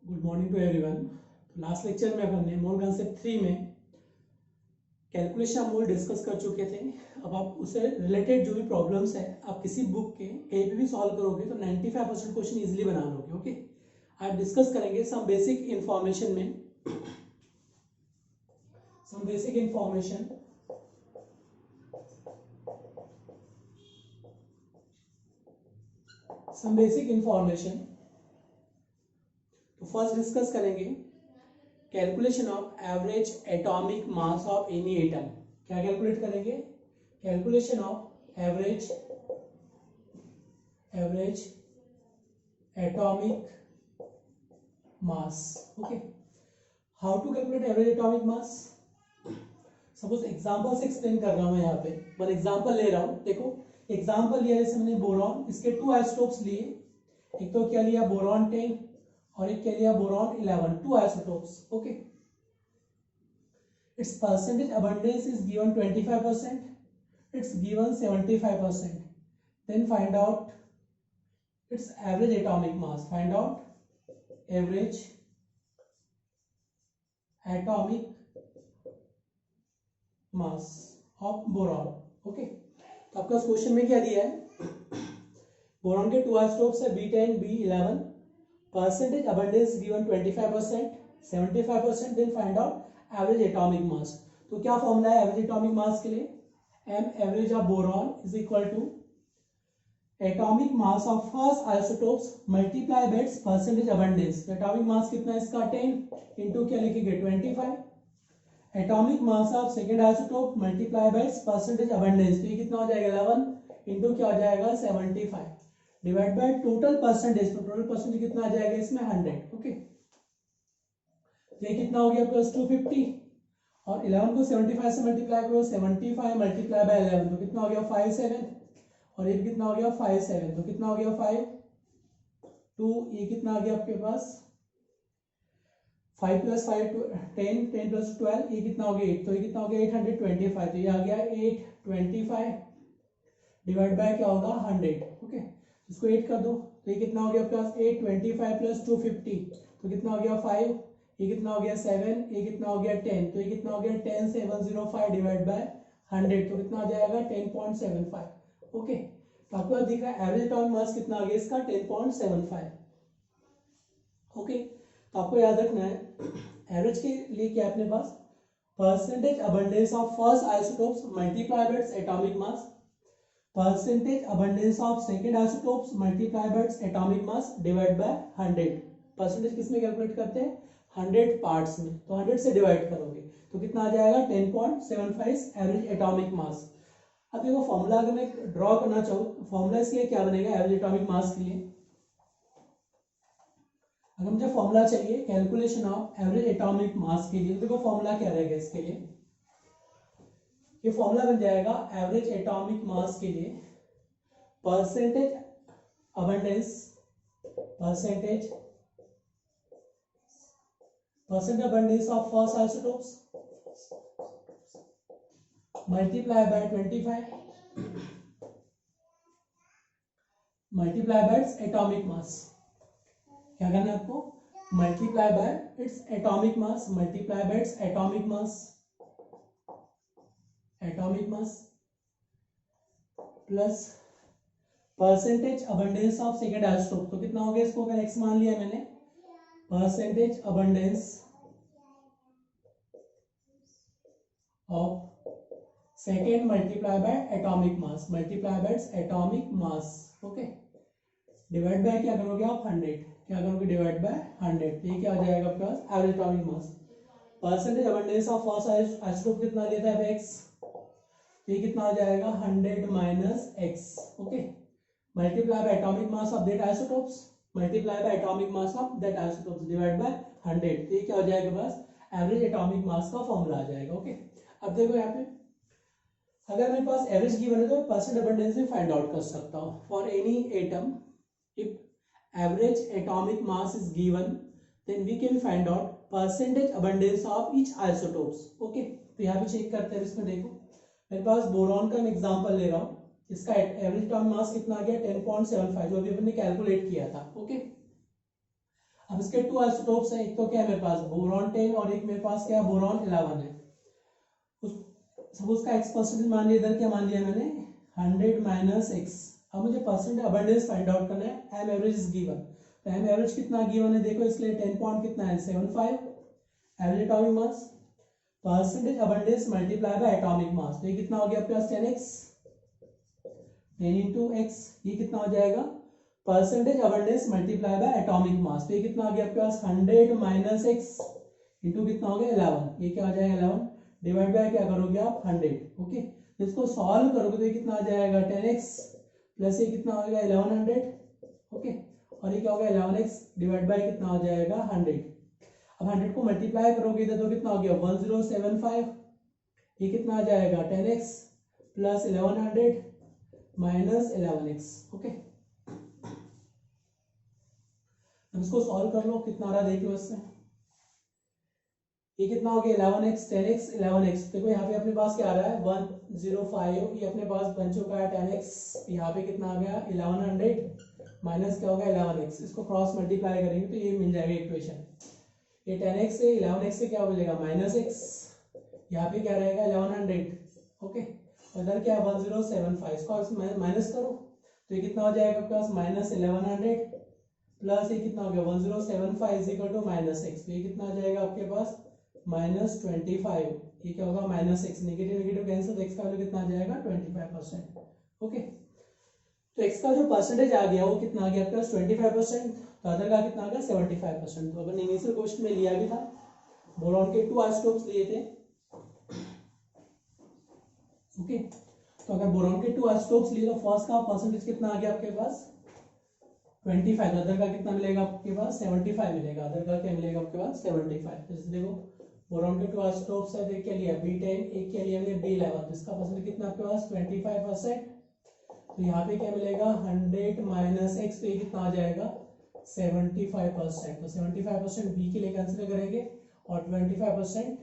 Good morning to everyone. तो last lecture में अपन ने मोल कॉन्सेप्ट 3 में कैलकुलेशन ऑफ मोल डिस्कस कर चुके थे। अब आप उससे रिलेटेड जो भी प्रॉब्लम्स है आप किसी बुक के कहीं पे भी सॉल्व करोगे तो 95% क्वेश्चन इजीली बना लोगे। ओके, आज डिस्कस करेंगे सम बेसिक इंफॉर्मेशन में सम बेसिक इंफॉर्मेशन तो फर्स्ट डिस्कस करेंगे calculation of average atomic mass of any atom. क्या कैलकुलेट करेंगे? Calculation of average atomic mass. Okay, how to calculate average atomic mass? Suppose example से explain कर रहा हूं यहाँ पे, वन एग्जांपल ले रहा हूं। देखो एग्जांपल लिया जैसे मैंने बोरॉन, इसके 2 आइसोटोप्स लिए। एक तो क्या लिया बोरॉन 10 और एक क्या लिया boron 11, 2 isotopes. Okay, its percentage abundance is given 25%, it's given 75%. Then find out its average atomic mass. Find out average atomic mass of boron. Okay, तो आपका क्वेश्चन में क्या दिया है? बोरॉन के 2 आइसोटोप्स है B10 B11, percentage abundance given 25%, 75%। Then find out average atomic mass. तो क्या फॉर्मूला है एवरेज एटॉमिक मास के लिए? M average of boron is equal to atomic mass of first isotopes multiply by its percentage abundance. Atomic mass कितना है इसका? 10 into क्या लिखेंगे 25। Atomic mass of second isotope multiply by its percentage abundance, तो ये कितना हो जाएगा 11 इनटू क्या हो जाएगा 75 डिवाइड बाय टोटल परसेंटेज। तो टोटल परसेंटेज कितना आ जाएगा इसमें 100। ओके, तो ये कितना हो गया प्लस 250 और 11 को 75 से मल्टीप्लाई करो, 75 मल्टीप्लाई बाय 11 तो कितना हो गया 57 और ये कितना हो गया 57 तो कितना हो गया 5 2, ये कितना आ गया आपके पास 5 प्लस 5 10 10 प्लस 12, ये कितना हो गया 8, तो ये कितना हो गया 825। तो ये आ गया 825 डिवाइड बाय क्या होगा 100। ओके, इसको 8 कर दो तो ये कितना हो गया आपके पास 825 प्लस 250 तो कितना हो गया 5, ये कितना हो गया 7, ये कितना हो गया 10, तो ये कितना हो गया 10705 डिवाइड बाय 100 तो कितना आ जाएगा 10.75। ओके, तो आपको दिख रहा है एवरेज एटॉमिक मास कितना आ गया इसका 10.75। ओके, तो आपको याद रखना है एवरेज के लिए क्या अपने पास percentage abundance of first isotopes multiply by its atomic mass, percentage abundance of second isotopes multiply by its atomic mass divide by 100। Percentage किस में कैलकुलेट करते हैं 100 पार्ट्स में, तो 100 से डिवाइड करोगे तो कितना आ जाएगा 10.75 एवरेज एटॉमिक मास। अब देखो फॉर्मूला अगर मैं ड्रॉ करना चाहूँ, फॉर्मूला इसके लिए क्या बनेगा एवरेज एटॉमिक मास के लिए? अगर मुझे फॉर्मूला चाहिए calculation of average atomic mass के लिए, तो देखो फॉर्मूला क्या रहेगा इसके लिए? ये फॉर्मूला बन जाएगा एवरेज एटॉमिक मास के लिए percentage abundance of first isotopes multiply bye 25 multiply by its atomic मास। क्या करना है आपको? Multiply by its atomic mass, multiply by its atomic mass plus percentage abundance of second isotope. तो कितना हो गया इसको अगर x मान लिया मैंने, percentage abundance of second multiply by atomic mass, multiply by its atomic mass. Okay, divide by क्या करोगे आप 100, क्या करोगे डिवाइड बाय 100, तो ये क्या हो जाएगा आपके पास average atomic mass. Percentage abundance of first isotope कितना देता है x, तो ये कितना हो जाएगा 100 minus x। Okay, multiply by atomic mass of that isotopes, multiply by atomic mass of that isotopes divide by 100, तो ये क्या हो जाएगा बस एवरेज एटॉमिक मास का फॉर्मूला आ जाएगा। ओके, अब देखो यहाँ पे अगर मेरे पास एवरेज गिवन है तो परसेंट अबंडेंस में फाइंड आउट कर सकता हूँ। For any atom if average atomic mass is given then we can find out percentage abundance of each isotopes. Okay, तो यहाँ पे चेक करते हैं। इसमें देखो मेरे पास बोरॉन का मैं एग्जांपल ले रहा हूँ, इसका एवरेज एटॉमिक मास कितना आ गया 10.75 जो अभी हमने कैलकुलेट किया था। ओके, अब इसके टू आइसोटोप्स हैं, एक तो क्या है मेरे पास बोरॉन 10 और एक मेरे पास क्या बोरॉन 11 है। सपोज का x परसेंटेज मान लिया, इधर क्या मान लिया मैंने 100 माइनस x। अब मुझे परसेंटेज अबंडेंस फाइंड आउट करना है। एम एवरेज इज गिवन, तो एम एवरेज कितना गिवन है देखो, इसलिए 10 पॉइंट कितना है 75 average atomic mass, percentage abundance multiply by atomic mass, तो ये कितना हो गया आपके पास 10x 10 इंटू x, ये कितना हो जाएगा percentage abundance multiply by atomic mass, तो ये कितना आ गया आपके पास 100 माइनस x इंटू कितना हो गया 11, ये क्या हो जाएगा 11 डिवाइड बाय क्या करोगे आप 100। ओके, इसको सॉल्व करोगे तो ये कितना आ जाएगा 10x प्लस ये कितना हो जाएगा 1100। ओके, और ये क्या होगा 11x डिवाइड बाय कितना हो जाएगा 100। अब 100 को मल्टीप्लाई करोगे इधर तो कितना हो गया 1075, ये कितना आ जाएगा 10x plus 1100 minus 11x। Okay, अब इसको सॉल्व कर लो, कितना आ रहा है देख लो इससे, ये कितना हो गया 11x 10x 11x, देखो यहाँ पे अपने पास क्या आ रहा है 105, ये अपने पास बन चुका है 10x, यहाँ पे कितना आ गया 1100 माइनस क्या होगा 11x, इसको क्रॉस मल्टीप्लाई करेंगे तो ये मिल जाएगा इक्वेशन, ये 10x से 11x से क्या मिलेगा माइनस x, यहाँ पे क्या रहेगा 1100। ओके, इधर क्या है 1075, इसको माइनस करो तो ये कितना हो जाएगा आपके पास माइनस 1100 प्लस ये कितना हो गया 1075 is equal to minus x, तो ये कितना आ जाएगा आपके पास माइनस 25, ये क्या होगा minus x, negative negative cancel, x का वैल्यू कितना आ जाएगा 25%। ओके, तो x का जो परसेंटेज आ गया वो कितना आ गया आपके पास 25%, तो अदर का कितना आ गया 75%। तो अपन इनिशियल क्वेश्चन में लिया भी था, बोरॉन के 2 आइसोटोप्स लिए थे। ओके, तो अगर बोरॉन के 2 आइसोटोप्स लिए तो फर्स्ट का परसेंटेज कितना आ गया आपके पास 25, अदर का कितना मिलेगा आपके पास 75 मिलेगा, अदर का क्या मिलेगा आपके पास 75। जैसे देखो बोरॉन के 2 आइसोटोप्स है, एक क्या लिया B10, एक क्या लिया हमने B11, इसका परसेंटेज कितना आपके पास 25%, तो यहाँ पे क्या मिलेगा 100 माइनस x, तो ये कितना आ जाएगा 75%, तो 75% बी के लिए कंसिडर करेंगे और 25%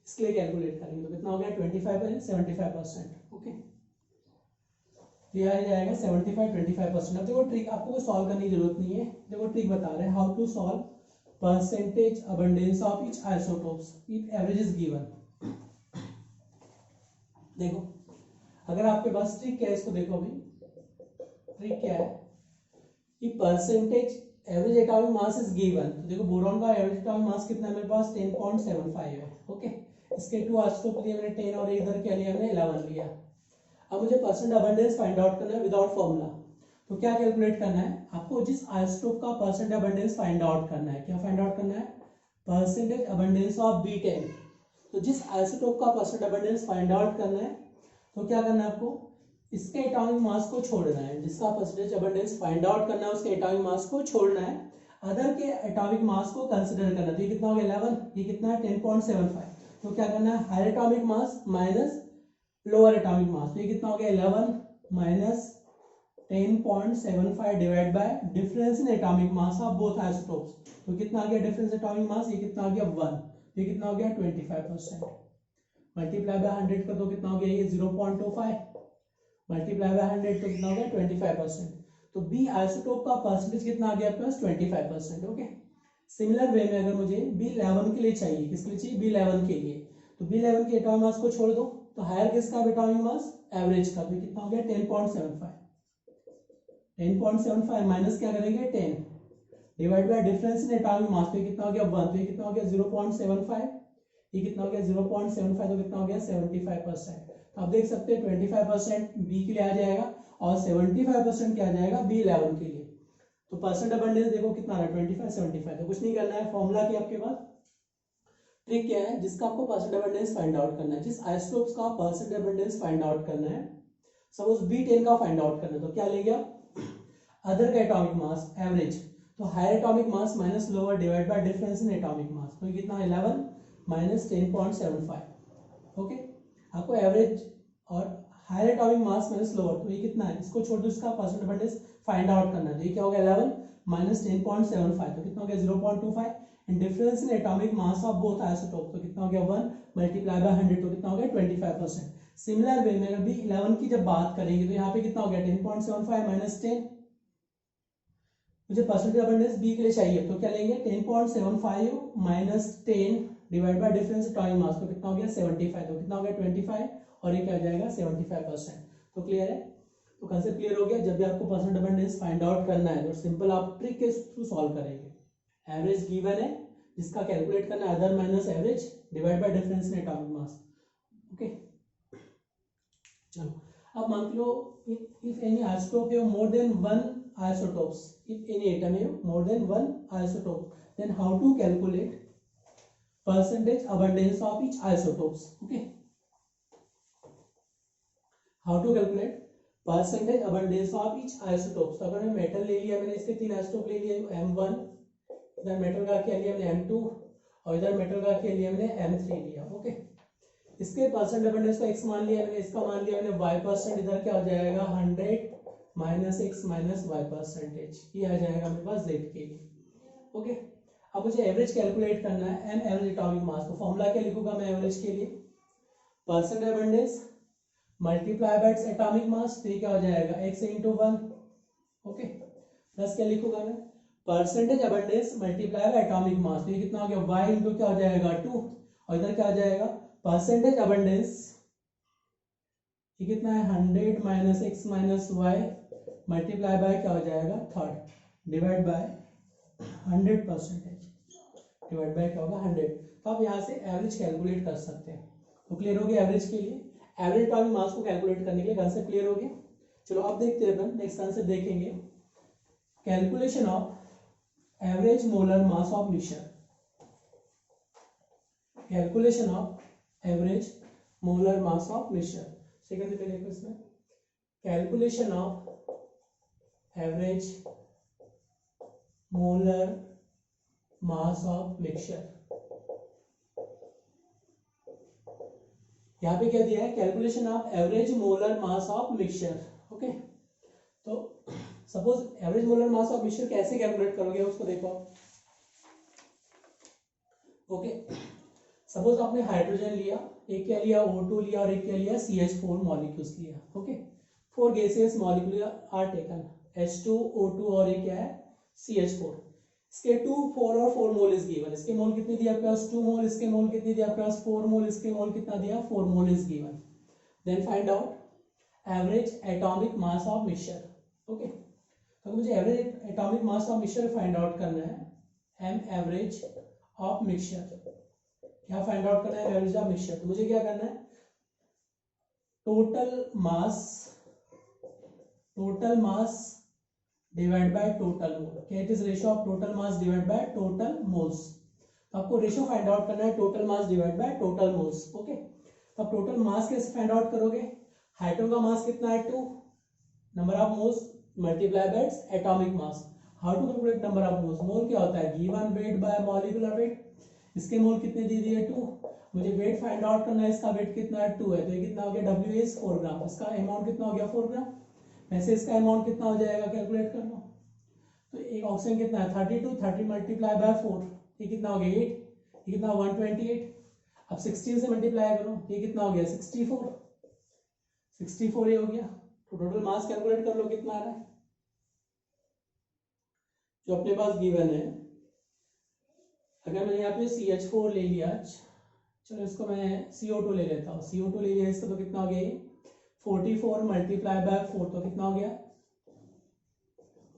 इसके लिए कैलकुलेट करेंगे, तो कितना हो गया 25 75%। ओके, ये आ जाएगा 75 25%। अब देखो ट्रिक, आपको कोई सॉल्व करने की जरूरत नहीं है, देखो ट्रिक बता रहे हैं how to solve percentage abundance of each isotopes if average is given. देखो अगर आपके पास ट्रिक क्या है, इसको देखो अभी ट्रिक क्या है कि percentage average atomic mass is given, तो देखो बोरॉन का एवरेज एटॉमिक मास कितना है मेरे पास 10.75 है। ओके, इसके 2 आइसोटोप लिए मैंने 10 और इधर क्या लिया मैंने 11 लिया। अब मुझे परसेंट अबंडेंस फाइंड आउट करना है विदाउट फॉर्मूला, तो क्या कैलकुलेट करना है आपको, जिस आइसोटोप का परसेंट अबंडेंस फाइंड आउट करना है, क्या फाइंड आउट करना है परसेंटेज अबंडेंस ऑफ B10। तो जिस आइसोटोप का परसेंट अबंडेंस फाइंड आउट करना है तो क्या करना है आपको, इसके एटॉमिक मास को छोड़ना है, जिसका परसेंटेज अबंडेंस फाइंड आउट करना है उसके एटॉमिक मास को छोड़ना है, अदर के एटॉमिक मास को कंसीडर करना है। तो ये कितना हो गया 11, ये कितना है 10.75, तो क्या करना है higher atomic mass minus lower atomic mass, तो ये कितना हो गया 11 minus 10.75 divide by difference in atomic mass of both isotopes, तो कितना आ गया डिफरेंस एटॉमिक मास, ये कितना आ गया 1, ये कितना हो गया 25%, मल्टीप्लाई बाय 100 कर दो कितना हो गया ये 0.25, मल्टीप्लाई बाय 100 तो कितना हो गया 25%, तो बी आइसोटोप का परसेंटेज कितना आ गया आपके पास 25%। ओके, सिमिलर वे में अगर मुझे B11 के लिए चाहिए, किसके लिए चाहिए B11 के लिए, तो B11 के एटॉमिक मास को छोड़ दो, तो हायर किसका एटॉमिक मास एवरेज का, तो कितना हो गया 10.75, 10.75 माइनस क्या करेंगे 10 divide by difference in atomic mass, तो कितना हो गया 1, तो ये कितना हो गया 0.75, ये कितना हो गया 0.75, तो कितना हो गया 75%। तो आप देख सकते हैं 25% बी के लिए आ जाएगा और 75% क्या आ जाएगा B11 के लिए। तो परसेंट अबंडेंस देखो कितना आ रहा है 25 75, तो कुछ नहीं करना है, फॉर्मूला की आपके पास ट्रिक क्या है, जिसका आपको परसेंट अबंडेंस फाइंड आउट करना है, जिस आइसोटोप्स का परसेंट अबंडेंस फाइंड आउट करना है, सपोज B10 का फाइंड आउट करना है, तो क्या लेंगे आप अदर का एटॉमिक मास एवरेज, तो higher atomic mass minus lower divide by difference in atomic mass, तो कितना 11 माइनस 10.75। ओके, आपको एवरेज और higher atomic mass minus lower, तो ये कितना है, इसको छोड़ दो, इसका परसेंट अबंडेंस फाइंड आउट करना है, तो ये क्या हो गया 11 माइनस 10.75, तो कितना हो गया 0.25, and difference in atomic mass of both isotope, तो कितना हो गया 1 मल्टीप्लाई बाय 100, तो कितना हो गया 25%। सिमिलर वे में अगर B11 की जब बात करेंगे तो यहाँ पे कितना हो गया 10.75 माइनस 10, मुझे परसेंटेज अबंडेंस बी के लिए चाहिए, तो क्या लेंगे 10.75 minus 10 divide by difference atomic mass, तो कितना हो गया 75, तो कितना हो गया 25 और ये क्या आ जाएगा 75%। तो क्लियर है, तो कंसेप्ट क्लियर हो गया। जब भी आपको परसेंट अबंडेंस फाइंड आउट करना है तो सिंपल आप ट्रिक के थ्रू सॉल्व करेंगे। एवरेज गिवन है जिसका कैलकुलेट करना है other minus average divide by difference in atomic mass. Okay चलो, अब मान लो if any isotope have more than one isotopes, if any atom have more than one isotope, then how to calculate percentage abundance of each isotopes? Okay, how to calculate percentage abundance of each isotopes? तो अगर मैं metal ले लिया, मैंने इसके 3 isotope ले लिए, M1, इधर मेटल का क्या लिया मैंने M2 और इधर मेटल का क्या लिया मैंने M3 लिया। ओके, इसके परसेंट अबंडेंस को x मान लिया मैंने, इसका मान लिया मैंने y%, इधर क्या हो जाएगा 100 माइनस x माइनस y%, ये आ जाएगा मेरे पास z के लिए। ओके, अब मुझे एवरेज कैलकुलेट करना है, m एवरेज एटॉमिक मास। तो फॉर्मूला क्या लिखूंगा मैं एवरेज के लिए, percent abundance multiply by atomic mass, तो ये क्या हो जाएगा x इंटू 1। ओके, प्लस क्या लिखूंगा मैं, percentage abundance multiply by atomic mass, तो ये कितना हो गया y इंटू क्या हो जाएगा 2, और इधर क्या आ जाएगा परसेंटेज अबंडेंस, ये कितना है 100 minus x minus y multiply by क्या हो जाएगा 3 डिवाइड बाय 100% डिवाइड बाय क्या होगा 100। तो आप यहाँ से एवरेज कैलकुलेट कर सकते हैं। तो क्लियर हो गया एवरेज के लिए, एवरेज एटॉमिक मास को कैलकुलेट करने के लिए कंसेप्ट क्लियर हो गया। चलो अब देखते हैं अपन नेक्स्ट कंसेप्ट देखेंगे, calculation of average molar mass of mixture. Calculation of average molar mass of mixture, second पे देखो इसमें, calculation of average molar mass of mixture. यहाँ पे क्या दिया है, calculation of average molar mass of mixture. Okay, तो suppose average molar mass of mixture कैसे कैलकुलेट करोगे उसको देखो। ओके, सपोज आपने हाइड्रोजन लिया, एक क्या लिया O2 लिया और एक क्या लिया CH4 मॉलिक्यूल्स लिया। Okay, 4 gases molecule are taken, H2 O2 और ये क्या है CH4। इसके 2 4 और 4 मोल इज गिवन। इसके मोल कितने दिया आपके पास 2 मोल, इसके मोल कितने दिया आपके पास 4 मोल, इसके मोल कितना दिया 4 mole is given. Then find out average atomic mass of mixture. Okay, तो मुझे average atomic mass of mixture find out करना है, एम एवरेज ऑफ मिक्सचर। क्या फाइंड आउट करना है एवरेज ऑफ मिक्सचर, तो मुझे क्या करना है, total mass divide by total mole. क्या it is ratio of total mass divide by total moles. तो आपको रेशियो फाइंड आउट करना है total mass divide by total moles. Okay, तो आप टोटल मास कैसे फाइंड आउट करोगे, हाइड्रोजन का मास कितना है 2, number of moles multiply by atomic mass. How to calculate number of moles, mole क्या होता है given weight by molecular weight. इसके मोल कितने दे दिए 2, मुझे वेट फाइंड आउट करना है, इसका वेट कितना है 2 है, तो ये कितना हो गया W इज 4 ग्राम, इसका अमाउंट कितना हो गया 4 ग्राम, वैसे इसका अमाउंट कितना हो जाएगा कैलकुलेट कर लो। तो एक ऑप्शन कितना है 32, 30 मल्टीप्लाई बाय 4, ये कितना हो गया 8, ये कितना 128। अब 16 से मल्टीप्लाई करो, ये कितना हो गया 64 ये हो गया। तो टोटल मास कैलकुलेट कर लो कितना आ रहा है जो अपने पास गिवन है। अगर मैंने यहाँ पे CH4 ले लिया, चलो इसको मैं CO2 ले लेता हूँ, CO2 ले लिया इसका, तो कितना हो गया 44 मल्टीप्लाई बाय 4, तो कितना हो गया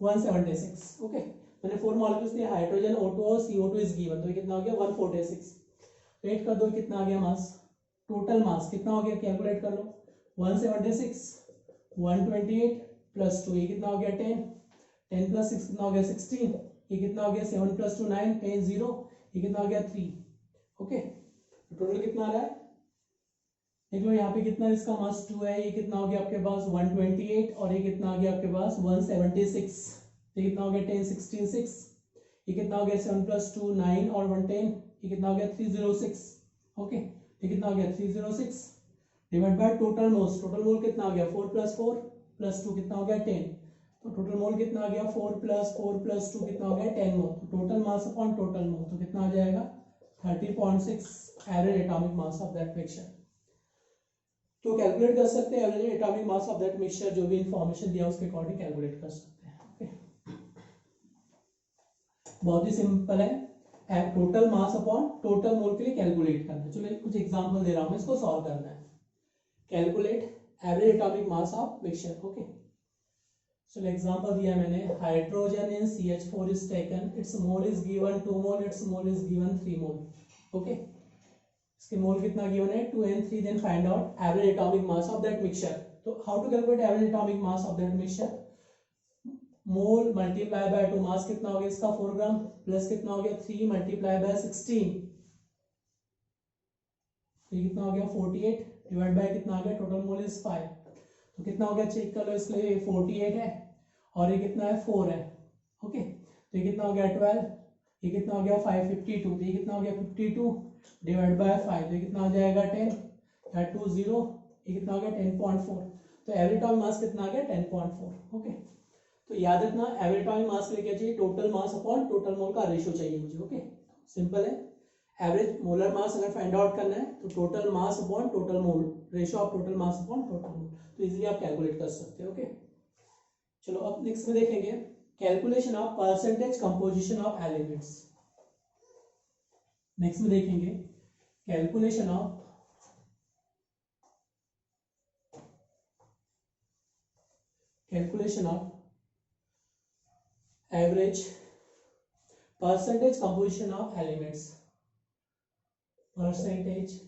176। ओके, मैंने 4 मॉलिक्यूल्स लिए, हाइड्रोजन O2 और CO2 इज गिवन, तो ये कितना हो गया 146। वेट कर दो कितना आ गया मास, टोटल मास कितना हो गया कैलकुलेट कर लो, 176 128 प्लस 2, ये कितना हो गया 10, 10 प्लस 6 कितना हो गया 16, ये कितना हो गया 7 प्लस 2 9, 10 0, ये कितना हो गया 3। ओके, तो टोटल कितना आ रहा है देख लो, यहाँ पे कितना इसका मास 2 है, ये कितना हो गया आपके पास 128 और ये कितना आ गया आपके पास 176, ये कितना हो गया 10 16 6, ये कितना हो गया 7 प्लस 2 9 और 110, ये कितना हो गया 306। ओके, ये कितना हो गया 306 divide by total moles, total mole कितना हो गया 4 प्लस 4 प्लस 2 कितना हो गया 10, तो टोटल मोल कितना आ गया 4 प्लस 2 कितना हो गया 10 मोल। तो total mass upon total mole, तो कितना आ जाएगा 30.6 average atomic mass of that mixture. तो कैलकुलेट कर सकते हैं average atomic mass of that mixture, जो भी इंफॉर्मेशन दिया उसके अकॉर्डिंग कैलकुलेट कर सकते हैं। ओके, बहुत ही सिंपल है, total mass upon total mole के लिए कैलकुलेट करना है। चलो कुछ एग्जांपल दे रहा हूं मैं, इसको सॉल्व करना है। Calculate average atomic mass of mixture. Okay, चलो एग्जांपल दिया मैंने, hydrogen in CH4 is taken, its mole is given 2 mole, its mole is given 3 mole. Okay, इसके मोल कितना गिवन है 2 and 3, then find out average atomic mass of that mixture. तो how to calculate average atomic mass of that mixture, mole multiply by 2, mass कितना हो गया इसका 4 ग्राम, plus कितना हो गया 3 मल्टीप्लाई बाय 16, तो ये कितना हो गया 48, डिवाइड बाय कितना आ गया, टोटल मोल इज 5, तो कितना हो गया चेक कर लो, इसलिए 48 है और ये कितना है 4 है। ओके, तो ये कितना हो गया 12, ये कितना हो गया 552, तो ये कितना हो गया 52 डिवाइड बाय 5, तो ये कितना हो जाएगा 10, या 20, ये कितना हो गया 10.4, तो एवरेज एटॉमिक मास कितना आ गया 10.4। ओके, तो याद रखना एवरेज एटॉमिक मास के लिए क्या चाहिए, total mass upon total mole का रेशियो चाहिए मुझे। ओके, सिंपल है, एवरेज मोलर मास अगर फाइंड आउट करना है तो total mass upon total mole, ratio of total mass upon total mole, तो इजीली आप कैलकुलेट कर सकते हो। ओके, चलो अब नेक्स्ट में देखेंगे calculation of percentage composition of elements. Next में देखेंगे calculation of average percentage composition of elements, percentage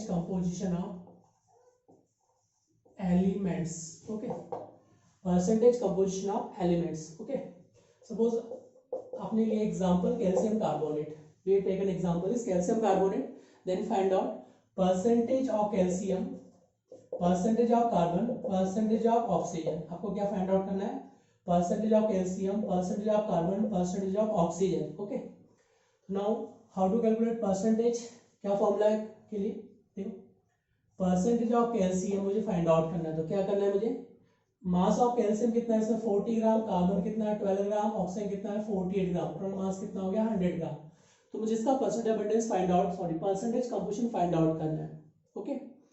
composition of elements. Okay, percentage composition of elements. Okay, suppose आपने लिए example calcium carbonate, we take an example is calcium carbonate, then find out percentage of calcium, percentage of carbon, percentage of oxygen. आपको क्या find out करना है, percentage of calcium, percentage of carbon, percentage of oxygen. Okay, now how to calculate percentage, क्या formula है के लिए, देखो percentage of calcium मुझे फाइंड आउट करना है, तो क्या करना है मुझे, मास ऑफ कैल्शियम कितना है इसमें 40 ग्राम, कार्बन कितना है 12 ग्राम, ऑक्सीजन कितना है 48 ग्राम, टोटल मास कितना हो गया 100 ग्राम। तो मुझे इसका percentage abundance find out, sorry percentage composition find out करना है। ओके,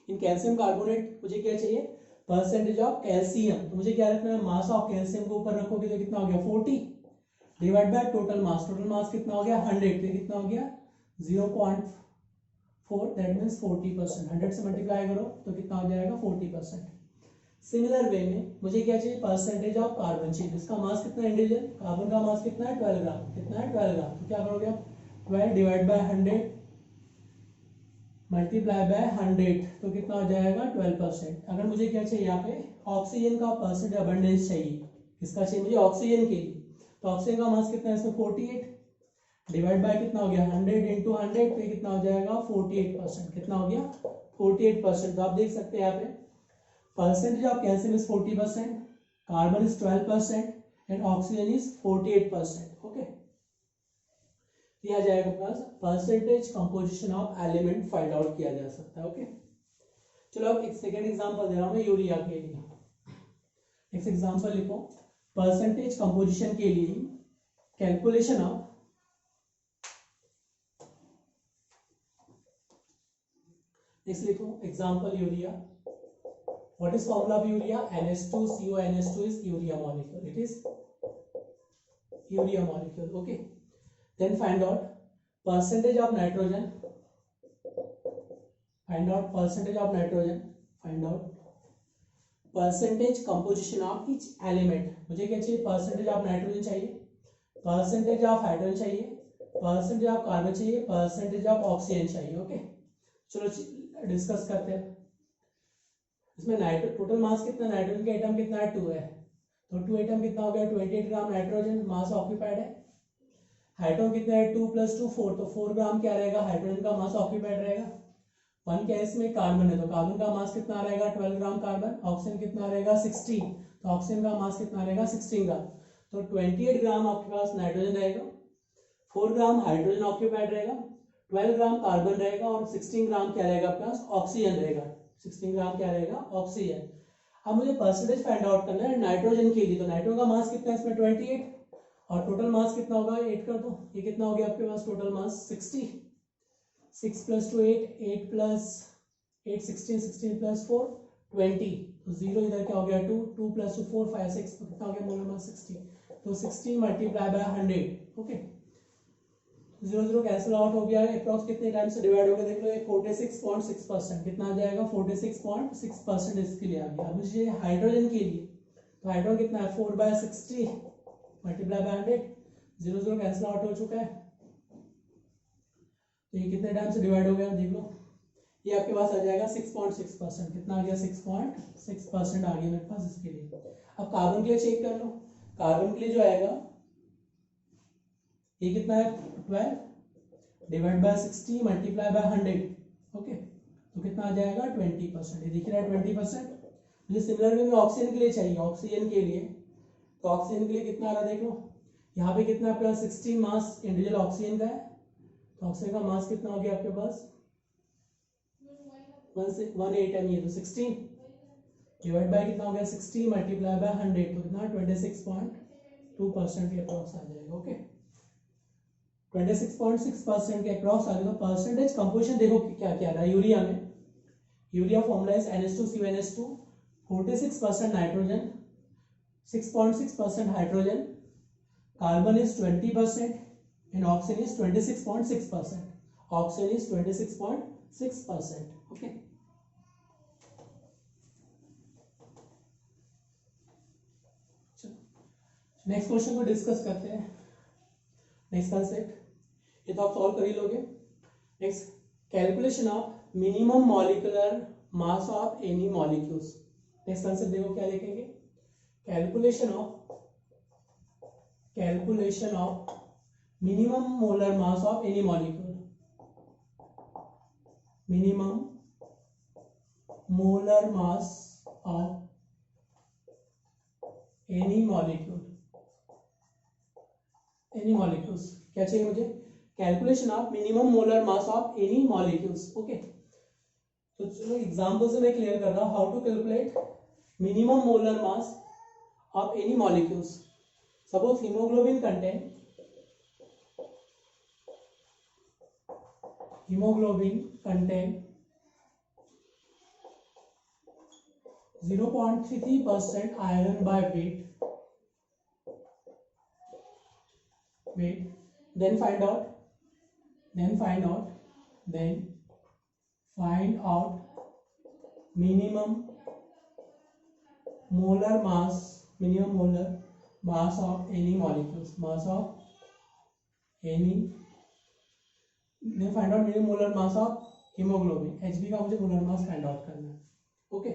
इन कैल्शियम कार्बोनेट मुझे क्या चाहिए, परसेंटेज ऑफ कैल्शियम, तो मुझे क्या रखना है, मास ऑफ कैल्शियम को ऊपर रखोगे तो कितना हो गया 40 divide by total mass, total mass कितना हो गया 100, तो कितना हो गया 0.4, दैट मीन्स 40%, 100 से मल्टीप्लाई करो तो कितना हो जाएगा 40%। सिमिलर वे में मुझे क्या चाहिए, परसेंटेज ऑफ कार्बन चाहिए, इसका मास कितना है इंडिविजुअल, कार्बन का मास कितना है 12 ग्राम, कितना है 12 ग्राम, तो क्या करोगे आप 12 डिवाइड बाय 100 मल्टीप्लाई बाय 100, तो कितना हो जाएगा 12%। अगर मुझे क्या चाहिए यहाँ पे ऑक्सीजन का परसेंटेज अबंडेंस चाहिए, किसका चाहिए मुझे, ऑक्सीजन के लिए, तो ऑक्सीजन का मास कितना है इसमें 48 डिवाइड बाय कितना हो गया 100 इंटू 100, तो कितना हो जाएगा 48%, कितना हो गया 48%। तो आप देख सकते हैं यहाँ पे percentage of calcium is 40%, carbon is 12% and oxygen is 48%. Okay, दिया जाएगा plus percentage composition of element find out किया जा सकता है। ओके, चलो अब एक सेकेंड एग्जांपल दे रहा हूं मैं यूरिया के लिए। नेक्स्ट एग्जांपल लिखो, परसेंटेज कंपोजिशन के लिए कैलकुलेशन ऑफ नेक्स्ट लिखो example urea. What is formula of urea? NH2CO NH2 is urea molecule. It is urea molecule. Okay. Then find out percentage of nitrogen. Find out percentage of nitrogen. Find out percentage composition of each element. मुझे क्या चाहिए, percentage of nitrogen चाहिए, percentage of hydrogen चाहिए, percentage of carbon चाहिए, percentage of oxygen चाहिए. Okay. चलो discuss करते हैं। इसमें टोटल मास कितना, नाइट्रोजन के एटम कितना है 2 है, तो 2 एटम कितना हो गया 28 ग्राम नाइट्रोजन मास ऑक्यूपाइड है। हाइड्रोजन कितना है 2 + 2 4, तो 4 ग्राम क्या रहेगा हाइड्रोजन का मास ऑक्यूपाइड रहेगा। 1 क्या इसमें कार्बन है, तो कार्बन का मास कितना रहेगा 12 ग्राम कार्बन, ऑक्सीजन कितना रहेगा 16, तो ऑक्सीजन का मास कितना रहेगा 16 ग्राम, तो 28 ग्राम आपके पास नाइट्रोजन रहेगा, 4 ग्राम हाइड्रोजन ऑक्यूपाइड रहेगा, 12 ग्राम कार्बन रहेगा और 16 ग्राम क्या रहेगा आपके पास ऑक्सीजन रहेगा, 16 ग्राम क्या रहेगा ऑक्सीजन। अब मुझे परसेंटेज फाइंड आउट करना है नाइट्रोजन के लिए, तो नाइट्रोजन का मास कितना है इसमें 28 और टोटल मास कितना होगा 8 कर दो, ये कितना हो गया आपके पास टोटल मास 60, 6 + 2 8, 8 + 8 16, 16 + 4 20, तो 0 इधर क्या हो गया 2, 2 + 2 4 5 6, तो कितना हो गया मोलर मास 60, तो 60 multiply by 100। Okay 0 0 cancel out हो गया, अप्रॉक्स कितने टाइम से डिवाइड हो गया देख लो, ये 46.6%, कितना आ जाएगा 46.6% इसके लिए आ गया। अब मुझे हाइड्रोजन के लिए, तो हाइड्रोजन कितना है 4/60 मल्टीप्लाई बाय 100, 0 0 कैंसिल आउट हो चुका है, तो ये कितने टाइम से डिवाइड हो गया देख लो, ये आपके पास आ जाएगा 6.6%, कितना आ गया 6.6% आ गया मेरे पास इसके लिए। अब कार्बन के लिए चेक कर लो, कार्बन के लिए जो आएगा ये कितना है 12 divide by 60 multiply by 100। Okay तो कितना आ जाएगा 20%, ये दिख रहा है 20%। मुझे सिमिलर वे में ऑक्सीजन के लिए चाहिए, ऑक्सीजन के लिए, तो ऑक्सीजन के लिए कितना आ रहा है देख लो, यहाँ पे कितना आपके पास 16 मास इंडिविजुअल ऑक्सीजन का है, तो ऑक्सीजन का मास कितना हो गया आपके पास 1.8 है, ये तो 16 डिवाइड बाय कितना हो गया 60 मल्टीप्लाई बाय 100, तो कितना 26.2% के अप्रॉक्स आ जाएगा। ओके 26.6% के अप्रॉक्स आ जाएगा। परसेंटेज कंपोजिशन देखो क्या क्या रहा है, यूरिया में, urea formula is NH2CONH2, 46% nitrogen, 6.6% hydrogen, carbon is 20% and oxygen is 26.6%, oxygen is 26.6%। Okay next question को डिस्कस करते हैं, नेक्स्ट कंसेप्ट, ये तो आप सॉल्व कर ही लोगे। Next calculation of minimum molecular mass of any molecules. Next concept देखो क्या देखेंगे, calculation of minimum molar mass of any molecule, minimum molar mass of any molecules, क्या चाहिए मुझे, calculation of minimum molar mass of any molecules. Okay तो चलो example से मैं क्लियर कर रहा हूं, how to calculate minimum molar mass of any molecules. Suppose haemoglobin contain 0.33% iron by weight, then find out minimum molar mass of any molecules, then find out minimum molar mass of hemoglobin, Hb का मुझे molar mass find out करना है। Okay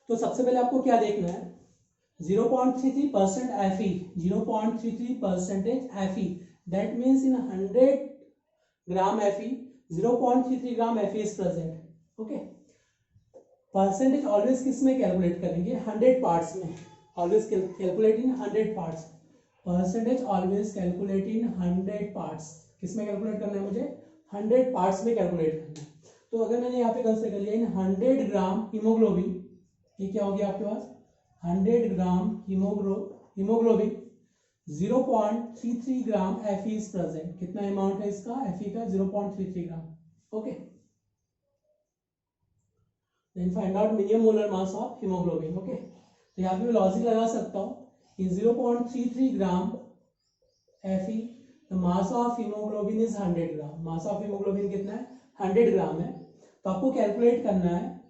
तो सबसे पहले आपको क्या देखना है, 0.33% Fe, 0.33% Fe, that means in 100 gram Fe 0.33 gram Fe is present। Okay percentage always किस में कैलकुलेट करेंगे, 100 पार्ट्स में, always calculate in 100 parts, percentage always calculate in 100 parts, किस में कैलकुलेट करना है मुझे 100 पार्ट्स में कैलकुलेट करना है। तो अगर मैंने यहाँ पे कंसिडर कर लिया इन 100 ग्राम हीमोग्लोबिन, ये क्या हो गया आपके पास 100 gram haemoglobin 0.33 gram Fe is present, कितना अमाउंट है इसका Fe का 0.33 ग्राम। Okay then find out minimum molar mass of haemoglobin. Okay तो यहाँ पे मैं लॉजिक लगा सकता हूँ in 0.33 gram Fe, the mass of haemoglobin is 100 gram, mass of haemoglobin कितना है 100 ग्राम है, तो आपको कैलकुलेट करना है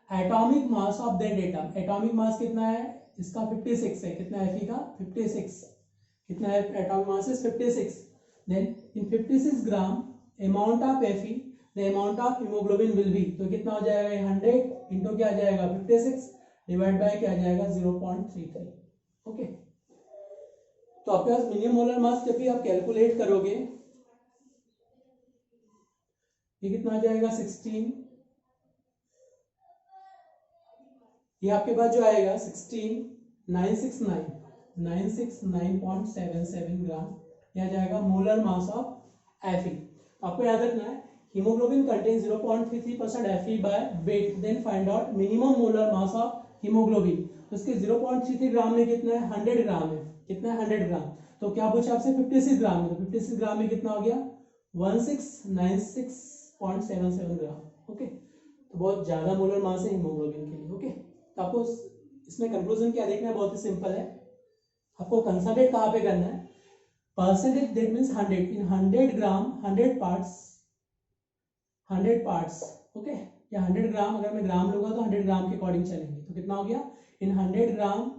atomic mass of that atom, atomic mass कितना है इसका 56 है, कितना है Fe का 56, कितना है atomic mass is 56, then in 56 gram amount of Fe the amount of haemoglobin will be, तो कितना हो जाएगा 100 इंटू क्या आ जाएगा 56 डिवाइड बाय क्या आ जाएगा 0.33। ओके तो आपके पास मिनिमम मोलर मास जब भी आप कैलकुलेट करोगे ये कितना आ जाएगा 16, ये आपके पास जो आएगा 969.77 ग्राम, यह जाएगा मोलर मास ऑफ Fe। आपको याद रखना है haemoglobin contain 0.33% Fe by weight, then find out minimum molar mass of haemoglobin, तो इसके 0.33 ग्राम में कितना है 100 ग्राम है, कितना है 100 ग्राम, तो क्या पूछा आपसे 56 ग्राम में, तो 56 ग्राम में कितना हो गया 1696.77 ग्राम। ओके तो बहुत ज्यादा मोलर मास है हीमोग्लोबिन के लिए। ओके, तो आपको इसमें कंक्लूजन क्या देखना है, बहुत ही सिंपल है। आपको कंसंट्रेट कहाँ पे करना है, percentage, that means 100 in 100 gram 100 parts. Okay, या 100 ग्राम, अगर मैं ग्राम लूंगा तो 100 ग्राम के अकॉर्डिंग चलेंगे, तो कितना हो गया, इन 100 ग्राम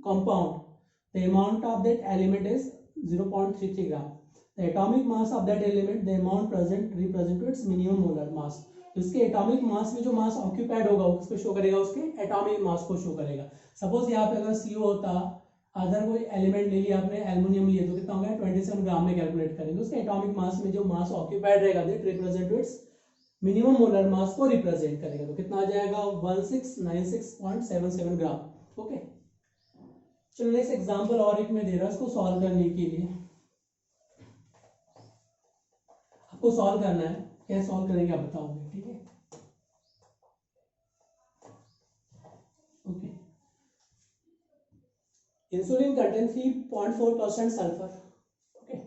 compound the amount of that element is 0.33 gram. The atomic mass of that element, the amount present represent its minimum molar mass. तो इसके एटॉमिक मास में जो मास ऑक्यूपाइड होगा वो किसको शो करेगा, उसके एटॉमिक मास को शो करेगा। सपोज यहाँ पे अगर CO होता, अदर कोई एलिमेंट ले लिया आपने, एल्युमिनियम लिए, तो कितना होगा 27 ग्राम में कैलकुलेट करेंगे। उसके एटॉमिक मास में जो मास ऑक्यूपाइड रहेगा that represent it's minimum molar मास को रिप्रेजेंट करेगा। तो कितना आ जाएगा 1696.77 ग्राम। ओके, चलो नेक्स्ट एग्जांपल और एक में दे रहा है, इसको सॉल्व करने के लिए आपको सॉल्व करना है। कैसे सॉल्व करेंगे आप बताओगे, ठीक है। Okay, insulin contain 3.4% sulphur. Okay,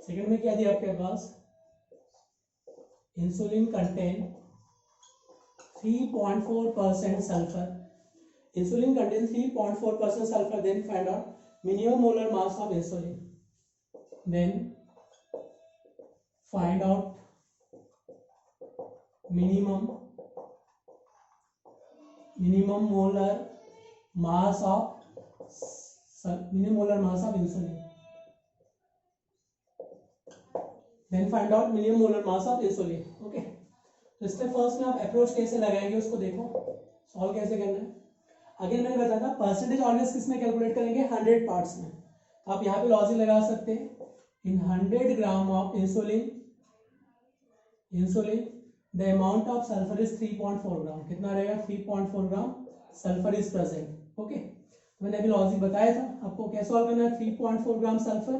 second में क्या दिया आपके पास, insulin contain 3.4% sulphur. Insulin contains 3.4% sulfur. Then find out minimum molar mass of insulin. Then find out minimum molar mass of insulin. Then find out minimum molar mass of insulin. Okay. तो step first में आप approach कैसे लगाएंगे उसको देखो, solve कैसे करना है। अगेन मैंने बताया था परसेंटेज ऑलवेज किस में कैलकुलेट करेंगे, 100 पार्ट्स में। आप यहाँ पे लॉजिक लगा सकते हैं, इन 100 gram of insulin the amount of sulphur is 3.4 ग्राम। कितना रहेगा, 3.4 gram sulphur is present. Okay, मैंने अभी लॉजिक बताया था आपको कैसे सॉल्व करना है। 3.4 gram sulphur,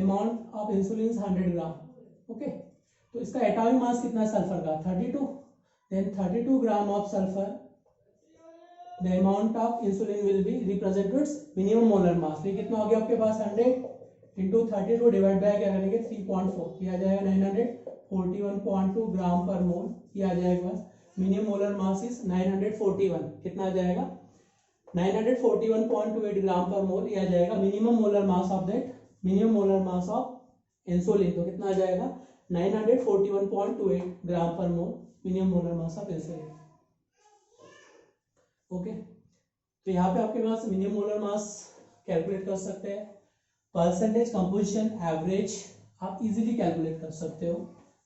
amount of insulin 100 gram. Okay, तो इसका एटॉमिक मास कितना है सल्फर का, 32। Then 32 gram of sulphur, the amount of insulin will be represent its minimum molar mass। ये कितना हो गया आपके पास, 100 इंटू 32 डिवाइड बाय क्या करेंगे 3.4, ये आ जाएगा 941.2 ग्राम पर मोल। ये आ जाएगा मिनिमम मोलर मास इज 941, कितना आ जाएगा 941.28 ग्राम पर मोल। ये आ जाएगा minimum molar mass of that, minimum molar mass of insulin. तो कितना आ जाएगा 941.28 ग्राम पर mole minimum molar mass of insulin. Okay, तो यहाँ पे आपके पास मिनिमम मोलर मास कैलकुलेट कर सकते हैं, परसेंटेज, कंपोजिशन, एवरेज आप इजीली कैलकुलेट कर सकते हो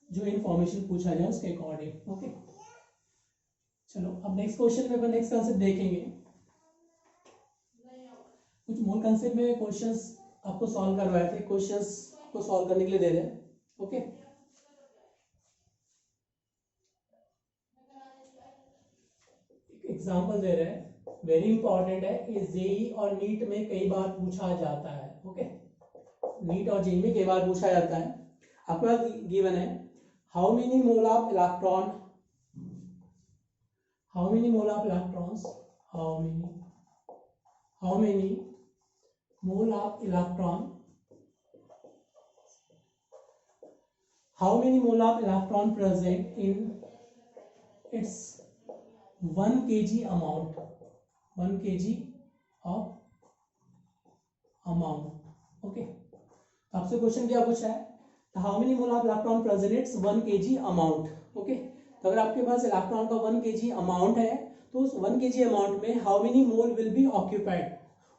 जो इन्फॉर्मेशन पूछा जाए उसके अकॉर्डिंग। ओके, चलो अब नेक्स्ट क्वेश्चन में अपन नेक्स्ट कंसेप्ट देखेंगे। कुछ मोल कंसेप्ट में क्वेश्चंस आपको सॉल्व करवाए थे, क्वेश्चंस को सॉल्व करने के लिए दे रहे हैं। ओके, एग्जाम्पल दे रहे हैं, वेरी इंपॉर्टेंट है, ये जेई और नीट में कई बार पूछा जाता है। ओके, नीट और जेई में कई बार पूछा जाता है। आपके पास गिवन है, how many mole of electron, how many mole of electrons, how many mole of electron, how many mole of electron present in it's 1 kg amount, 1 kg of amount। Okay, आपसे question क्या पूछा है, how many mole of electron present it's 1 kg amount. Okay, तो अगर आपके पास electron का 1 kg amount है तो उस 1 kg अमाउंट में how many mole will be occupied,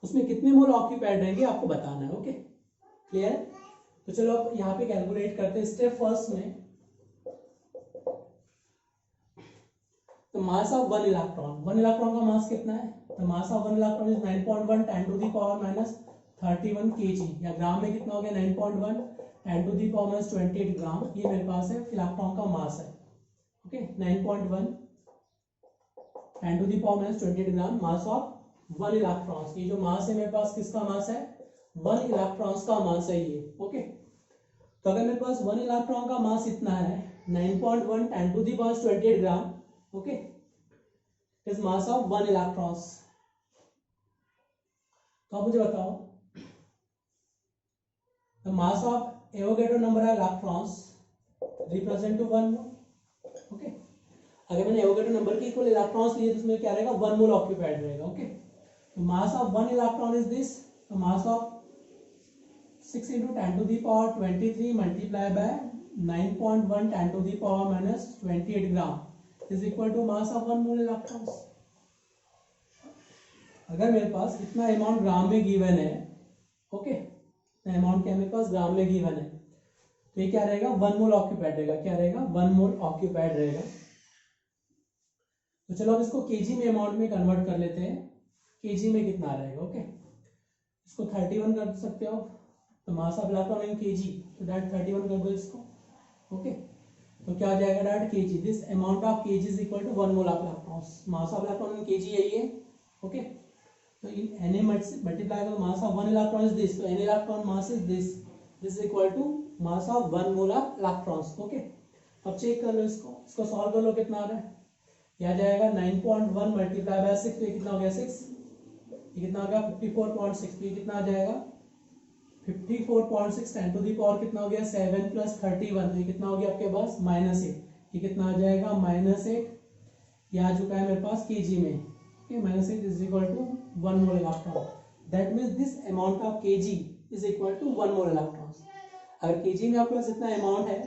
उसमें कितने मोल ऑक्यूपाइड रहेंगे आपको बताना है। ओके, क्लियर है। तो चलो अब यहाँ पे कैलकुलेट करते हैं। स्टेप फर्स्ट में तो मास ऑफ 1 इलेक्ट्रॉन, 1 इलेक्ट्रॉन का मास कितना है, तो mass of 1 electron is 9.1 10 to the power minus 31 kg, या ग्राम में कितना हो गया 9.1 10 to the power minus 28 gram. ये मेरे पास है इलेक्ट्रॉन का मास है। Okay, 9.1 10 to the power minus 28 gram mass of 1 electron. ये जो मास है मेरे पास किसका मास है, 1 इलेक्ट्रॉन्स का मास है ये। ओके, तो अगर मेरे पास 1 इलेक्ट्रॉन का मास इतना है 9.1 10 to the power 28 gram, okay, is mass of 1 electrons. तो आप मुझे बताओ the mass of Avogadro number of electrons represent to 1 mole. Okay, अगर मैंने एवोगैड्रो नंबर के इक्वल इलेक्ट्रॉन्स लिए तो उसमें क्या रहेगा, 1 मोल ऑक्यूपाइड रहेगा। ओके, तो mass of 1 electron is this, तो mass of 6 into 10 to the power 23 multiplied by 9.1 10 to the power minus 28 gram is equal to mass of 1 mole electrons। अगर मेरे पास इतना अमाउंट ग्राम में गिवन है, ओके, इतना अमाउंट क्या मेरे पास ग्राम में गिवन है, तो ये क्या रहेगा, 1 मोल ऑक्यूपाइड रहेगा। क्या रहेगा, 1 मोल ऑक्यूपाइड रहेगा। तो चलो अब इसको केजी में अमाउंट में कन्वर्ट कर लेते हैं, केजी में कितना रहेगा। ओके, इसको 31 कर सकते हो, तो mass of electron in KG, तो डायरेक्ट 31 कर दो इसको। ओके, तो क्या हो जाएगा, direct KG, this amount of KG is equal to 1 mole of electrons. Mass of electron in KG यही है। ओके, तो इन Na मल्टीप्लाई कर mass of 1 electron is this, तो N electron mass is this, this is equal to mass of 1 mole of electrons. Okay, अब check कर लो इसको solve कर लो, कितना आ रहा है, क्या जाएगा 9.1 मल्टीप्लाई बाय 6, तो ये कितना हो गया 6, ये कितना हो गया 54.6, तो ये कितना आ जाएगा 54.6 10 टू दी पावर कितना हो गया 7 + 31, तो ये कितना हो गया आपके पास -8, ये कितना आ जाएगा -8, ये आ चुका है मेरे पास केजी में। Okay, -8 is equal to 1 mole electron, that means this amount of KG is equal to 1 mole electrons. अगर केजी में आपके पास इतना अमाउंट है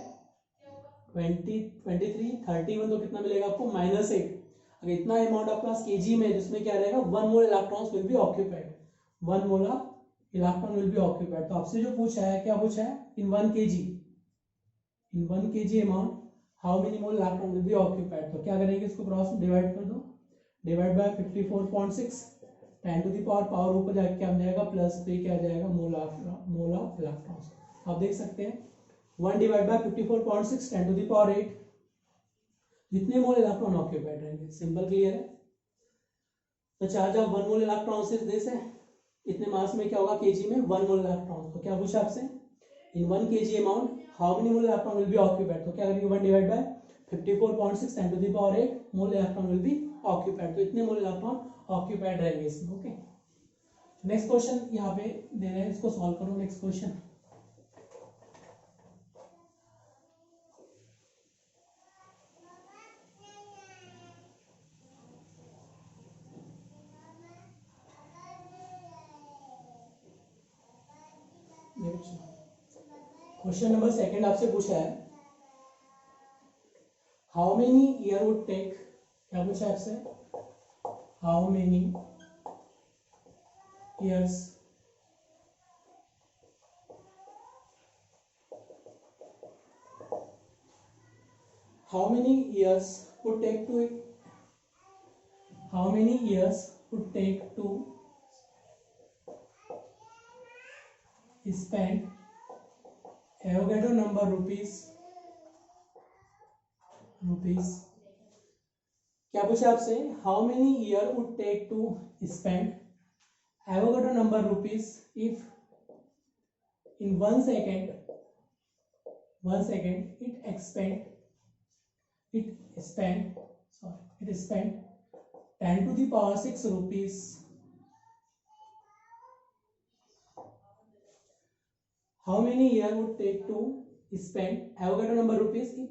20 23 31, तो कितना मिलेगा आपको -8। अगर इतना अमाउंट आपके पास केजी में, जिसमें क्या रहेगा 1 mole electrons will be occupied, 1 mole electron will be occupied. तो आपसे जो पूछा है, क्या पूछा है, in 1 kg amount how many mole electron will be occupied. तो क्या करेंगे, इसको क्रॉस डिवाइड कर दो, divide by 54.6 10 to the power ऊपर जाके क्या आ जाएगा प्लस, तो ये क्या आ जाएगा मोल ऑफ इलेक्ट्रॉन्स। आप देख सकते हैं 1 divide by 54.6 10 to the power 8, जितने मोल इलेक्ट्रॉन ऑक्यूपाइड रहेंगे। सिंपल, क्लियर है। तो charge of 1 mole electron is this है, इतने मास में क्या होगा केजी में 1 मोल इलेक्ट्रॉन। तो क्या पूछा आपसे, in 1 kg amount how many mole electron will be occupied, तो क्या करेंगे 1 divide by 54.6 10 to the power 8 mole electron will be occupied, तो इतने मोल इलेक्ट्रॉन ऑक्यूपाइड रहेंगे इसमें। ओके, नेक्स्ट क्वेश्चन यहाँ पे दे रहे हैं, इसको सॉल्व करो। नेक्स्ट क्वेश्चन, क्वेश्चन नंबर 2 आपसे पूछा है, how many year would take, क्या पूछा है आपसे, how many years would take to how many years would take to spend Avogadro number rupees, क्या पूछा आपसे, how many year would take to spend Avogadro number rupees if in 1 second it spent 10 to the power 6 rupees, how many year would take to spend Avogadro number rupees if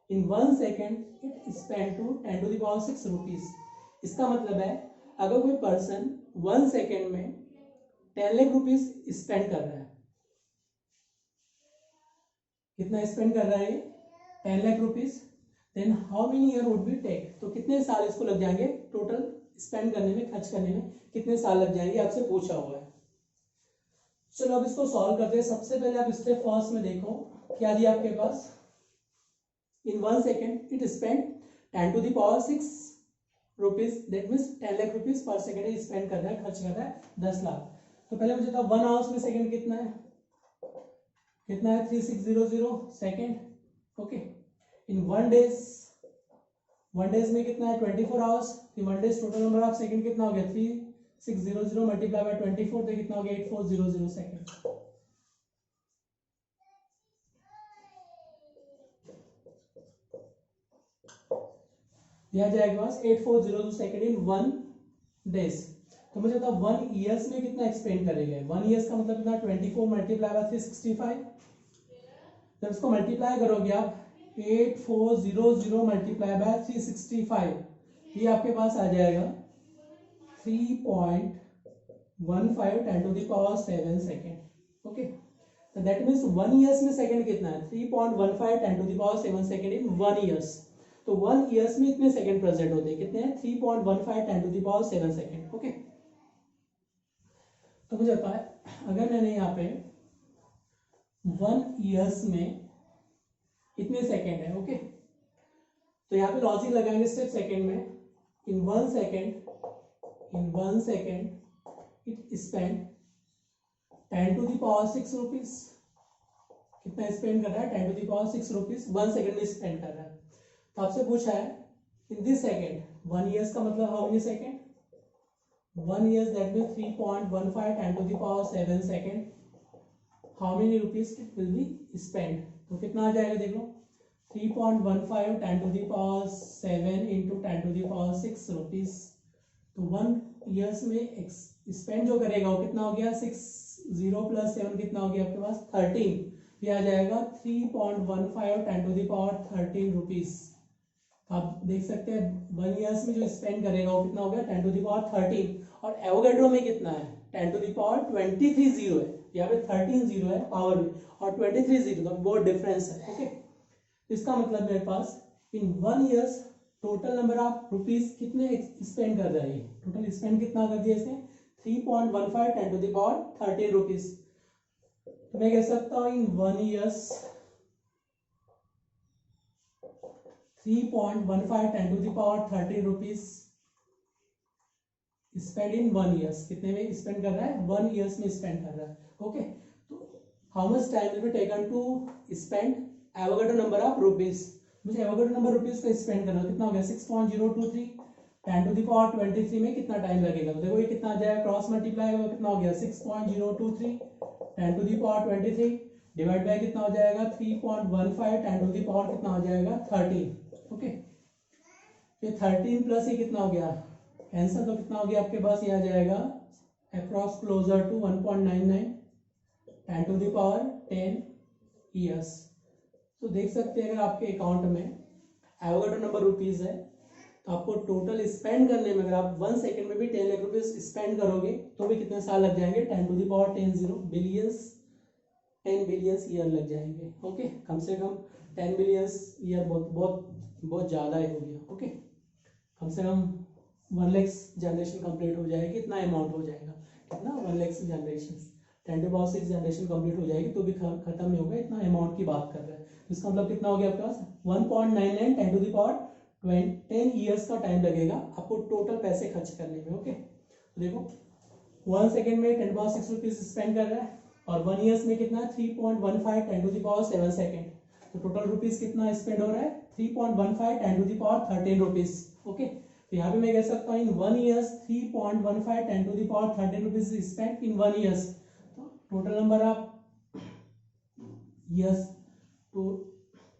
in 1 second it spent to 10 to the power 6 rupees। इसका मतलब है अगर कोई person 1 second में 10 lakh rupees spend कर रहा है, कितना स्पेंड कर रहा है ये 10 lakh rupees, then how many year would be take, तो कितने साल इसको लग जाएंगे टोटल स्पेंड करने में, खर्च करने में कितने साल लग जाएंगे, आपसे पूछा हुआ है। चलो अब इसको सॉल्व करते हैं। सबसे पहले आप स्टेप फर्स्ट में देखो क्या दिया आपके पास, in 1 second it spend 10 to the power 6 rupees, that means 10 lakh rupees per second spend कर रहा है, खर्च कर रहा है 10 लाख। तो पहले मुझे बताओ 1 आवर्स में सेकेंड कितना है, 3600 सेकेंड। ओके, इन 1 डेज में कितना है 24 hours, 1 days total number of second कितना हो गया 3600 मल्टीप्लाई बाय 24, तो कितना हो गया 8400 सेकेंड। दिया जाएगा बस 8400 सेकेंड इन 1 डेज। तो मुझे बताओ 1 ईयर्स में कितना एक्सपेंड करेंगे, 1 ईयर्स का मतलब कितना 24 मल्टीप्लाई बाय 365, जब इसको मल्टीप्लाई करोगे आप 8400 मल्टीप्लाई बाय 365, ये आपके पास आ जाएगा 3.15 10 to the power 7 second. Okay, तो दैट मीन्स 1 ईयर्स में सेकंड कितना है? 3.15 10 to the power 7 second in 1 years. तो 1 ईयर्स में इतने सेकंड प्रेजेंट होते हैं, कितने हैं? 3.15 10 to the power 7 second. Okay, तो मुझे पता है अगर मैंने यहाँ पे 1 ईयर्स में इतने सेकेंड है, ओके, तो यहाँ पे लॉजिक लगाएंगे स्टेप सेकेंड में। In 1 second it spend 10 to the power 6 rupees. कितना स्पेंड कर रहा है? 10 to the power 6 rupees 1 second में स्पेंड कर रहा है। तो आपसे पूछा है इन दिस सेकेंड, 1 ईयर्स का मतलब how many second? 1 years that mean 3.15 10 to the power 7 second, how many rupees it will be spend? तो कितना आ जाएगा देख लो, 3.15 10 to the power 7 into 10 to the power 6 rupees. तो 1 ईयर्स में स्पेंड जो करेगा वो कितना हो गया? 6 0 प्लस 7 कितना हो गया आपके पास? 13। ये आ जाएगा 3.15 10 टू द पावर 13 रुपीज। आप देख सकते हैं 1 ईयर्स में जो स्पेंड करेगा वो कितना हो गया? 10 टू द पावर 13। और एवोगैड्रो में कितना है? 10 टू द पावर 23 जीरो है, यहाँ पे 13 जीरो है पावर में, और 23 जीरो, तो बहुत डिफरेंस है। ओके, इसका मतलब मेरे पास in 1 years total number of rupees कितने स्पेंड कर रहा है? टोटल स्पेंड कितना कर दिया इसने? 3.15 10 टू द पावर 13 रुपीज। तो मैं कह सकता हूँ in 1 years 3.15 10 to the power 13 rupees spend in 1 years. कितने में स्पेंड कर रहा है? 1 ईयर्स में स्पेंड कर रहा है। ओके, तो how much time will be taken to spend Avogadro number of rupees? मुझे एवोगैड्रो नंबर रुपीज को स्पेंड करना, कितना हो गया? 6.023 10 टू द पावर 23 में कितना टाइम लगेगा? तो देखो ये कितना आ जाएगा, क्रॉस मल्टीप्लाई होगा, कितना हो गया? 6.023 10 to the power 23 divide by कितना हो जाएगा? 3.15 10 टू द पावर कितना हो जाएगा? 13। ओके, ये 13 प्लस ये कितना हो गया? आंसर तो कितना हो गया आपके पास? ये आ जाएगा approx closer to 1.99 10 to the power 10 years. तो देख सकते हैं अगर आपके अकाउंट में एवोगैड्रो नंबर रुपीज है तो आपको टोटल स्पेंड करने में, अगर आप 1 सेकेंड में भी 10 लाख रुपीज स्पेंड करोगे तो भी कितने साल लग जाएंगे? 10 to the power 10 zero billions 10 billions year लग जाएंगे। ओके, कम से कम 10 बिलियंस ईयर बहुत बहुत बहुत ज़्यादा हो गया। ओके, कम से कम 1 लाख जनरेशन कंप्लीट हो जाएगी, इतना अमाउंट हो जाएगा। कितना? 1 lakh generation, 10 to power 6 generation complete हो जाएगी तो भी खत्म नहीं होगा, इतना अमाउंट की बात कर रहे हैं। इसका मतलब कितना हो गया आपके पास? 1.99 10 टू द पावर 10 ईयर्स का टाइम लगेगा आपको टोटल पैसे खर्च करने में। ओके, तो देखो 1 सेकेंड में 10 पावर 6 रुपीज स्पेंड कर रहा है, और 1 ईयर्स में कितना? 3.15 10 टू द पावर 7 सेकेंड। तो टोटल रुपीज कितना स्पेंड हो रहा है? 3.15 10 to the power 13 rupees. Okay, तो यहाँ पे मैं कह सकता हूँ in 1 years 3.15 10 to the power 13 rupees spend in 1 years. तो total number of years to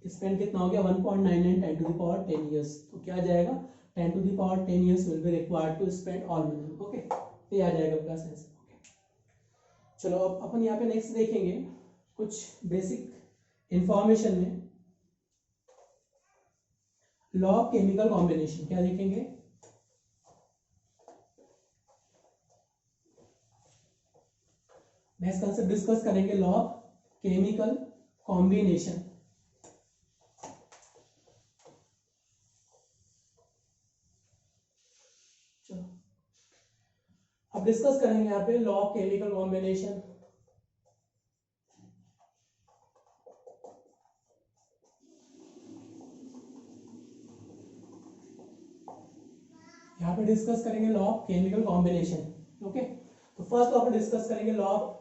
spend कितना हो गया? 1.99 10 टू द पावर 10 ईयर्स। तो क्या जाएगा? 10 to the power 10 years will be required to spend all money. Okay, तो ये आ जाएगा आपका आंसर। ओके, चलो अब अपन यहाँ पे नेक्स्ट देखेंगे कुछ बेसिक इंफॉर्मेशन में लॉ ऑफ केमिकल कॉम्बिनेशन। क्या देखेंगे? नेक्स्ट कंसेप्ट डिस्कस करेंगे लॉ ऑफ केमिकल कॉम्बिनेशन। चलो अब डिस्कस करेंगे यहाँ पे लॉ ऑफ केमिकल कॉम्बिनेशन। यहाँ पे डिस्कस करेंगे law of chemical combination. Okay, तो फर्स्ट लॉ पे डिस्कस करेंगे law of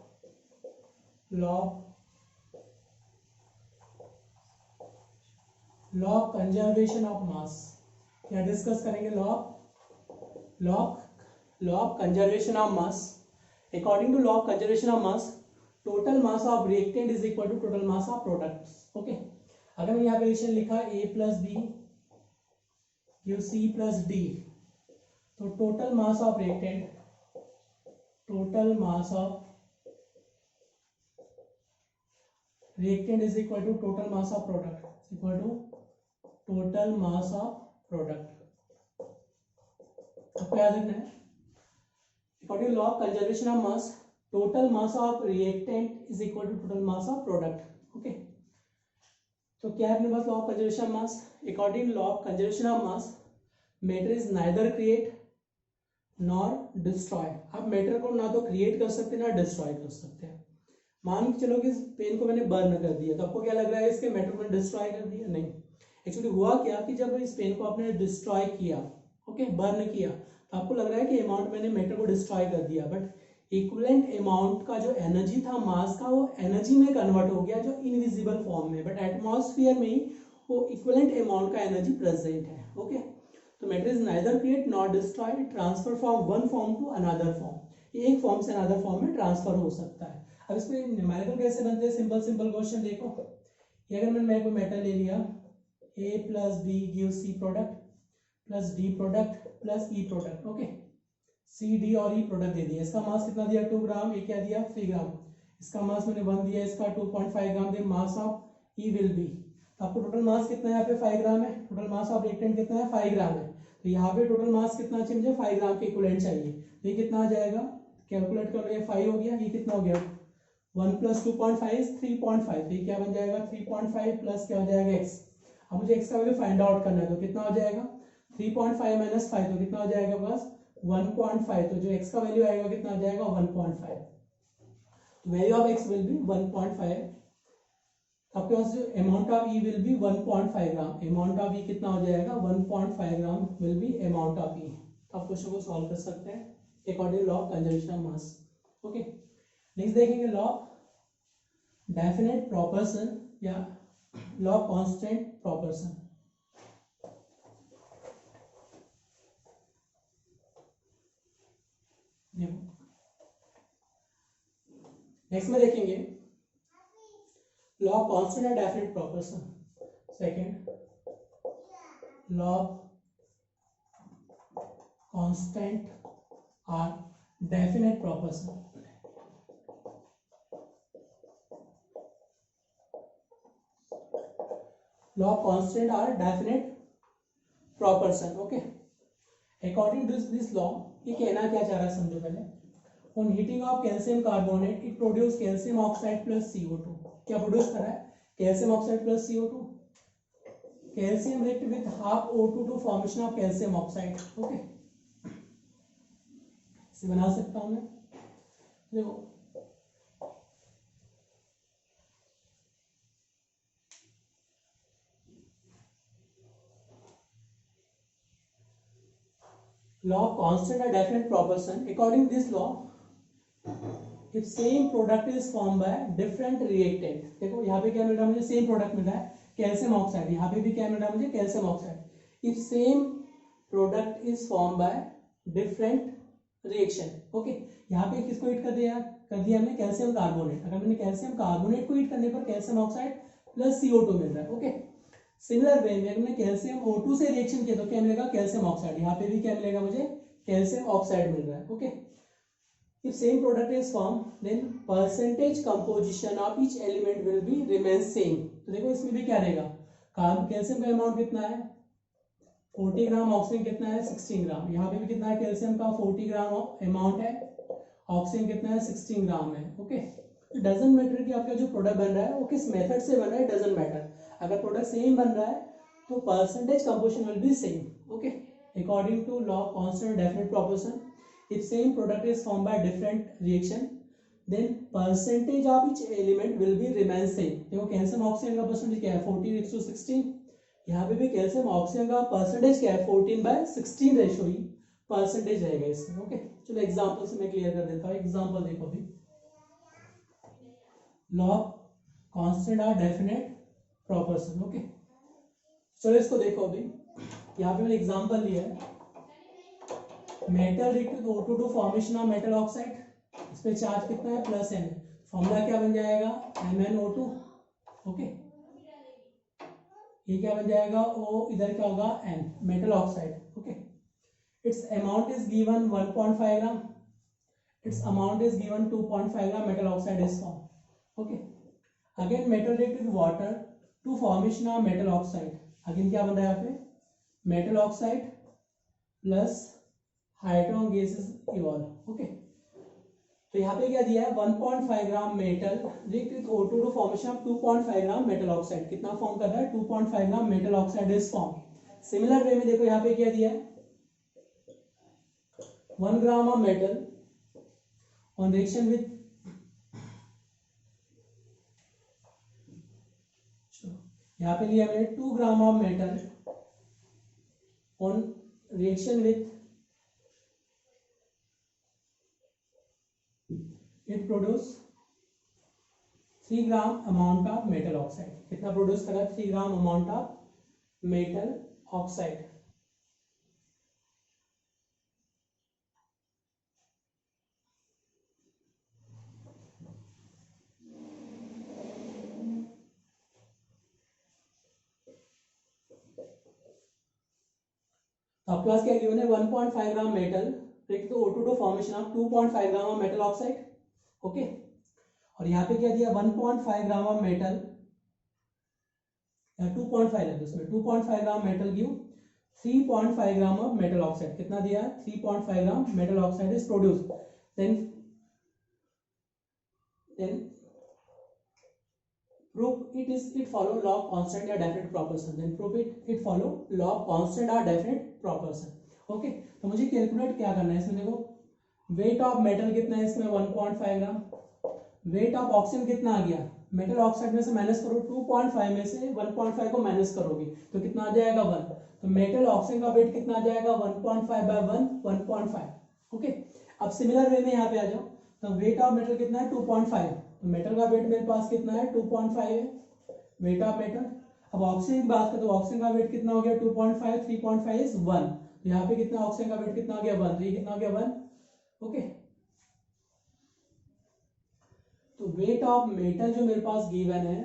conservation of mass. क्या डिस्कस करेंगे? Law of conservation of mass. According to law of conservation of mass, total mass of reactant is equal to total mass of product. Okay, अगर मैंने यहाँ पे relation लिखा A plus B you C plus D, तो total mass of reactant, total mass of reactant is equal to total mass of product equal to total mass of product. आपको याद रखना है according to law of conservation of mass total mass of reactant is equal to total mass of product. Okay, तो क्या है अपने पास law of conservation of mass? According to law of conservation of mass matter is neither create nor destroy. आप matter को ना तो create कर सकते ना डिस्ट्रॉय कर सकते हैं। मान के चलो कि इस पेन को मैंने बर्न कर दिया, तो आपको क्या लग रहा है इसके मैटर को डिस्ट्रॉय कर दिया? नहीं, एक्चुअली हुआ क्या कि जब इस पेन को आपने डिस्ट्रॉय किया, ओके, बर्न किया, तो आपको लग रहा है कि अमाउंट मैंने मैटर को डिस्ट्रॉय कर दिया, बट इक्विवेलेंट अमाउंट का जो एनर्जी था मास का वो एनर्जी में कन्वर्ट हो गया जो इनविजिबल फॉर्म में, बट एटमॉस्फेयर में ही वो इक्विवेलेंट अमाउंट का एनर्जी प्रेजेंट है। ओके, तो matter is neither create not destroy, transfer from one form to another form, एक फॉर्म से अनदर फॉर्म में ट्रांसफर हो सकता है। अब इस पे न्यूमेरिकल कैसे बनते हैं? सिंपल सिंपल क्वेश्चन देखो, ये अगर मैंने कोई मेटल ले लिया A plus B give C product plus D product plus E product. Okay, C D और ई प्रोडक्ट दे दिया, इसका मास कितना दिया? 2 ग्राम, ये क्या दिया? 3 ग्राम, इसका मास मैंने 1 दिया, इसका 2.5 ग्राम दे, mass of E will be, आपको टोटल मास कितना है यहाँ पे? 5 ग्राम है। टोटल मास ऑफ रिएक्टेंट कितना है? 5 ग्राम है। तो यहाँ पे टोटल मास कितना चाहिए मुझे? 5 ग्राम के इक्विवेलेंट चाहिए। तो ये कितना आ जाएगा? कैलकुलेट कर लो, ये 5 हो गया, ये कितना हो गया? 1 प्लस 2.5 3.5, ये क्या बन जाएगा? 3.5 प्लस क्या हो जाएगा? x। अब मुझे x का वैल्यू फाइंड आउट करना है, तो कितना हो जाएगा? 3.5 माइनस 5, तो कितना हो जाएगा? बस 1.5, तो जो x का वैल्यू आएगा कितना आ जाएगा? 1.5। तो value of x will be 1.5। आपके पास जो amount of E will be 1.5 gram, amount of E कितना हो जाएगा? 1.5 gram will be amount of E. तो आप क्वेश्चन को सॉल्व कर सकते हैं according law of conservation of mass. Okay, next देखेंगे लॉ डेफिनेट प्रोपोर्शन या लॉ कांस्टेंट प्रोपोर्शन। नेक्स्ट में देखेंगे लॉ कांस्टेंट या definite proportion. Second, law constant और definite proportion. Law of constant और definite proportion. Okay, according to this law ये कहना क्या चाह रहा है समझो पहले। On heating of calcium carbonate it produce calcium oxide plus CO2। क्या प्रोड्यूस कर रहा है? Calcium oxide plus CO2। Calcium react with half O2 to formation of calcium oxide. Okay, इसे बना सकता हूं मैं, देखो law of constant or definite proportion. According to this law, if same product is formed by different reactant, देखो यहाँ पे क्या मिल रहा है मुझे? सेम प्रोडक्ट मिल रहा है कैल्शियम ऑक्साइड, यहाँ पे भी क्या मिल रहा है मुझे? Calcium oxide. If same product is form by different reaction, okay, यहाँ पे किसको हीट कर दिया हमने? Calcium carbonate. अगर मैंने कैल्शियम कार्बोनेट को हीट करने पर कैल्शियम ऑक्साइड प्लस CO2 मिल रहा है। ओके, सिमिलर वे में हमने कैल्शियम O2 से रिएक्शन किया तो क्या मिलेगा? Calcium oxide. यहाँ पे भी क्या मिलेगा मुझे? कैल्शियम ऑक्साइड मिल रहा है। Okay, if same product is form then percentage composition of each element will be remain same. तो देखो इसमें भी क्या रहेगा? कैल्शियम का अमाउंट कितना है? 40 ग्राम, ऑक्सीजन कितना है? 16 ग्राम। यहाँ पे भी कितना है? कैल्शियम का 40 ग्राम अमाउंट है, ऑक्सीजन कितना है? 16 ग्राम है। ओके, डजंट मैटर कि आपका जो प्रोडक्ट बन रहा है वो किस मेथड से बन रहा है, डजंट मैटर। अगर प्रोडक्ट सेम बन रहा है तो percentage composition will be same. Okay, according to law constant definite proportion, if same product is form by different reaction then percentage of each element will be remain same. देखो calcium oxygen का percentage क्या है? 14:16। यहाँ पे भी calcium oxygen का percentage क्या है? 14/16 रेशो ही परसेंटेज रहेगा इसमें। ओके, चलो एग्जांपल से मैं क्लियर कर देता हूँ। एग्जांपल देखो अभी, लॉ कांस्टेंट और डेफिनेट प्रोपोर्शन। ओके, चलो इसको देखो अभी, यहाँ पे मैंने एग्जांपल लिया है metal react with O2 to formation of metal oxide. इस पे चार्ज कितना है? Plus n। फॉर्मूला क्या बन जाएगा? MnO2। ओके, ये क्या बन जाएगा? O, इधर क्या होगा? N, metal oxide. Okay, its amount is given 1.5 gram, its amount is given 2.5 gram metal oxide is form. Okay, again metal react with water to formation of metal oxide. Again क्या बन रहा है यहाँ पे, metal oxide plus hydrogen gases evolve. Okay, तो यहाँ पे क्या दिया है 1.5 gram metal react with O2 to formation of 2.5 gram metal oxide. कितना फॉर्म कर रहा है, 2.5 gram metal oxide is form. Similar way में देखो यहाँ पे क्या दिया है 1 gram of metal on reaction with, यहाँ पे लिया हमने 2 gram of metal on reaction with, it produce 3 gram amount of metal oxide. कितना प्रोड्यूस करा, 3 gram amount of metal oxide. तो आपके पास क्या गिवन है 1.5 gram metal react to O2 to formation of 2.5 gram of metal oxide. Okay, और यहाँ पे क्या दिया 1.5 ग्राम ऑफ मेटल, 2.5 है उसमें 2.5 gram metal give 3.5 gram of metal oxide. कितना दिया है 3.5 gram metal oxide is produce. Then prove it follow law of constant या definite proportion। then prove it follow law of constant or definite proportion। Okay, तो मुझे calculate क्या करना है इसमें, देखो वेट ऑफ मेटल कितना है इसमें 1.5 ग्राम, वेट ऑफ ऑक्सीजन कितना आ गया, मेटल ऑक्साइड में से माइनस करो 2.5 में से 1.5 को माइनस करोगे तो कितना आ जाएगा 1। तो मेटल ऑक्सीजन का वेट कितना आ जाएगा 1.5 बाय 1 1.5। ओके, अब सिमिलर वे में यहाँ पे आ जाओ, तो वेट ऑफ मेटल कितना है 2.5, तो मेटल का वेट मेरे पास कितना है 2.5 है वेट ऑफ मेटल। अब ऑक्सीजन की बात करें तो ऑक्सीजन का वेट कितना हो गया 2.5, 3.5 इज 1, तो यहाँ पे कितना ऑक्सीजन का वेट कितना हो गया 1, तो ये कितना हो गया 1। ओके, तो वेट ऑफ मेटल जो मेरे पास गिवन है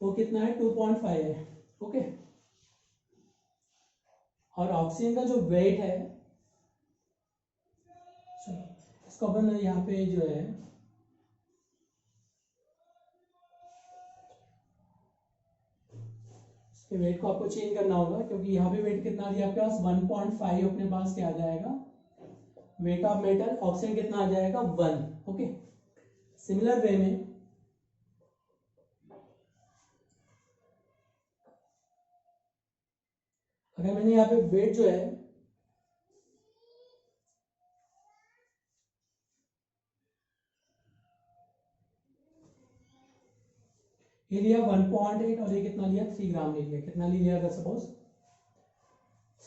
वो कितना है 2.5 है। ओके, और ऑक्सीजन का जो वेट है, इसको अपन यहाँ पे जो है इसके वेट को आपको चेंज करना होगा, क्योंकि यहाँ पे वेट कितना दिया आपके पास 1.5, अपने पास क्या आ जाएगा वेट ऑफ मेटल, ऑक्सीजन कितना आ जाएगा 1। ओके, सिमिलर वे में अगर मैंने यहाँ पे वेट जो है ये लिया 1.8 और ये कितना लिया 3 ग्राम ले लिया, कितना ले लिया अगर सपोज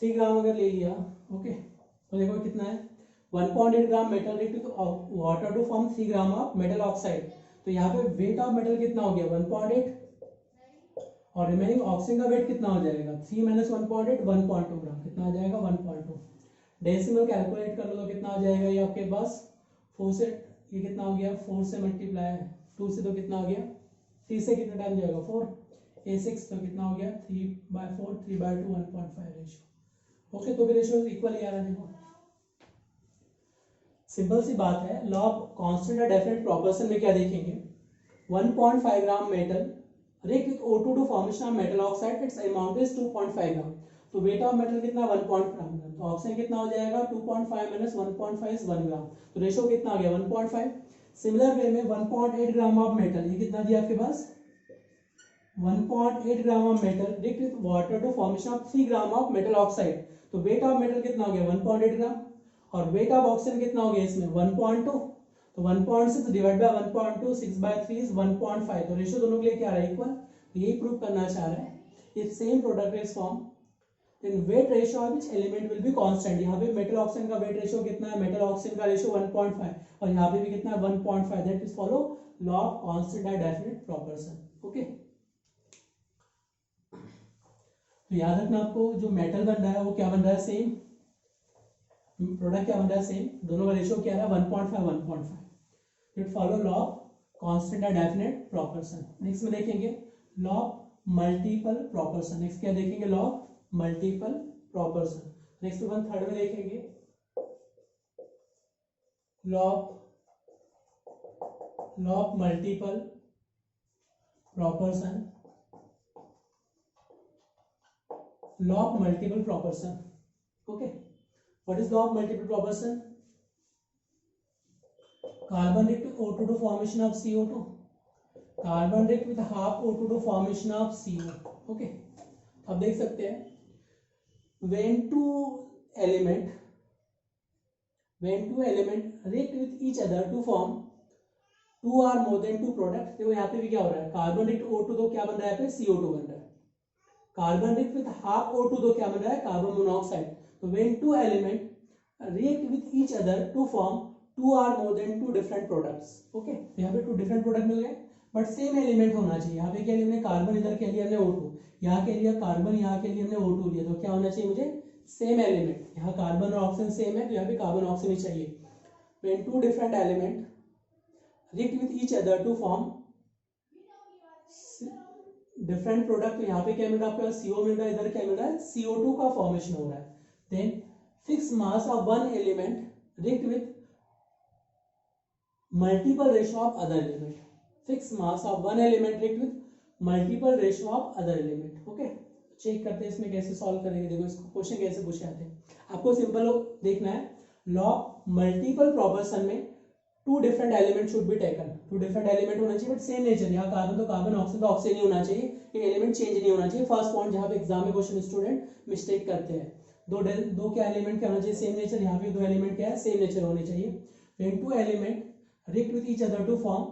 3 ग्राम अगर ले लिया। ओके, तो देखो कितना है 1.8 gram metal react water to form 3 gram of metal oxide. तो यहाँ पे वेट ऑफ मेटल कितना हो गया 1.8 और रिमेनिंग ऑक्सीजन का वेट कितना हो जाएगा 3 माइनस 1.8 1.2 ग्राम, कितना आ जाएगा 1.2। डेसिमल कैलकुलेट कर लो तो कितना आ जाएगा ये आपके पास 4 से, ये कितना हो गया 4 से मल्टीप्लाई 2 से तो कितना हो गया 3 से कितना टाइम जाएगा 4 A6, तो कितना हो गया 3/4 3/2 1.5 रेशियो। ओके, तो भी रेशियो इक्वल ही आ रहा है। देखो सिंपल सी बात है, लॉ ऑफ कांस्टेंट और डेफिनेट प्रोपोर्शन में क्या देखेंगे 1.5 gram metal react with O2 to formation of metal oxide, its amount is 2.5 gram. तो वेट ऑफ मेटल कितना 1.5 ग्राम, तो ऑक्सीजन कितना हो जाएगा 2.5 माइनस 1.5 इज 1 ग्राम, तो रेशियो कितना आ गया 1.5। सिमिलर वे में 1.8 ग्राम ऑफ मेटल, ये कितना दिया आपके पास 1.8 gram of metal react with water to formation of 3 gram of metal oxide. तो वेट ऑफ मेटल कितना हो गया 1.8 ग्राम और वेट ऑफ ऑक्सीजन कितना हो गया इसमें 1.2, तो 1.6 डिवाइड बाय 1.2 6/3 इज 1.5, तो रेशियो दोनों के लिए क्या आ रहा है इक्वल। तो यही प्रूव करना चाह रहा है if same product is form then weight ratio of which element will be constant. यहाँ पे मेटल ऑक्सीजन का वेट रेशियो कितना है, मेटल ऑक्सीजन का रेशियो 1.5 और यहाँ पे भी कितना है 1.5, that is follow law of constant and definite proportion. Okay, तो याद रखना आपको जो मेटल बन रहा है वो क्या बन रहा है सेम, प्रोडक्ट क्या बन रहा है सेम, दोनों का रेशियो क्या है 1.5 1.5। It follow law of constant and definite proportion. Next में देखेंगे law of multiple proportion. Next क्या देखेंगे law of multiple proportion. Next one third में देखेंगे law of law of multiple proportion, law of multiple proportion. Okay, what is law of multiple proportion? Carbon react with O2 to formation of CO2, carbon react with half O2 to formation of CO. Okay, अब देख सकते हैं when two element react with each other to form two or more than two product. देखो यहाँ पे भी क्या हो रहा है, कार्बन रिक्त O2 तो क्या बन रहा है, यहाँ पे CO2 बन रहा है। कार्बन रिक्त विद हाफ O2 तो क्या बन रहा है, कार्बन मोनोऑक्साइड। तो when two element react with each other to form two or more than two different products. Okay, यहाँ पे टू डिफरेंट प्रोडक्ट मिल गए बट सेम एलिमेंट होना चाहिए। यहाँ पे क्या लिया हमने, कार्बन इधर के लिए हमने O2, यहाँ के लिए कार्बन, यहाँ के लिए हमने O2 लिया। तो क्या होना चाहिए मुझे, सेम एलिमेंट। यहाँ कार्बन और ऑक्सीजन सेम है तो यहाँ पे कार्बन ऑक्सीजन ही चाहिए। When two different element react with each other to form different product। तो यहाँ पे क्या मिल रहा है आपको, CO मिल रहा है, इधर क्या मिल रहा है, CO2 का फॉर्मेशन हो रहा है। Then fix mass of one element react with multiple ratio of other element। Fix mass of one element react with multiple ratio of other element। Okay, check करते हैं इसमें कैसे सॉल्व करेंगे। देखो इसको क्वेश्चन कैसे पूछे जाते हैं, आपको सिंपल देखना है। लॉ मल्टीपल प्रोपोर्शन में two different element should be taken. Two different element होना चाहिए बट सेम नेचर। यहाँ कार्बन तो कार्बन, ऑक्सीजन तो ऑक्सीजन नहीं होना चाहिए, ये एलिमेंट चेंज नहीं होना चाहिए। फर्स्ट पॉइंट जहाँ पे एग्जाम में क्वेश्चन स्टूडेंट मिस्टेक करते हैं, दो क्या एलिमेंट क्या होना चाहिए, सेम नेचर। यहाँ पे दो एलिमेंट क्या है, सेम नेचर होने चाहिए। When two element react with each other to form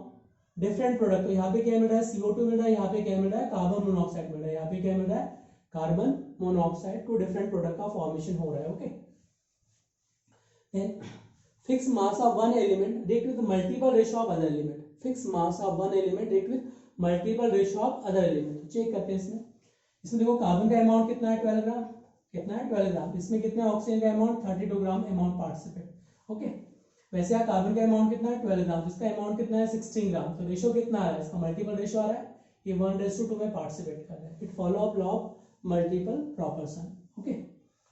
different product. तो यहाँ पे क्या मिल रहा है, CO2 मिल रहा है, यहाँ पे क्या मिल रहा है, कार्बन मोनोऑक्साइड मिल रहा है। यहाँ पे क्या मिल रहा है, carbon monoxide. Two different product का फॉर्मेशन हो रहा है। Okay, then fixed mass of one element react with multiple ratio of other element। fixed mass of one element react with multiple ratio of other element। तो check करते हैं इसमें देखो carbon का अमाउंट कितना है, 12 ग्राम। कितना है, 12 ग्राम। इसमें कितना है, ऑक्सीजन का अमाउंट 32 ग्राम अमाउंट पार्टिसिपेट। ओके, वैसे यहाँ कार्बन का अमाउंट कितना है, 12 ग्राम। इसका अमाउंट कितना है, 16 ग्राम। तो रेशियो कितना आ रहा है, इसका मल्टीपल रेशियो आ रहा है, ये 1:2 में पार्टिसिपेट कर रहा है। It follow up law of multiple proportion. Okay,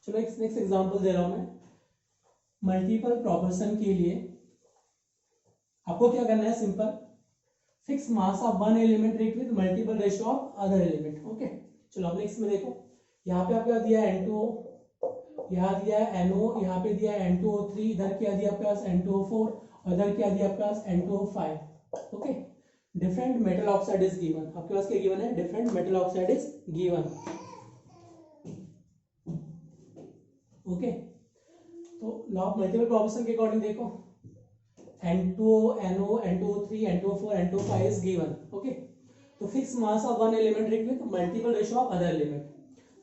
चलो नेक्स्ट एग्जांपल दे रहा हूं मैं। मल्टीपल प्रोपोर्शन के लिए आपको क्या करना है, simple, fix mass of one element react with multiple ratio of other element. Okay, चलो अब नेक्स्ट में देखो, यहाँ पे आपका दिया है N2O, यहाँ दिया है NO, यहाँ पे दिया है N2O3, इधर क्या दिया आपके पास N2O4 और इधर क्या दिया आपके पास N2O5। Okay, different metal oxide is given. आपके पास क्या गिवन है, different metal oxide is given. Okay, तो लॉ ऑफ मल्टीपल प्रोपोर्शन के अकॉर्डिंग देखो, N2O, NO, N2O3, N2O4, N2O5 is given. Okay, तो fix mass of one element react with multiple ratio of other element.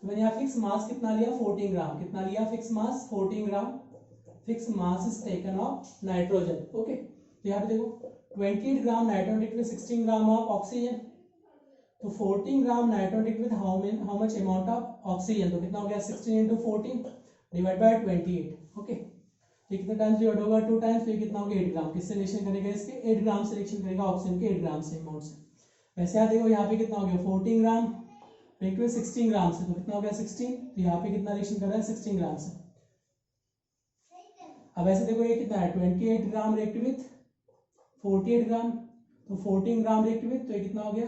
तो मैंने यहाँ fix mass कितना लिया, 14 ग्राम। कितना लिया fix mass, 14 gram. Fix mass is taken of nitrogen. Okay, तो यहाँ पे देखो 28 gram nitrogen react with 16 gram of oxygen. तो 14 gram nitrogen react with how much amount of oxygen. तो कितना हो गया, 16 into 14 डिवाइड बाय 28। ओके, ये कितने टाइम्स डिवाइड होगा, 2 टाइम्स। तो ये कितना हो गया, 8 ग्राम। किससे रिएक्शन करेगा, इसके 8 ग्राम से रिएक्शन करेगा, ऑक्सीजन के 8 ग्राम से अमाउंट से। वैसे यहाँ देखो, यहाँ पे कितना हो गया, 14 ग्राम रिएक्ट विद 16 ग्राम से। तो कितना हो गया, 16। तो यहाँ पे कितना रिएक्शन कर रहा है, 16 ग्राम से। अब ऐसे देखो, ये कितना है, 28 ग्राम रिएक्ट विद 48 ग्राम। तो 14 ग्राम रिएक्ट विद, तो ये कितना हो गया,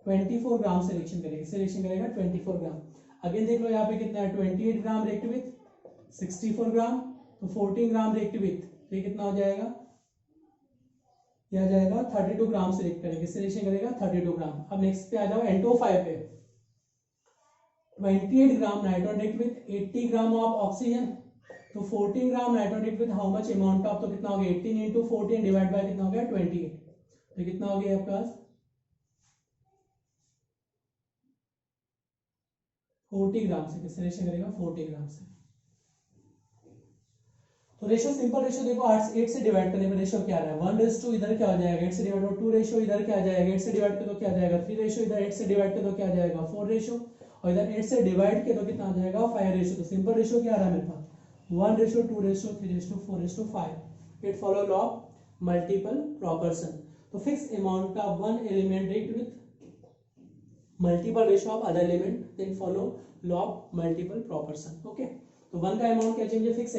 24 ग्राम से रिएक्शन करेगा। इससे रिएक्शन करेगा 24 ग्राम। अगेन देख लो, यहाँ पे कितना है, 28 ग्राम रिएक्ट विद 64 ग्राम। तो 14 ग्राम रिएक्ट विद, तो ये कितना हो जाएगा, ये आ जाएगा 32 ग्राम से रिएक्ट करेगा। इससे रिएक्शन करेगा 32 ग्राम। अब नेक्स्ट पे आ जाओ, N2O5 पे। 28 gram nitrogen react with 80 gram of oxygen. तो 14 gram nitrogen react with how much amount of, तो कितना हो गया, 18 into 14 डिवाइड बाय कितना हो गया, 28। तो कितना हो गया आपके पास, 40 ग्राम से। किससे रिएक्शन करेगा, 40 ग्राम से। तो रेशियो, सिंपल रेशियो देखो, 8 से डिवाइड करने में रेशियो क्या आ रहा है, 1:2। इधर क्या आ जाएगा, 8 से डिवाइड करो 2 रेशियो। इधर क्या आ जाएगा, 8 से डिवाइड कर दो क्या आ जाएगा, 3 रेशियो। इधर 8 से डिवाइड कर दो क्या आ जाएगा, 4 रेशियो। और इधर 8 से डिवाइड कर दो कितना आ जाएगा, 5 रेशियो। तो सिंपल रेशियो क्या आ रहा है मेरे पास, 1:2:3:4:5। It follow law of multiple proportion. तो fix amount of one element react with multiple ratio of other element, then follow law of multiple proportion. Okay, तो वन का अमाउंट क्या चाहिए, फिक्स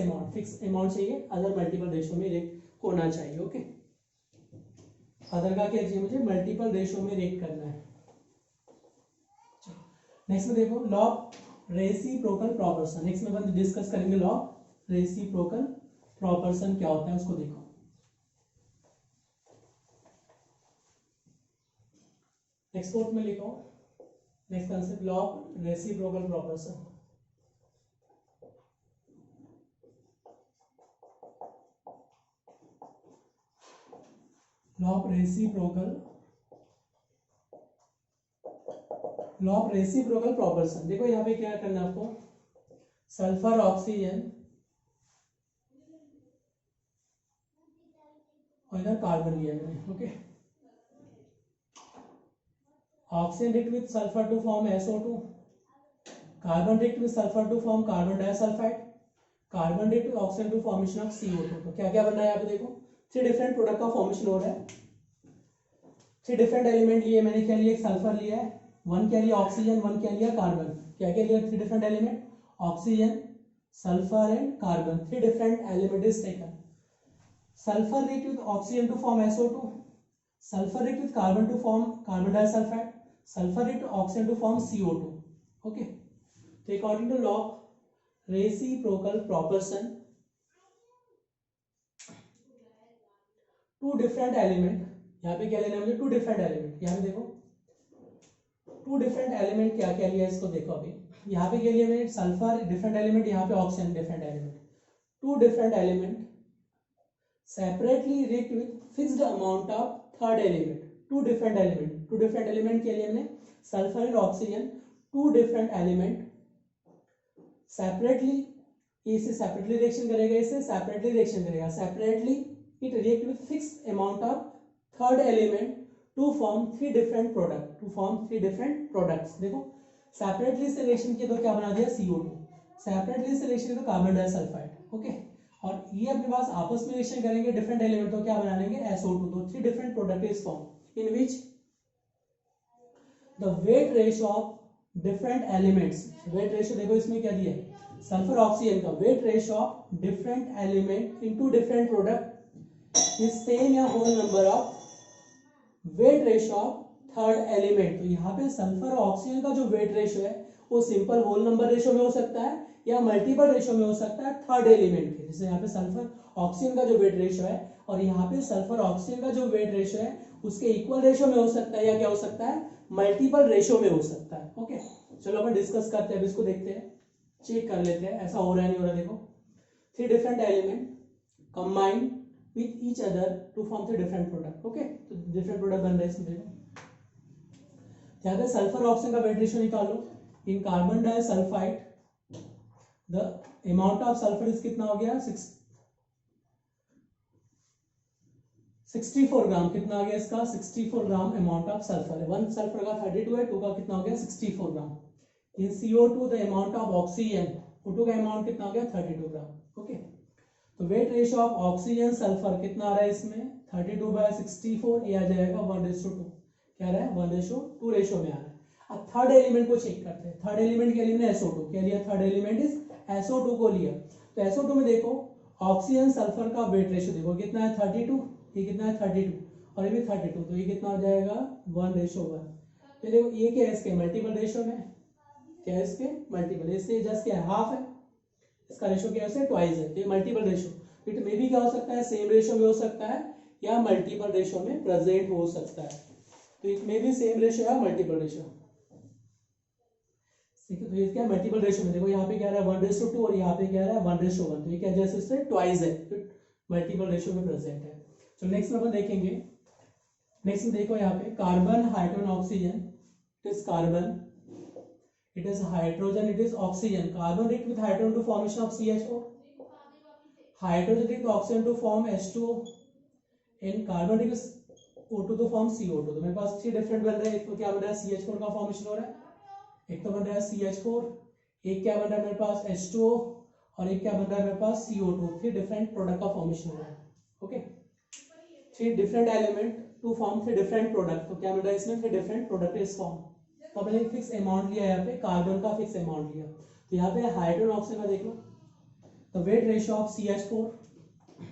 अमाउंट चाहिए, अदर मल्टीपल रेशियो में react होना चाहिए। Okay, other का क्या चाहिए मुझे, मल्टीपल रेशो में रिएक्ट करना है। नेक्स्ट में देखो लॉ रेसिप्रोकल प्रोपोर्शन। नेक्स्ट में अपन डिस्कस करेंगे लॉ रेसिप्रोकल प्रोपोर्शन क्या होता है उसको देखो। नेक्स्ट फोर्थ में लिखो next concept law reciprocal proportion. Law reciprocal proportion. देखो यहाँ पे क्या करना है आपको, सल्फर ऑक्सीजन और इधर कार्बन लिया मैंने। Okay, oxygen react with sulphur to form SO2, carbon react with sulphur to form carbon disulphide, carbon react with oxygen to formation of CO2। तो क्या क्या बन रहा है यहाँ पे देखो, 3 डिफरेंट प्रोडक्ट का फॉर्मेशन हो रहा है। 3 डिफरेंट एलिमेंट लिए मैंने, क्या लिया, एक सल्फर लिया है, 1 क्या लिया ऑक्सीजन, 1 क्या लिया कार्बन। क्या क्या लिया, 3 different element, oxygen sulphur and carbon, 3 different element is taken. Sulphur react with oxygen to form SO2, sulphur react with carbon to form carbon disulphide, sulphur react oxygen to form CO2। Okay, तो according to law reciprocal proportion, 2 different element, यहाँ पे क्या लेना है मुझे, 2 different element. यहाँ पे देखो 2 डिफरेंट एलिमेंट क्या क्या लिया इसको देखो। अभी यहाँ पे क्या लिया मैंने, सल्फर डिफरेंट एलिमेंट, यहाँ पे oxygen different element. 2 different element separately react with fixed amount of third element. 2 different element के लिए मैंने sulphur and oxygen, 2 different element separately, इसे सेपरेटली रिएक्शन करेगा, इसे सेपरेटली रिएक्शन करेगा, separately it react with fixed amount of third element to form 3 different products. देखो separately से reaction किया तो क्या बना दिया, CO2, सेपरेटली से रिएक्शन किया तो कार्बन डाइसल्फाइड। ओके, और ये अपने पास आपस में रिएक्शन करेंगे डिफरेंट एलिमेंट, तो क्या बना लेंगे, SO2। तो 3 different product is form in which the weight ratio of different elements, weight ratio देखो इसमें क्या दिया है, सल्फर ऑक्सीजन का weight ratio of different element into different product is same या whole number of weight ratio of third element. तो यहाँ पे सल्फर और ऑक्सीजन का जो वेट रेशियो है वो सिंपल होल नंबर रेशियो में हो सकता है या मल्टीपल रेशियो में हो सकता है थर्ड एलिमेंट के। जैसे यहाँ पे सल्फर ऑक्सीजन का जो वेट रेशियो है और यहाँ पे सल्फर ऑक्सीजन का जो वेट रेशियो है उसके इक्वल रेशियो में हो सकता है या क्या हो सकता है, मल्टीपल रेशियो में हो सकता है। ओके, चलो अपन डिस्कस करते हैं, अब इसको देखते हैं, चेक कर लेते हैं ऐसा हो रहा है नहीं हो रहा। देखो 3 different element combined with each other to form 3 different product। Okay, तो डिफरेंट प्रोडक्ट बन रहे हैं इसमें। देखो यहाँ पे सल्फर ऑक्सीजन का वेट रेशियो निकालो, in carbon disulphide the amount of sulphur is कितना हो गया, 64 ग्राम। कितना आ गया इसका, 64 ग्राम अमाउंट ऑफ सल्फर है। 1 सल्फर का 32 है, 2 का कितना हो गया 64 ग्राम। इन CO2 the amount of oxygen, O2 का अमाउंट कितना हो गया 32 ग्राम। ओके, तो wait ratio of oxygen sulphur कितना आ रहा है इसमें, 32/64, ये आ जाएगा 1:2। क्या आ रहा है, 1:2 रेशियो में आ रहा है। अब थर्ड एलिमेंट को चेक करते हैं। थर्ड एलिमेंट के लिए SO2 क्या लिया, थर्ड एलिमेंट इज SO2 को लिया। तो SO2 में देखो ऑक्सीजन सल्फर का वेट रेशियो देखो कितना है, 32, ये कितना है 32 और ये भी 32, तो ये कितना हो जाएगा 1:1। तो देखो ये क्या है, इसके मल्टीपल रेशियो में, क्या है इसके मल्टीपल, इससे जस्ट क्या है, हाफ है, इसका रेशियो क्या है, ट्वाइस है, ये मल्टीपल रेशियो। इट मे भी क्या हो सकता है, सेम रेशियो में हो सकता है या मल्टीपल रेशियो में प्रेजेंट हो सकता है। तो इट मे भी सेम रेशियो या मल्टीपल रेशियो। ठीक है, तो ये क्या मल्टीपल रेशियो में, देखो यहाँ पे क्या रहा है 1:2 और यहाँ पे क्या रहा है 1:1, तो ये क्या जैसे इससे ट्वाइस है, तो मल्टीपल रेशियो में प्रेजेंट है। तो नेक्स्ट में अपन देखेंगे, नेक्स्ट में देखो यहाँ पे carbon hydrogen oxygen, it is carbon, it is hydrogen, it is oxygen, carbon react with hydrogen to formation of CH4, hydrogen react with oxygen to form H2O and carbon react with O2 to form CO2। तो मेरे पास 3 different बन रहे हैं। एक तो क्या बन रहा है, CH4 का फॉर्मेशन हो रहा है, एक तो बन रहा है CH4, एक क्या बन रहा है मेरे पास H2O और एक क्या बन रहा है मेरे पास CO2। 3 डिफरेंट प्रोडक्ट का फॉर्मेशन हो रहा है। Okay, 3 different element to form 3 different product, तो क्या मिल रहा है इसमें 3 डिफरेंट प्रोडक्ट इज फॉर्म। तो मैंने फिक्स अमाउंट लिया, यहाँ पे कार्बन का फिक्स अमाउंट लिया। तो यहाँ पे हाइड्रोजन ऑक्सीजन का देख लो, तो wait ratio of CH4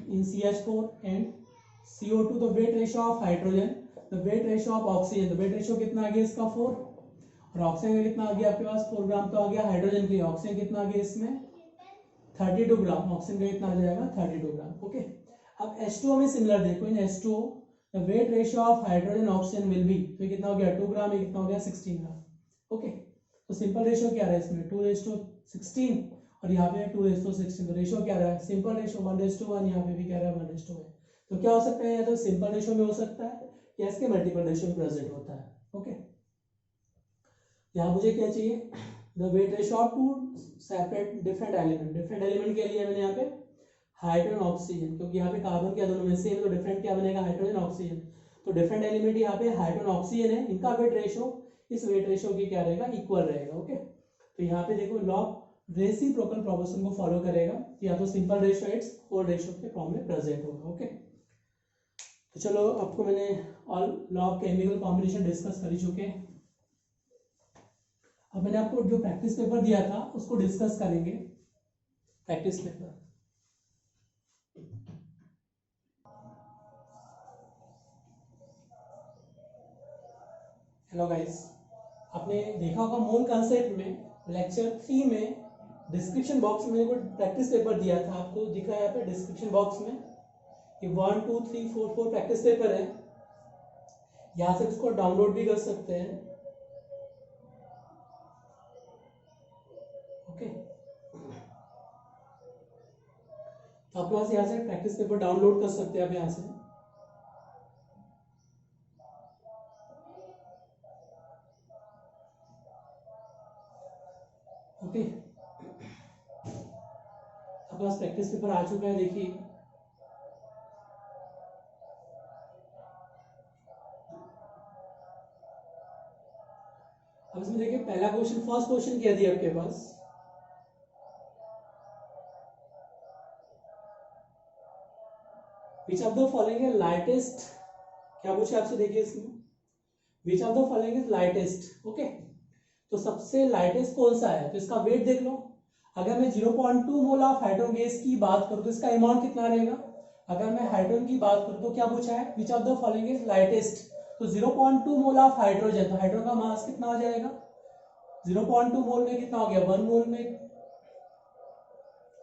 in CH4 and CO2 तो वेट रेशियो ऑफ हाइड्रोजन, तो वेट रेशियो ऑफ ऑक्सीजन, तो वेट रेशियो कितना आ गया इसका 4, और ऑक्सीजन का कितना आ गया आपके पास 4 ग्राम, तो आ गया हाइड्रोजन के लिए ऑक्सीजन कितना आ गया इसमें 32 ग्राम, ऑक्सीजन का कितना आ जाएगा 32 ग्राम। ओके, अब H2O में सिमिलर देखो, इन H2O the weight ratio of hydrogen oxygen will be, तो कितना हो गया 2 ग्राम, ये कितना हो गया 16 ग्राम। ओके, तो सिंपल रेशियो क्या रहा है इसमें 2:16, और यहाँ पे 2:16, तो रेशियो क्या रहा है सिंपल रेशियो 1:1, यहाँ पे भी क्या रहा है 1:1। तो क्या हो सकता है, या तो सिंपल रेशियो में हो सकता है या इसके मल्टीपल रेशियो में प्रेजेंट होता है। ओके, यहाँ मुझे क्या चाहिए, the weight ratio of two separate different element, different element के लिए मैंने यहाँ पे हाइड्रोजन ऑक्सीजन, क्योंकि यहाँ पे कार्बन क्या दोनों में सेम, तो डिफरेंट क्या बनेगा हाइड्रोजन ऑक्सीजन, तो डिफरेंट एलिमेंट यहाँ पे हाइड्रोजन ऑक्सीजन है, इनका वेट रेशियो इस वेट रेशियो की क्या रहेगा इक्वल रहेगा। ओके, तो यहाँ पे देखो लॉ रेसिप्रोकल प्रोपोर्शन को फॉलो करेगा, या तो simple ratio it's whole ratio के फॉर्म में प्रेजेंट होगा। ओके, तो चलो आपको मैंने all law of chemical combination discuss कर ही चुके हैं। अब मैंने आपको जो प्रैक्टिस पेपर दिया था उसको डिस्कस करेंगे। प्रैक्टिस पेपर, हेलो गाइस, आपने देखा होगा मूल कंसेप्ट में लेक्चर 3 में डिस्क्रिप्शन बॉक्स में मैंने कोई प्रैक्टिस पेपर दिया था, आपको दिखा है यहाँ पे डिस्क्रिप्शन बॉक्स में कि 1 2 3 4 4 प्रैक्टिस पेपर है, यहाँ से इसको डाउनलोड भी कर सकते हैं। ओके, तो आपके पास यहाँ से प्रैक्टिस पेपर डाउनलोड कर सकते हैं आप यहाँ से। ओके, आपके पास प्रैक्टिस पेपर आ चुका है, देखिए अब इसमें देखिए पहला क्वेश्चन, फर्स्ट क्वेश्चन क्या दिया आपके पास, which of the following is lightest, क्या पूछा आपसे, देखिए इसमें which of the following is lightest. Okay, तो सबसे लाइटेस्ट कौन सा है, तो इसका वेट देख लो। अगर मैं 0.2 मोल ऑफ हाइड्रोजन गैस की बात करूं तो इसका अमाउंट कितना रहेगा, अगर मैं हाइड्रोजन की बात करूं तो क्या पूछा है विच of the following is lightest, तो 0.2 मोल ऑफ हाइड्रोजन, तो हाइड्रोजन का मास कितना हो जाएगा 0.2 मोल में कितना हो गया 1 मोल में,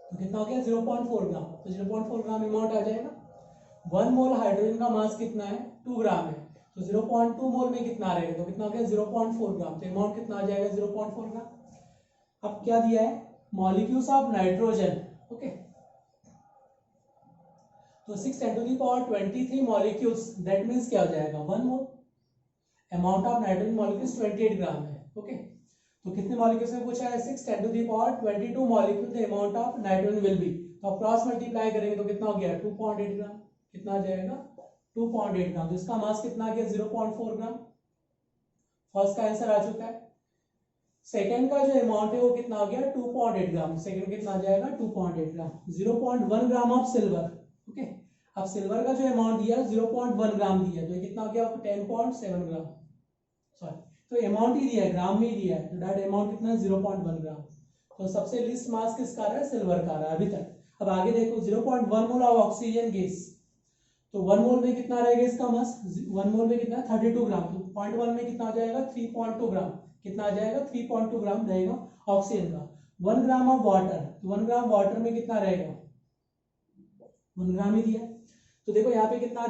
तो कितना हो गया 0.4 ग्राम, तो 0.4 ग्राम अमाउंट आ जाएगा। 1 मोल हाइड्रोजन का मास कितना है 2 ग्राम है, तो 0.2 मोल में कितना रहेगा, तो कितना हो गया 0.4 ग्राम, तो अमाउंट कितना आ जाएगा 0.4 ग्राम। अब क्या दिया है मॉलिक्यूल्स ऑफ नाइट्रोजन। ओके, तो 6×10⁻23 मॉलिक्यूल्स, दैट मींस क्या हो जाएगा 1 मोल, अमाउंट ऑफ नाइट्रोजन मॉलिक्यूल्स 28 ग्राम है। ओके, तो कितने मॉलिक्यूल्स में पूछा है 6×10⁻22 molecule, the amount of nitrogen will be, तो क्रॉस मल्टीप्लाई करेंगे तो कितना हो गया 2.8 ग्राम, कितना आ जाएगा 2.8 ग्राम, तो इसका मास कितना आ गया 0.4 ग्राम। फर्स्ट का आंसर आ चुका है। सेकंड का जो अमाउंट है वो कितना हो गया 2.8 ग्राम, सेकंड कितना आ जाएगा 2.8 ग्राम। 0.1 ग्राम ऑफ सिल्वर। ओके, अब सिल्वर का जो अमाउंट दिया 0.1 ग्राम दिया, तो ये कितना हो गया 10.7 ग्राम, सॉरी, तो अमाउंट ही दिया है ग्राम में ही दिया है, तो दैट अमाउंट कितना 0.1 ग्राम। तो सबसे लिस्ट मास किसका रहा है सिल्वर का रहा है अभी तक। अब आगे देखो 0.1 मोल ऑफ ऑक्सीजन गैस, तो 1 मोल में कितना रहेगा इसका मास, 1 मोल में कितना 32 ग्राम, तो 0.1 में कितना आ जाएगा 3.2 ग्राम, कितना आ जाएगा 3.2 ग्राम रहेगा ऑक्सीजन का। 1 ग्राम ऑफ वाटर, तो 1 ग्राम वाटर में कितना रहेगा 1 ग्राम ही दिया, तो देखो यहाँ पे कितना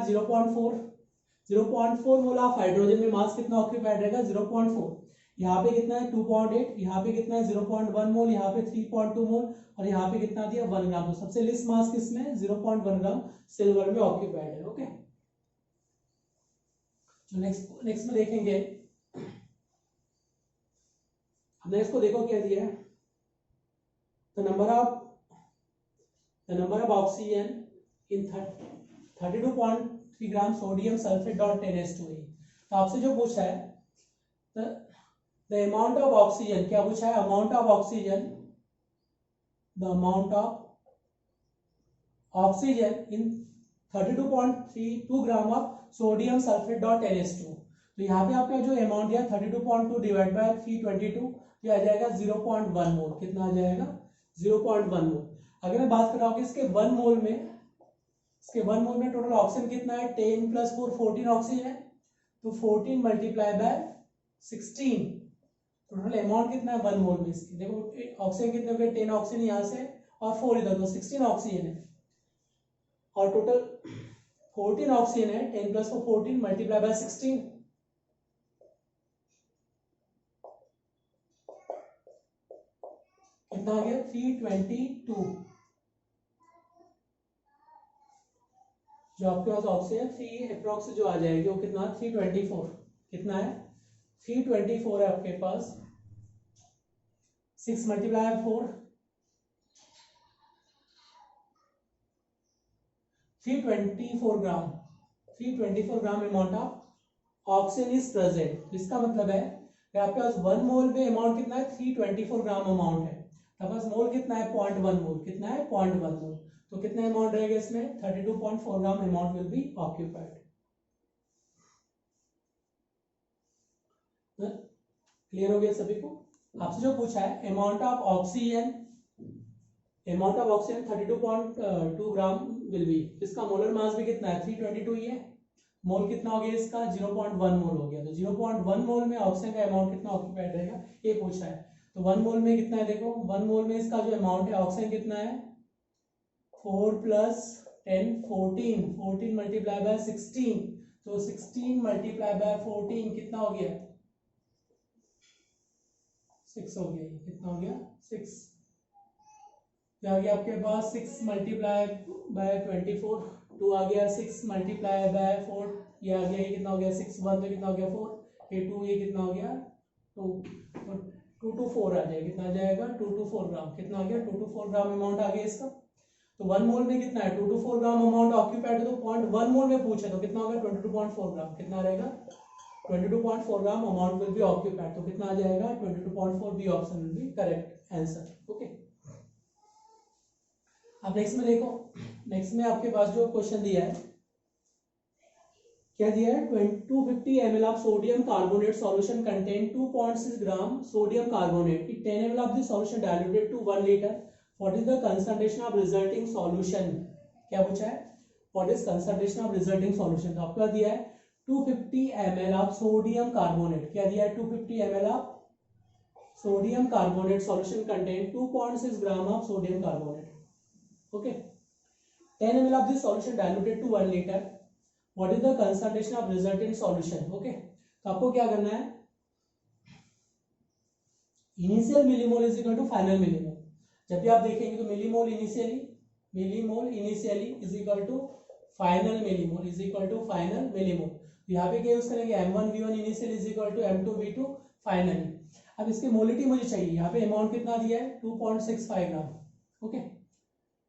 0.4 मोल ऑफ हाइड्रोजन में मास कितना ऑक्यूपाइड रहेगा 0.4, यहाँ पे कितना है 2.8, यहाँ पे कितना है 0.1 मोल, यहाँ पे 3.2 मोल, और यहाँ पे कितना दिया 1 ग्राम, तो सबसे लिस्ट मास किसमें 0.1 ग्राम सिल्वर में ऑक्यूपाइड है। ओके, तो नेक्स्ट में देखेंगे, हमने इसको देखो क्या दिया है, the number of oxygen in 32.3 gram sodium sulphate dot 10H2O। तो आपसे जो पूछा है द अमाउंट ऑफ ऑक्सीजन, क्या पूछा है amount of oxygen, the amount of oxygen in 32.32 gram of sodium sulphate dot 10H2O। तो यहाँ पे आपका जो अमाउंट दिया 32.2 डिवाइड बाय 322, ये आ जाएगा 0.1 मोल, कितना आ जाएगा 0.1 मोल। अगर मैं बात कर रहा हूँ कि इसके 1 मोल में इसके 1 मोल में टोटल ऑक्सीजन कितना है, 10 + 4 14 ऑक्सीजन है, तो 14 × 16, टोटल अमाउंट कितना है 1 मोल में इसकी। देखो ऑक्सीजन कितने हो गए, 10 ऑक्सीजन यहाँ से और 4 इधर, तो 16 ऑक्सीजन है, और टोटल 14 ऑक्सीजन है, 10 + 4 14 × 16, कितना आ गया 322। जो आपके पास ऑक्सीजन 3 अप्रोक्स जो आ जाएगी वो कितना 324, कितना है 324 है आपके पास। 6 × 4 324 gram, 324 gram amount of oxygen is present. इसका मतलब है कि आपके पास 1 मोल में अमाउंट कितना है 324 ग्राम अमाउंट है, आपके पास मोल कितना है 0.1 मोल, कितना है 0.1 मोल, तो कितना अमाउंट रहेगा इसमें 32.4 gram amount will be occupied. Clear हो गया सभी को। आपसे जो पूछा है amount of oxygen, amount of oxygen 32.2 gram will be, इसका मोलर मास भी कितना है 322 ही है, मोल कितना हो गया इसका 0.1 मोल हो गया, तो 0.1 मोल में ऑक्सीजन का अमाउंट कितना ऑक्यूपाइड रहेगा ये पूछा है। तो 1 मोल में कितना है, देखो 1 मोल में इसका जो अमाउंट है ऑक्सीजन कितना है 4 + 10 14, 14 × 16, तो 16 × 14 कितना हो गया 6 हो गया, कितना हो गया 6, क्या आ गया आपके पास 6 × 24, 2 आ गया, 6 × 4 ये आ गया, ये कितना हो गया 6 1 तो कितना हो गया 4, ये 2 ये कितना हो गया 2, तो 224 आ जाएगा, कितना आ जाएगा 224 ग्राम, कितना आ गया 224 ग्राम अमाउंट आ गया इसका। तो 1 मोल में कितना है 224 ग्राम अमाउंट ऑक्यूपाइड, तो 0.1 मोल में पूछा तो कितना होगा 22.4 ग्राम, कितना रहेगा 22.4 gram amount will be occupied, तो कितना आ जाएगा 22.4, B option will be correct answer. Okay, अब नेक्स्ट में देखो, नेक्स्ट में आपके पास जो क्वेश्चन दिया है, क्या दिया है 250 ml of sodium carbonate solution contain 2.6 gram sodium carbonate, 10 ml of the solution diluted to 1 litre, what is the concentration of resulting solution. क्या पूछा है, what is concentration of resulting solution, तो आपका दिया है 250 ml ऑफ सोडियम कार्बोनेट, क्या दिया है 250 ml of sodium carbonate solution contain 2.6 gram of sodium carbonate. Okay, 10 ml of this solution diluted to 1 liter, what is the concentration of resultant solution। Okay, तो आपको क्या करना है, initial millimole is equal to final millimole. जब भी आप देखेंगे तो millimole initially is equal to final millimole, is equal to final millimole. तो यहाँ पे क्या यूज करेंगे m1 v1 initial is equal to m2 v2 finally. अब इसकी मोलिटी मुझे चाहिए, यहाँ पे अमाउंट कितना दिया है 2.65 ग्राम। ओके,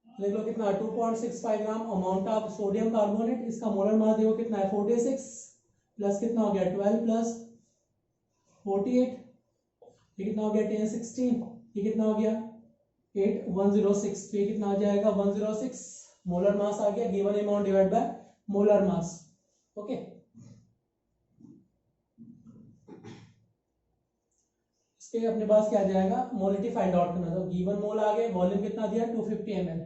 देख लो कितना 2.65 ग्राम अमाउंट ऑफ सोडियम कार्बोनेट, इसका मोलर मास देखो कितना है 46 प्लस कितना हो गया 12 प्लस 48, ये कितना हो गया 10 16, ये कितना हो गया 8 106, तो ये कितना आ जाएगा 106 मोलर मास आ गया, given amount divide by molar mass. Okay, इसके अपने पास क्या आ जाएगा, मोलिटी फाइंड आउट करना, तो गिवन मोल आ गए, वॉल्यूम कितना दिया 250 ml,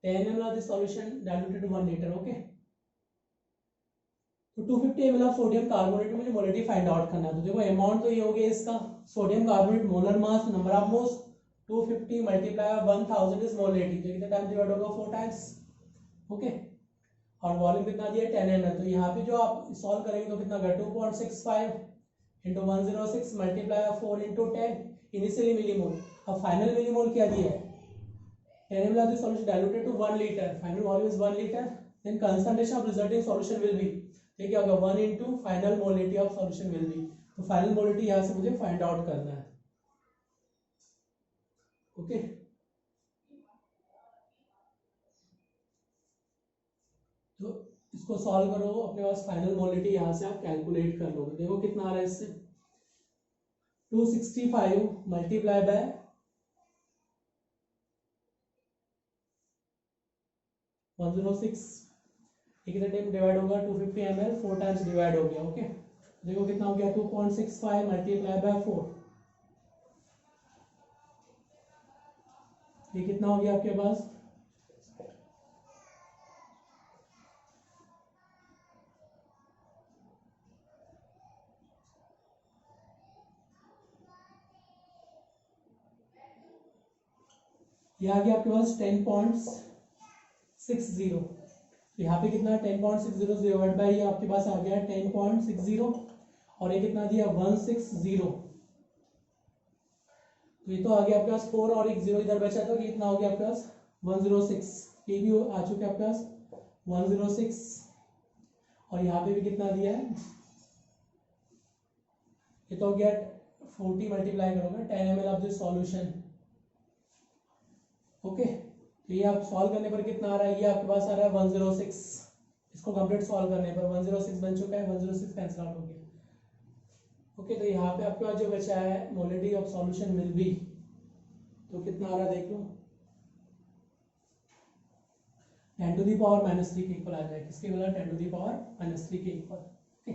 10 ml of the solution diluted to 1 liter। Okay, तो 250 ml ऑफ सोडियम कार्बोनेट मुझे मोलिटी फाइंड आउट करना है, तो देखो अमाउंट तो ये हो गया इसका sodium carbonate molar mass number of moles 250 × 1000 is molality, तो कितने टाइम डिवाइड होगा 4 टाइम्स। ओके, और वॉल्यूम कितना दिया 10 ml, तो यहाँ पे जो आप सॉल्व करेंगे तो कितना होगा 2.65 × 106 × 4 × 10 इनिशियली मिलीमोल। अब फाइनल मिलीमोल क्या दिया है 10 ml of the solution diluted to 1 liter, final volume is 1 liter, then concentration of resulting solution will be, ये क्या होगा 1 into final molality of solution will be, तो फाइनल मोलिटी यहाँ से मुझे फाइंड आउट करना है। ओके, तो इसको सॉल्व करो, अपने पास फाइनल मोलिटी यहाँ से आप कैलकुलेट कर लोगे, देखो कितना आ रहा है इससे 265 मल्टीप्लाई बाय 106, कितने टाइम डिवाइड होगा 250 ml 4 टाइम्स डिवाइड हो गया। ओके, देखो कितना हो गया 2.65 मल्टीप्लाई बाय 4, ये कितना हो गया आपके पास ये आ गया आपके पास 10.60। तो यहाँ पे कितना 10.60 डिवाइड बाई ये आपके पास आ गया 10.60 और ये कितना दिया 160। तो ये तो आ गया आपके पास 4 और एक 0 इधर बचा, तो कितना हो गया आपके पास 106। ये भी आ चुके आपके पास 106 और यहाँ पे भी कितना दिया है, ये तो हो गया 40 मल्टीप्लाई करोगे 10 ml of this solution. Okay, तो ये आप सॉल्व करने पर कितना आ रहा है, ये आपके पास आ रहा है 106। इसको कंप्लीट सॉल्व करने पर 106 बन चुका है, 106 कैंसिल आउट हो गया। ओके, तो यहाँ पे आपके पास जो बचा है molality of solution will be, तो कितना आ रहा है देख लो 10 टू द पावर -3 के इक्वल आ जाएगा। किसके इक्वल, 10 टू द पावर -3 के इक्वल। ओके,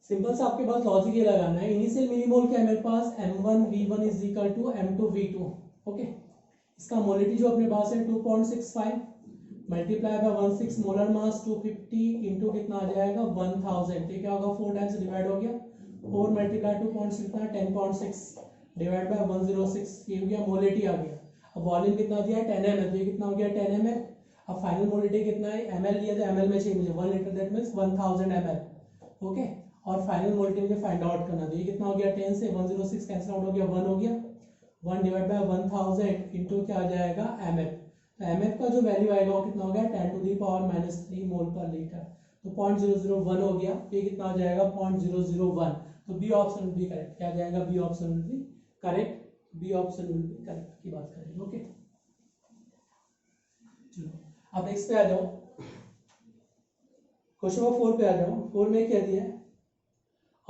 सिंपल सा आपके पास लॉजिक ये लगाना है, इनिशियल मिलीमोल क्या है मेरे पास m1v1 is equal to m2v2। Okay, इसका मोलिटी जो अपने पास है 2.65 multiply by 16 molar mass 250 into कितना आ जाएगा 1000। तो क्या होगा 4 टाइम्स डिवाइड हो गया, 4 मल्टीप्लाई 2.6 10.6 डिवाइड बाय 106, ये हो गया मोलिटी आ गया। अब वॉल्यूम कितना दिया है 10 ml, तो ये कितना हो गया 10 ml। अब फाइनल मोलिटी कितना है, ml लिया तो ml में चाहिए मुझे 1 litre, that means 1000 ml। Okay, और फाइनल मोलिटी मुझे फाइंड आउट करना, तो ये कितना हो गया 10 से 106 कैंसिल आउट हो गया, 1 हो गया, 1 डिवाइड बाय 1000 इंटू क्या आ जाएगा ml। तो ml का जो वैल्यू आएगा वो कितना हो गया 10 टू द पावर -3 मोल पर लीटर। तो 0.001 हो गया, ये कितना आ जाएगा 0.001। तो B option will be correct. क्या आ जाएगा, B option will be correct, B option will be correct की बात करेंगे। ओके, चलो अब नेक्स्ट पे आ जाओ, क्वेश्चन नंबर 4 पे आ जाओ। 4 में क्या दिया है,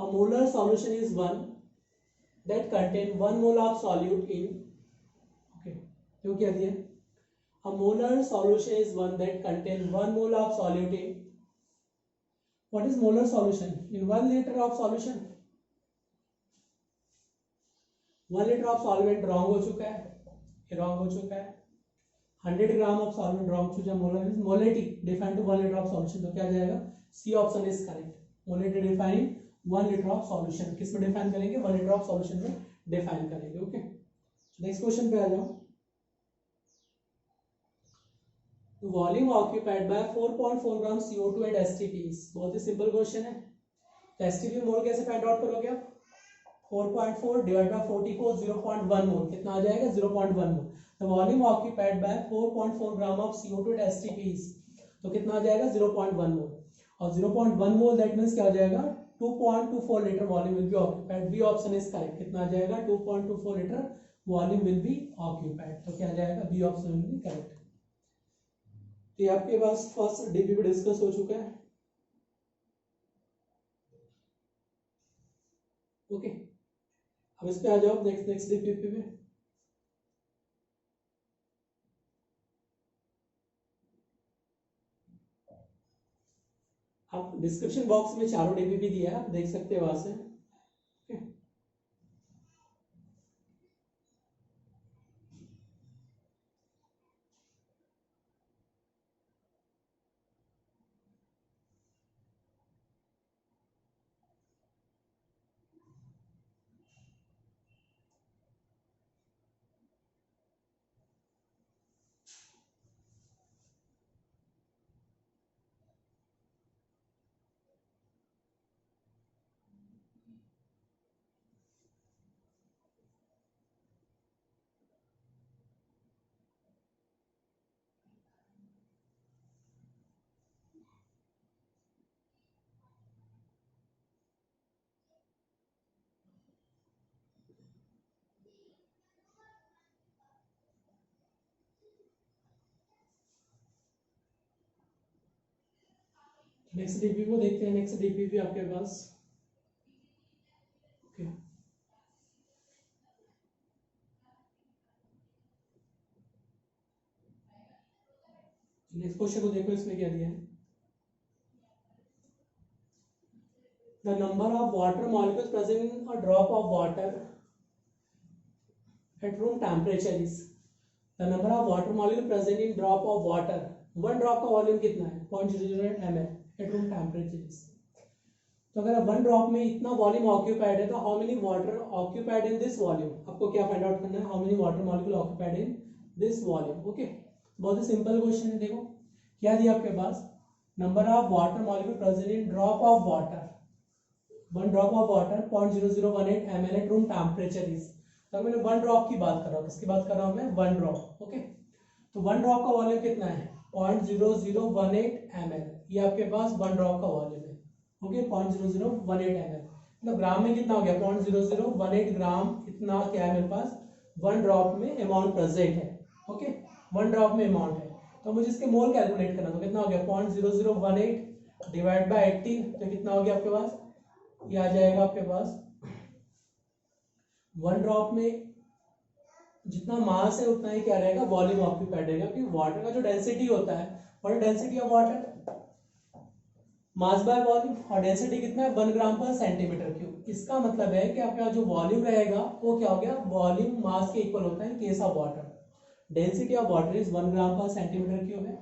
a molar solution is one that contain 1 mole of solute in, okay, तो क्या दिया, a molar solution is one that contain 1 mole of solute in, what is molar solution in 1 liter of solution। 1 litre of solvent wrong हो चुका है, ये wrong हो चुका है। 100 ग्राम ऑफ सॉल्वेंट रॉन्ग हो चुका है, molar means molality defined to 1 litre of solution. तो क्या जाएगा, C option is correct, molality defining 1 litre of solution. किस में डिफाइन करेंगे, 1 लीटर ऑफ सॉल्यूशन में डिफाइन करेंगे। ओके, नेक्स्ट क्वेश्चन पे आ जाओ। Volume occupied by 4.4 gram CO2 at STPs, बहुत ही सिंपल क्वेश्चन है। तो STP मोल कैसे फाइंड आउट करोगे आप, 4.4 डिवाइड बाय 44 0.1 मोल, कितना आ जाएगा 0.1 mole. The volume occupied by 4.4 gram of CO2 at STPs, तो कितना आ जाएगा 0.1 मोल। और 0.1 मोल दैट मींस क्या आ जाएगा 2.24 litre volume will be occupied. B option is correct, कितना आ जाएगा 2.24 litre volume will be occupied. तो क्या आ जाएगा, B option will be correct. तो ये आपके पास फर्स्ट डीपीपी डिस्कस हो चुका है। ओके, अब इस पे आ जाओ नेक्स्ट डीपीपी में। आप डिस्क्रिप्शन बॉक्स में चारों डीपीपी दिया है, आप देख सकते हो वहां से। नेक्स्ट डीपीपी को देखते हैं। नेक्स्ट डीपीपी आपके पास, ओके, नेक्स्ट क्वेश्चन को देखो, इसमें क्या दिया है। The number of water molecules present in a drop of water at room temperature is, the number of water molecule present in drop of water, one drop का volume कितना है 0.008 ml at room temperature is। तो अगर one drop में इतना volume occupied है तो how many water occupied in this volume, आपको क्या फाइंड आउट करना है, how many water molecule occupied in this volume. Okay, बहुत ही सिंपल क्वेश्चन है। देखो क्या दिया आपके पास, number of water molecule present in drop of water, one drop of water 0.0018 ml at room temperature is. तो मैंने वन ड्रॉप की बात कर रहा हूँ, किसकी बात कर रहा हूँ मैं, वन ड्रॉप। ओके, तो वन ड्रॉप का वॉल्यूम कितना है 0.0018 ml, ये आपके पास वन ड्रॉप का वॉल्यूम है। ओके, 0.0018 ml, मतलब ग्राम में कितना हो गया 0.0018 ग्राम, इतना क्या है मेरे पास वन ड्रॉप में अमाउंट प्रेजेंट है। ओके, वन ड्रॉप में अमाउंट है, तो मुझे इसके मोल कैलकुलेट करना, तो कितना हो गया 0.0018 डिवाइड बाय 18, तो कितना हो गया आपके पास, ये आ जाएगा आपके पास वन ड्रॉप में जितना मास है उतना ही क्या रहेगा वॉल्यूम ऑक्यूपाइड रहेगा, क्योंकि वाटर का जो डेंसिटी होता है, what density of water, mass by volume, और डेंसिटी कितना है 1 ग्राम पर सेंटीमीटर क्यूब। इसका मतलब है कि आपका जो वॉल्यूम रहेगा वो क्या हो गया, वॉल्यूम मास के इक्वल होता है case of water. Density of water is 1 gram पर सेंटीमीटर क्यूब है,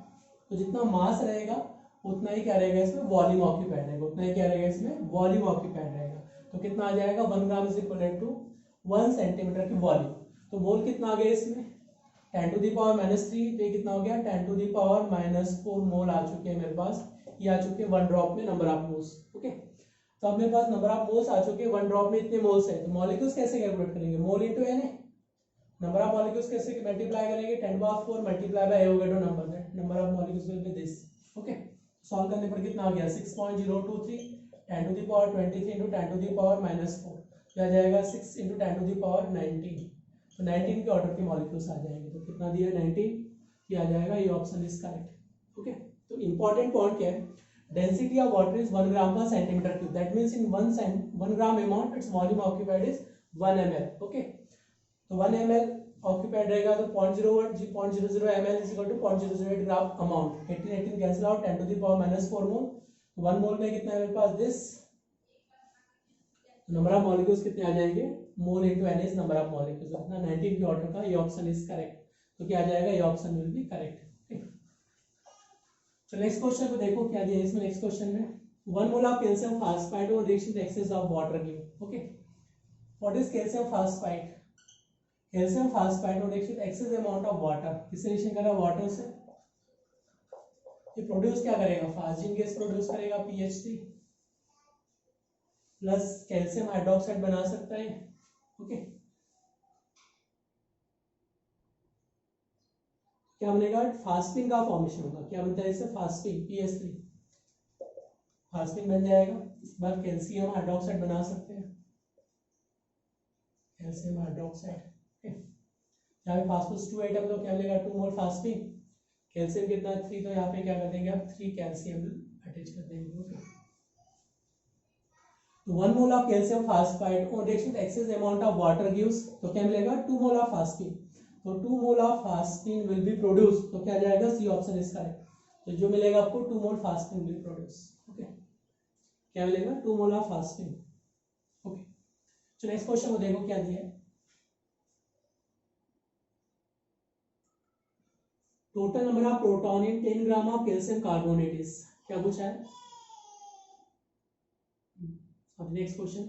तो जितना मास रहेगा उतना ही क्या रहेगा इसमें वॉल्यूम ऑक्यूपाइड रहेगा, उतना ही क्या रहेगा इसमें वॉल्यूम ऑक्यूपाइड रहेगा। तो कितना आ जाएगा 1 gram is equal to 1 centimetre की वॉल्यूम। तो मोल कितना आ गया इसमें 10 टू द पावर -3, तो ये कितना हो गया 10 टू द पावर -4 मोल आ चुके हैं मेरे पास, ये आ चुके हैं वन ड्रॉप में नंबर ऑफ मोल्स। ओके, तो अब मेरे पास नंबर ऑफ मोल्स आ चुके हैं, वन ड्रॉप में इतने मोल्स है, तो मॉलिक्यूल्स कैसे कैलकुलेट करेंगे, mole into Na, number of molecules कैसे मल्टीप्लाई करेंगे 10⁴ multiply by Avogadro number, that number of molecules will be this. Okay, solve करने पर कितना आ गया 6.023 10 to the power 23 into 10 to the power -4, क्या जाएगा 6 इंटू 10 टू द पावर 19, तो 19 के ऑर्डर के मॉलिक्यूल्स आ जाएंगे। तो कितना दिया 19, ये आ जाएगा, ये ऑप्शन इज करेक्ट। ओके, तो इंपॉर्टेंट पॉइंट क्या है, density of water is 1 gram पर centimetre cube, that means in 1 gram amount it's volume occupied is 1 ml। Okay, तो 1 ml ऑक्यूपाइड रहेगा, तो 0.00 ml is equal to 0.008 gram amount, 18 cancel out 10 to the power -4 mole, 1 mole में कितना है मेरे पास this, number of molecules कितने आ जाएंगे, mole into n is number of molecules, अपना 19 के ऑर्डर का, ये ऑप्शन इज करेक्ट। तो क्या आ जाएगा, ये ऑप्शन विल बी करेक्ट। तो नेक्स्ट क्वेश्चन को देखो क्या दिया इसमें, नेक्स्ट क्वेश्चन में 1 मोल ऑफ कैल्शियम फास्फाइड और reaction excess of water give. Okay, what is calcium phosphide, calcium phosphide और reaction excess amount of water, किससे रिएक्शन कर रहा है वाटर से, ये प्रोड्यूस क्या करेगा फास्जिन गैस प्रोड्यूस करेगा PH3 प्लस कैल्शियम हाइड्रोक्साइड बना सकता है। ओके, क्या बनेगा फास्फिन का फॉर्मेशन होगा, क्या बनता है इससे फास्फिन PH3, फास्फिन बन जाएगा। इसके बाद कैल्शियम हाइड्रोक्साइड बना सकते हैं, कैल्शियम हाइड्रोक्साइड, यहाँ पे फास्फोरस 2 आइटम, तो क्या मिलेगा 2 मोल फास्फिन, कैल्शियम कितना 3, तो यहाँ पे क्या कर देंगे आप 3 कैल्शियम अटैच कर देंगे। ओके, तो 1 mole of calcium phosphide on reaction excess amount of water gives, तो क्या मिलेगा 2 मोल ऑफ फास्फिन, तो 2 mole of phosphine will be produce, तो क्या जाएगा सी ऑप्शन इज करेक्ट। तो जो मिलेगा आपको 2 मोल फास्फिन विल प्रोड्यूस। ओके, क्या मिलेगा 2 मोल ऑफ फास्फिन। ओके, तो नेक्स्ट क्वेश्चन को देखो क्या दिया है, total number of proton in 10 gram of calcium carbonate is, क्या पूछा है। अब next question,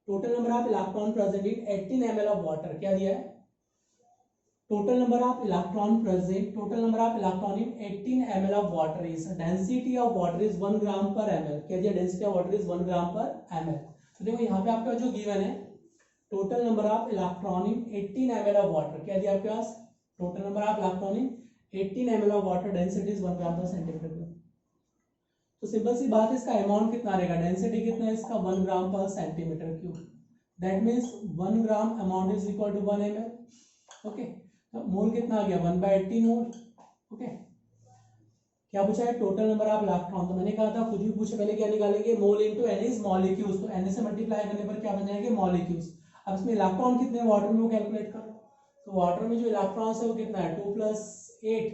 total number of electron present in 18 ml of water, क्या दिया है, total number of electron present, total number of electron in 18 ml of water is, density of water is 1 gram पर ml, क्या दिया density of water is 1 gram पर ml। तो देखो यहाँ पे आपका जो गिवन है total number of electron in 18 ml of water, क्या दिया आपके पास total number of electron in 18 ml of water, density is 1 gram पर सेंटीमीटर क्यूब। तो सिंपल सी बात है, इसका अमाउंट कितना रहेगा, डेंसिटी कितना है इसका 1 ग्राम पर centimetre cube, that means 1 gram amount is equal to 1 ml। Okay, तो मोल कितना आ गया 1/18 मोल। ओके, क्या पूछा है टोटल नंबर ऑफ इलेक्ट्रॉन, तो मैंने कहा था कुछ भी पूछे पहले क्या निकालेंगे, मोल इनटू n इज मॉलिक्यूल्स, तो n से मल्टीप्लाई करने पर क्या बन जाएंगे मॉलिक्यूल्स। अब इसमें इलेक्ट्रॉन कितने वाटर में वो कैलकुलेट करो, तो वाटर में जो इलेक्ट्रॉन्स है वो कितना है 2 + 8,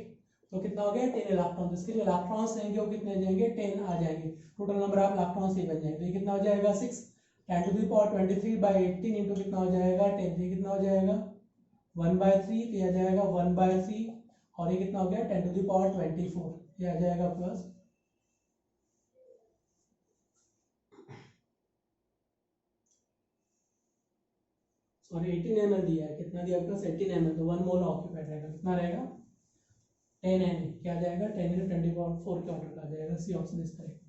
तो कितना हो गया 10 इलेक्ट्रॉन, तो इसके जो इलेक्ट्रॉन्स लेंगे वो कितने आ जाएंगे 10 आ जाएंगे, टोटल नंबर ऑफ इलेक्ट्रॉन्स ये बन जाएंगे, तो ये कितना हो जाएगा 6 10 टू द पावर 23/18 इंटू कितना हो जाएगा 10, ये कितना हो जाएगा 1/3, तो ये आ जाएगा 1/3, और ये कितना हो गया 10 टू द पावर 24, ये आ जाएगा प्लस सॉरी 18 ml दिया है, कितना दिया आपके पास 18 ml, तो 1 मोल ऑक्यूपाइड रहेगा, कितना रहेगा 10 Na, क्या आ जाएगा 10 into 10⁴ के ऑर्डर का आ जाएगा, सी ऑप्शन इज करेक्ट।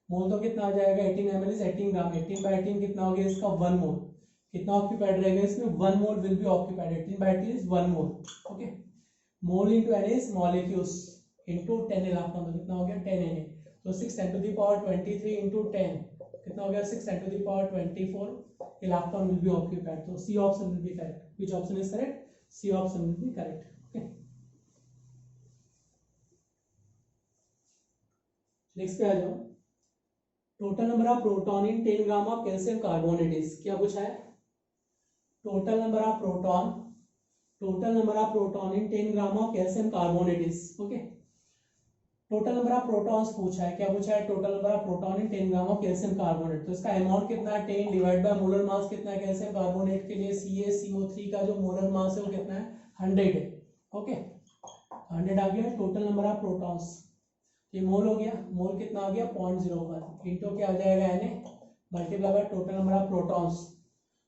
मोल तो कितना आ जाएगा 18 ml इज 18 ग्राम, 18/18 कितना हो गया इसका 1 मोल, कितना ऑक्यूपाइड रहेगा इसमें 1 mole will be occupied, 18/18 is 1 mole, okay. Mole into N is molecules into 10 electron, तो कितना हो गया 10 Na, तो 6 × 10⁻23 into 10 कितना हो गया 6 × 10⁻24 इलेक्ट्रॉन विल बी ऑक्यूपाइड, तो C option will be correct, which option is correct, C option will be correct, okay. Next पे आ जाओ, total number of proton in 10 gram of calcium carbonate is, क्या पूछा है, total number of proton in 10 gram of calcium carbonate is, okay. Total number of protons पूछा है, क्या पूछा है, total number of proton in 10 gram of calcium carbonate, तो इसका अमाउंट कितना है 10 डिवाइड बाय मोलर मास कितना है कैल्शियम कार्बोनेट के लिए, CaCO3 का जो मोलर मास है वो कितना है 100 है, ओके 100 आ गया टोटल नंबर ऑफ प्रोटॉन्स, ये मोल हो गया, मोल कितना आ गया 0.01 इंटू क्या आ जाएगा Na multiply by total number of protons,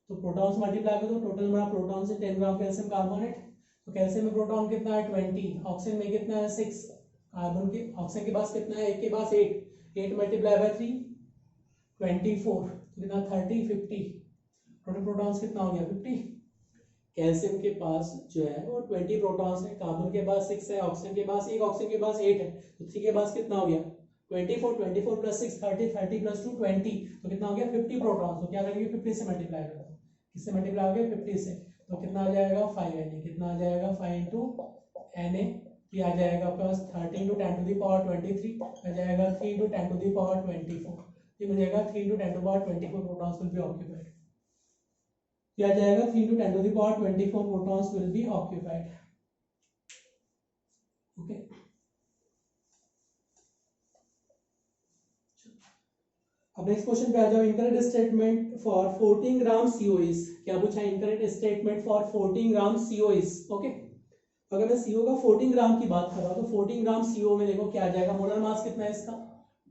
तो प्रोटॉन्स मल्टीप्लाई कर दो, total number of protons is 10 gram calcium carbonate, तो कैल्शियम में प्रोटॉन कितना है 20, ऑक्सीजन में कितना है 6, कार्बन के ऑक्सीजन के पास कितना है, एक के पास 8 मल्टीप्लाई बाय 3 24, तो कितना 30 50, टोटल प्रोटॉन्स कितना हो गया 50, कैल्शियम के पास जो है वो 20 प्रोटॉन्स है, कार्बन के पास 6 है, ऑक्सीजन के पास 8 है, तो 3 के पास कितना हो गया 24 प्लस 6 30 प्लस 2 20, तो कितना हो गया 50 प्रोटॉन्स, तो क्या करेंगे 50 से मल्टीप्लाई कर दो, किससे मल्टीप्लाई हो गया 50 से, तो कितना आ जाएगा 5 Na, कितना आ जाएगा 5 इंटू Na, ये आ जाएगा आपके पास 13 × 10⁻23 आ जाएगा 3 × 10⁻24, ये मिल जाएगा 3 × 10⁻24 प्रोटॉन्स विल बी ऑक्यूपाइड, क्या जाएगा 3 × 10⁻24 protons will be occupied, okay. अब नेक्स्ट क्वेश्चन पे आ जाओ, incorrect statement for 14 gram CO is, क्या पूछा है incorrect statement for 14 gram CO is, okay. अगर मैं CO का 14 ग्राम की बात कर रहा हूं तो 14 ग्राम CO में देखो क्या आ जाएगा, मोलर मास कितना है इसका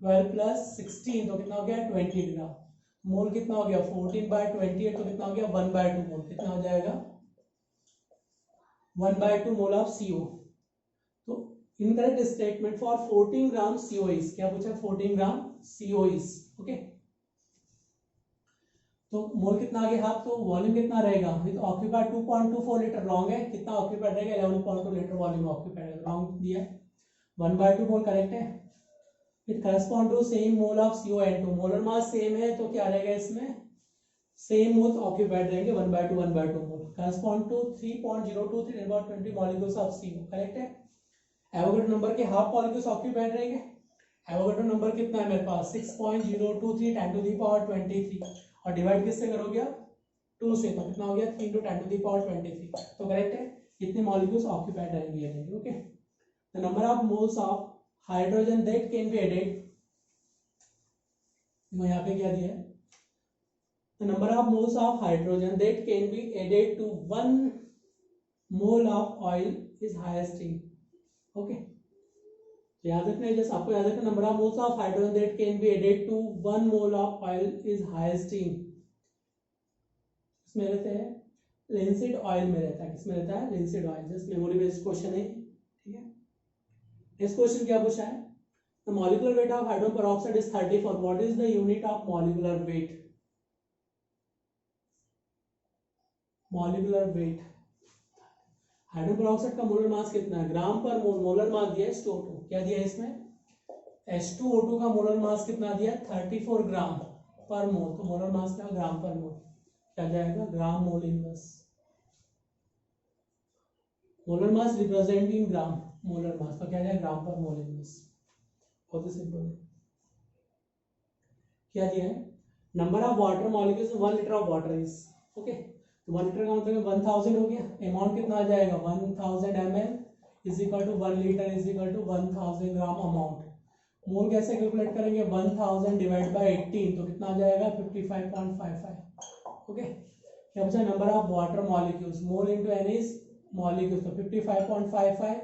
12 प्लस 16, तो कितना हो गया 20 ग्राम, मोल कितना हो गया 14/28, तो कितना हो गया 1/2 मोल, कितना हो जाएगा 1/2 मोल ऑफ CO, तो incorrect statement for 14 gram CO is, क्या पूछा 14 ग्राम CO इज, ओके। तो मोल कितना आ गया हाफ, तो वॉल्यूम कितना रहेगा, विद ऑक्यूपाइड 2.24 लीटर, रॉन्ग है, कितना ऑक्यूपाइड रहेगा 11.2 लीटर वॉल्यूम ऑक्यूपाइड है, रॉन्ग दिया है, 1/2 मोल करेक्ट है, it correspond to same mole of CO2, molar mass same है तो क्या रहेगा इसमें सेम मोल ऑक्यूपाइड रहेंगे 1/2 mole, correspond to 3.023 about 20 molecules of CO, correct है। एवोगैड्रो नंबर के हाफ मॉलिक्यूल्स ऑक्यूपाइड रहेंगे, एवोगैड्रो नंबर कितना है मेरे पास 6.023 10⁻23 और डिवाइड किससे करोगे आप 2 से, तो कितना हो गया 3 × 10⁻23, तो करेक्ट है, कितने मॉलिक्यूल्स ऑक्यूपाइड रहेंगे, okay. The number of moles of hydrogen that can be added, यहाँ पे क्या दिया है, the number of moles of hydrogen that can be added to 1 mole of oil is highest in, okay. याद रखना है, जैसे आपको याद रखना number of moles of hydrogen that can be added to 1 mole of oil is highest in, इसमें रहते हैं लिंसीड ऑयल में रहता है, किसमें रहता है linseed oil, just memory based question है, ठीक है। नेक्स्ट क्वेश्चन क्या पूछा है, the molecular weight of hydrogen peroxide is 34, what is the unit of molecular weight, molecular weight hydrogen peroxide का मोलर मास कितना है, ग्राम पर मोल, मोलर मास दिया है H2O2, क्या दिया है इसमें H2O2 का मोलर मास कितना दिया है 34 ग्राम पर मोल, तो मोलर मास क्या ग्राम पर मोल, क्या जाएगा gram mole inverse, molar mass represent in gram, molar mass तो क्या जाएगा ग्राम पर मोल इनवर्स, बहुत ही सिंपल है। क्या दिया है, number of water molecules 1 litre of water is, okay, तो 1 लीटर का मतलब 1000 हो गया, अमाउंट कितना आ जाएगा 1000 ml is equal to 1 litre is equal to 1000 gram amount, mole कैसे कैलकुलेट करेंगे 1000 डिवाइड बाय 18, तो कितना आ जाएगा 55.55, ओके। क्या बचा number of water molecules, mole into N is molecules, तो 55.55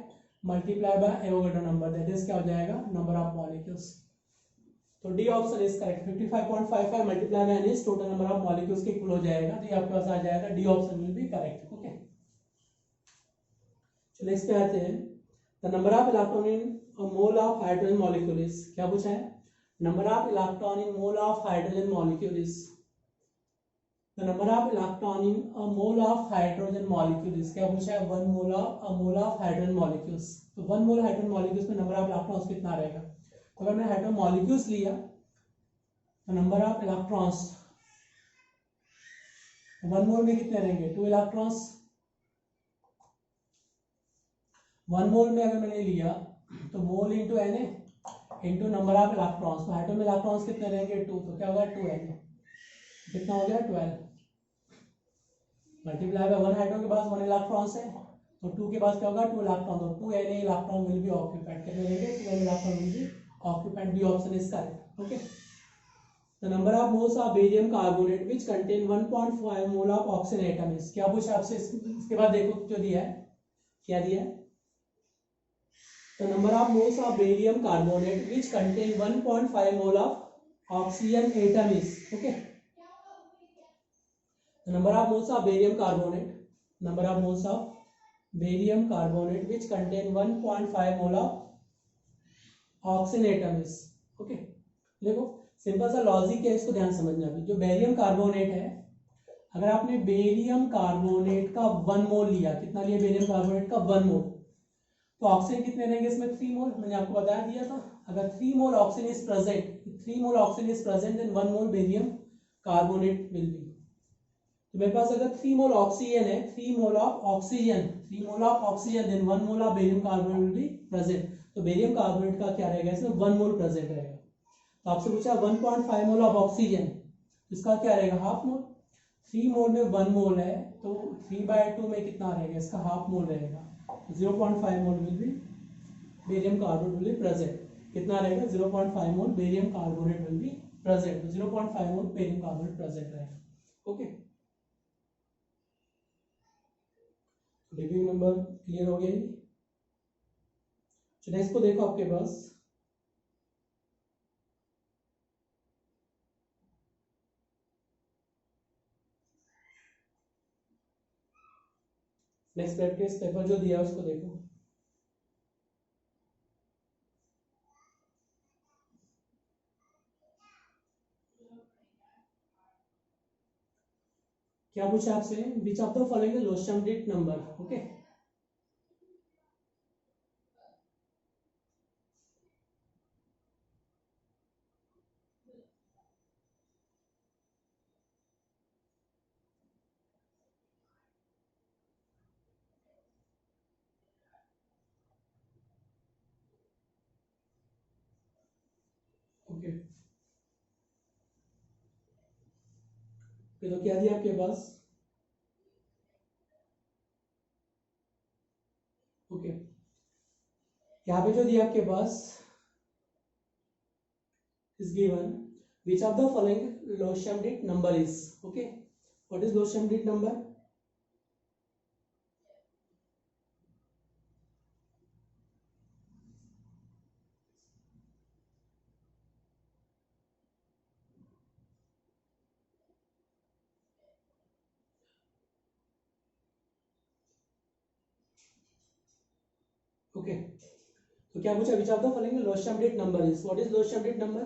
multiply by Avogadro number, that is क्या हो जाएगा नंबर ऑफ मॉलिक्यूल्स, तो D option is correct. 55.55 multiply by N is total number of molecules के equal हो जाएगा, तो ये आपके पास आ जाएगा D option will be correct. Okay, चलो नेक्स्ट पे आते हैं। The number of electron in a mole of hydrogen molecule is, क्या पूछा है? Number of electron in mole of hydrogen molecule is, the number of electron in a mole of hydrogen molecule is, क्या पूछा है? 1 mole of a mole of hydrogen molecules. तो 1 मोल hydrogen molecules में number of electrons कितना रहेगा? तो अगर मैं हाइड्रोजन मॉलिक्यूल्स लिया तो नंबर ऑफ इलेक्ट्रॉन्स 1 मोल में कितने रहेंगे? 2 इलेक्ट्रॉन्स। 1 मोल में अगर मैंने लिया तो mole into N A into number of electrons, तो हाइड्रोजन में इलेक्ट्रॉन्स कितने रहेंगे? 2, तो क्या होगा? 2 एन ए, कितना हो गया? 12 मल्टीप्लाई बाय 1 हाइड्रोजन के पास 1 इलेक्ट्रॉन्स है, तो 2 के पास क्या होगा? 2 इलेक्ट्रॉन, तो 2 N A electron will be occupied. कितने रहेंगे? 2 N electron will be occupied. B option is correct. Okay, the number of moles of barium carbonate which contain 1.5 mole of oxygen atom is, क्या पूछा आपसे? इसके बाद देखो जो दिया है, क्या दिया है? The number of moles of barium carbonate which contain 1.5 mole of oxygen atom is. Okay, the number of moles of barium carbonate, number of moles of barium carbonate which contain 1.5 mole of oxygen atom is। okay, देखो simple सा logic है, इसको ध्यान समझना। अभी जो barium carbonate है, अगर आपने बेरियम कार्बोनेट का 1 मोल लिया, कितना लिया? बेरियम कार्बोनेट का 1 मोल, तो ऑक्सीजन कितने रहेंगे इसमें? 3 मोल। मैंने आपको बता दिया था, अगर 3 mole oxygen is present, 3 mole oxygen is present, then 1 mole barium carbonate will be. तो मेरे पास अगर 3 मोल ऑक्सीजन है, 3 mole of oxygen, 3 mole of oxygen, then 1 mole of barium carbonate will be present. तो बेरियम कार्बोनेट का क्या रहेगा? इसमें 1 मोल प्रेजेंट रहेगा। तो आपसे पूछा 1.5 मोल ऑफ ऑक्सीजन, इसका क्या रहेगा? Half mole. 3 मोल में 1 मोल है, तो 3/2 में कितना रहेगा? इसका हाफ मोल रहेगा। 0.5 mole will be barium carbonate will be present. कितना रहेगा? 0.5 mole barium carbonate will be present. 0.5 mole barium carbonate present रहेगा। ओके, रिव्यू नंबर क्लियर हो गया। चलो नेक्स्ट को देखो आपके पास, नेक्स्ट प्रैक्टिस पेपर जो दिया उसको देखो। क्या पूछा आपसे? Which of the following Loschmidt number. Okay, okay, तो क्या दिया आपके पास? ओके, यहाँ पे जो दिया आपके पास is given which of the following Loschamdit number is। okay, what is Loschamdit number? okay, तो क्या पूछा? which of the following Loschamdit number is, what is Loschamdit number?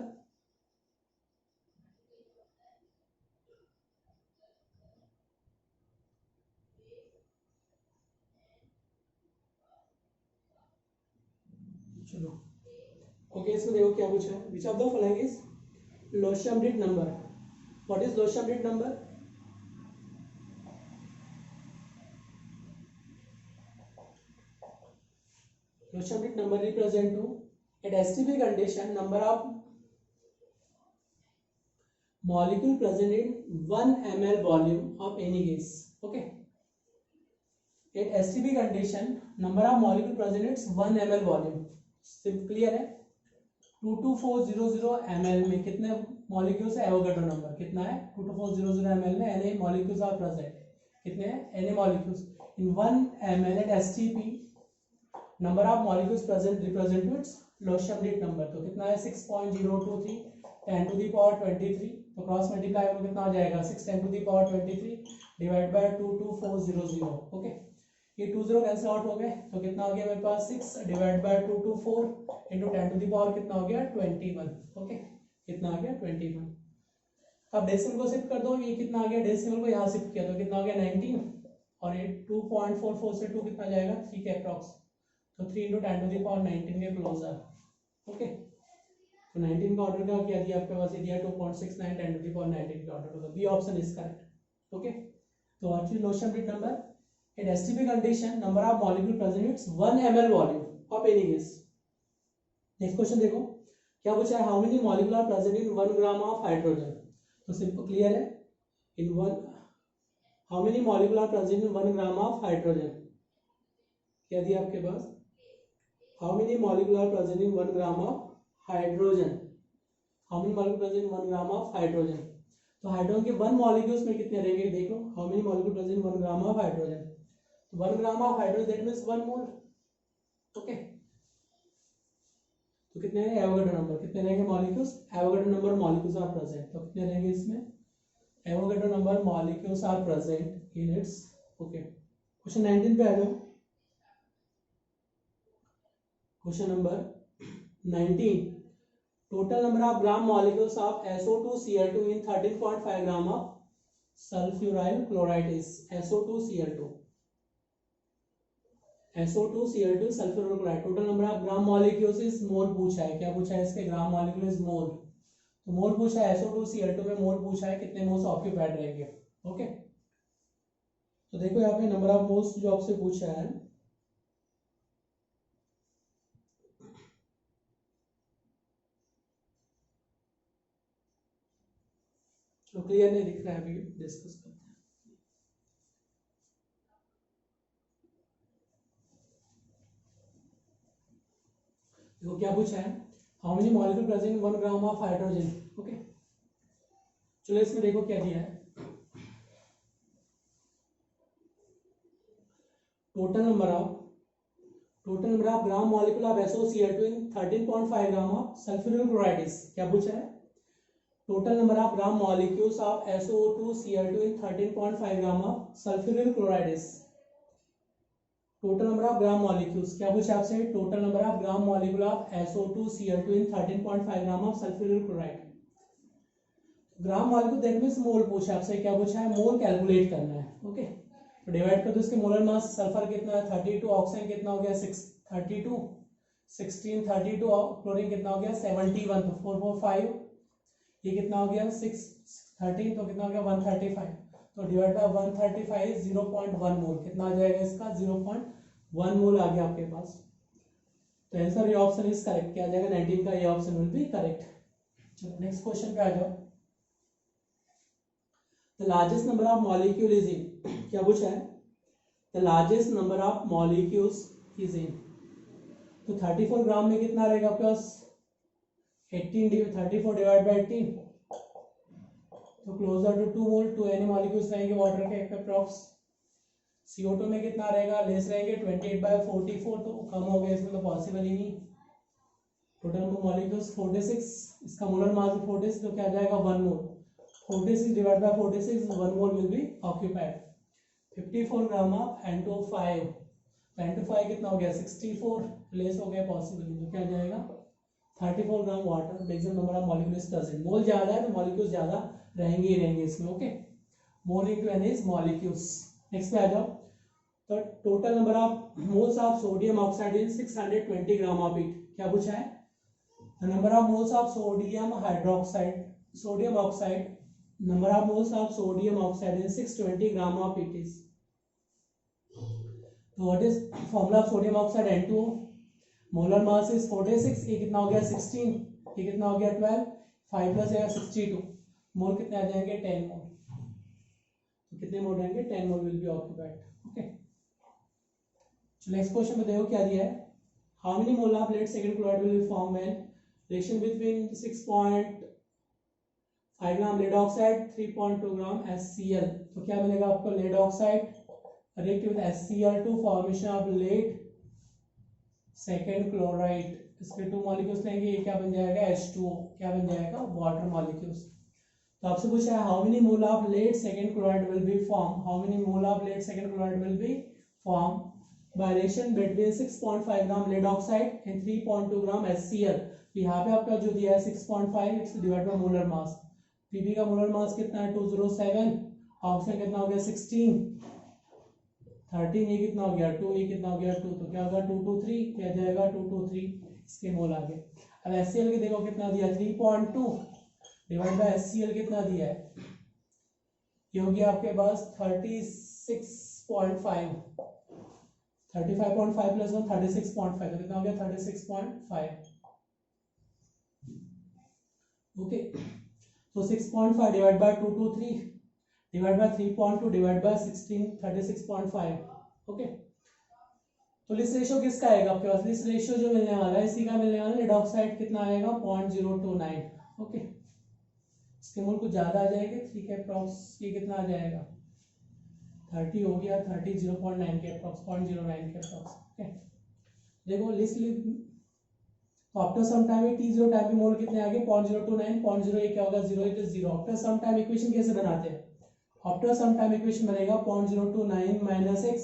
चलो ओके, इसमें देखो क्या पूछा है। which of the following is Loschamdit number, what is Loschamdit number? Loschamdit number represent to at STP condition number of molecule present in 1 ml volume of any gas। okay, at STP condition number of molecule present in 1 ml volume। सिर्फ clear है? 22400 ml में कितने molecules है? Avogadro number कितना है? 22400 ml में Na molecules are present. कितने हैं? Na molecules in 1 ml at STP number of molecules present represent it's Loschamdit number. तो कितना है? 6.023 10 टू दी पावर 23, तो क्रॉस मल्टीप्लाई करो कितना हो जाएगा 6 10 to the power 23 divide by 22400। Okay, ये 20 कैंसिल आउट हो गए, तो कितना हो गया मेरे पास 6 divide by 224 into 10 to the power कितना हो गया 21। ओके, कितना आ गया 21। अब डेसिमल को शिफ्ट कर दो, ये कितना आ गया, डेसिमल को यहाँ शिफ्ट किया तो कितना हो गया 19, और ये 2.44 से 2 कितना जाएगा 3 के अप्रॉक्स, तो 3 इंटू 10 टू दी पावर 19 के क्लोजर। ओके, तो 19 का ऑर्डर क्या किया दिया आपके पास, ये दिया 2.69 10 टू दी पावर 19 के ऑर्डर होगा, B option is correct. Okay, तो actually Loschmidt number in STP condition number of molecule present its 1 ml volume of any gas। Next question देखो क्या पूछा है, how many molecule are present in 1 gram of hydrogen. तो simple clear है, in 1 how many molecule are present in 1 gram of hydrogen, क्या दिया आपके पास, how many molecule are present in 1 gram of hydrogen, how many molecule present in 1 gram of hydrogen. तो hydrogen के 1 molecules में कितने रहेंगे, देख लो how many molecule present in 1 gram of hydrogen, 1 gram of hydrogen that means 1 mole. Okay, तो कितने हैं एवोगाड्रो नंबर, कितने रहेंगे molecules, Avogadro number molecules are present, तो कितने रहेंगे इसमें, Avogadro number molecules are present in its. Okay, question 19 पे आ जाओ, question number 19, total number of gram molecules of SO2Cl2 in 13.5 gram of sulphuryl chloride is SO2Cl2 SO2Cl2 sulphuric chloride, total number of gram molecules is mole पूछा है, क्या पूछा है इसके, gram molecule is mole, तो मोल पूछा है SO2Cl2 में मोल पूछा है, कितने मोल्स ऑक्यूपाइड रहेंगे। ओके, तो देखो यहाँ पे नंबर ऑफ मोल्स जो आपसे पूछा है, तो क्लियर नहीं दिख रहा है, अभी डिस्कस करते हैं। देखो क्या पूछा है, how many molecule present in 1 gram of hydrogen. Okay, चलो इसमें देखो क्या दिया है, total number of gram molecule of SOCl2 in 13.5 gram of sulphuric chloride is, क्या पूछा है, total number of gram molecules of SO2Cl2 in 13.5 gram of sulphuric chloride is, total number of gram molecules, क्या पूछा आपसे, total number of gram molecule of SO2Cl2 in 13.5 gram of sulphuric chloride, gram molecule that means mole पूछा आपसे, क्या पूछा है, मोल calculate करना है। ओके, तो डिवाइड कर दो इसके मोलर मास, सल्फर कितना है 32, ऑक्सीजन कितना हो गया 32, 16 32, क्लोरीन कितना हो गया 71, तो 445, ये कितना हो गया 6 13, तो कितना हो गया 135, तो डिवाइड बाय 135 0.1 मोल, कितना आ जाएगा इसका 0.1 मोल आ गया आपके पास। तो आंसर ये ऑप्शन इज करेक्ट, क्या आ जाएगा 19 का ये ऑप्शन विल बी करेक्ट। चलो नेक्स्ट क्वेश्चन पे आ जाओ, the largest number of molecule is in, क्या पूछा है, the largest number of molecules is in, तो 34 ग्राम में कितना रहेगा आपके पास 18 34 डिवाइड बाय 18, तो closer to 2 mole, 2 N molecules रहेंगे वाटर के अप्रॉक्स। CO2 में कितना रहेगा, लेस रहेंगे 28/44, तो कम हो गया इसमें, तो पॉसिबल ही नहीं। टोटल नंबर मॉलिक्यूल्स 46, इसका मोलर मास 46, तो क्या जाएगा 1 मोल, 46 divide by 46 1 mole will be occupied. 54 gram of N2O5, N2O5 कितना हो गया 64, लेस हो गया पॉसिबल नहीं, तो क्या जाएगा 34 gram water, maximum number of molecules present, mole ज्यादा है तो मॉलिक्यूल्स ज्यादा रहेंगे ही रहेंगे इसमें। Okay, mole into N is molecules. Next पे आ जाओ, तो total number of moles of sodium oxide in 620 gram of it, क्या पूछा है, the number of moles of sodium hydroxide, sodium oxide, number of moles of sodium oxide in 620 gram of it is, so what is formula of sodium oxide N2O, molar mass is 46, ये कितना हो गया 16, ये कितना हो गया 12, 5 plus है 62, मोल कितने आ जाएंगे 10 मोल, तो कितने मोल रहेंगे 10 mole will be occupied. Okay, next question में देखो क्या दिया है, how many mole of lead second chloride will be form when reaction between 6.5 gram lead oxide 3.2 gram HCl, तो क्या मिलेगा आपको lead oxide react with HCl to formation of lead second chloride. इसके 2 मॉलिक्यूल्स लेंगे, ये क्या बन जाएगा H2O, क्या बन जाएगा वाटर मॉलिक्यूल्स। तो आपसे पूछा है how many mole of lead second chloride will be form, how many mole of lead second chloride will be form by reaction between 6.5 gram lead oxide and 3.2 gram HCl। तो यहाँ पे आपका जो दिया है 6.5 it's divide by molar mass, Pp का molar mass कितना है 207, ऑक्सीजन कितना हो गया 16, 13, ये कितना हो गया 2, ये कितना हो गया 2, तो क्या होगा 223, क्या जाएगा 223, इसके मोल आ गए। अब HCl के देखो कितना दिया 3.2 डिवाइड बाय HCl कितना दिया है, ये हो गया आपके पास 36.5, 35.5 प्लस 1 36.5, तो कितना हो गया 36.5। ओके, तो 6.5 divide by 223 divide by 3.2 divide by 16, 36.5। Okay, तो लिस्ट रेशियो किसका आएगा आपके पास, लिस्ट रेशियो जो मिलने वाला है इसी का मिलने वाला है, लेड ऑक्साइड कितना आएगा 0.029। ओके, इसके मोल कुछ ज्यादा आ जाएंगे, ठीक है, अप्रॉक्स ये कितना आ जाएगा 30 हो गया, 30 0.9 के अप्रॉक्स, 0.09 के अप्रॉक्स। ओके, देखो लिस्ट तो after some time t0 time पे मोल कितने आ गए 0.029, 0.0 क्या होगा 0 = 0। आफ्टर सम टाइम इक्वेशन कैसे बनाते हैं, आफ्टर सम टाइम इक्वेशन बनेगा 0.029 माइनस x,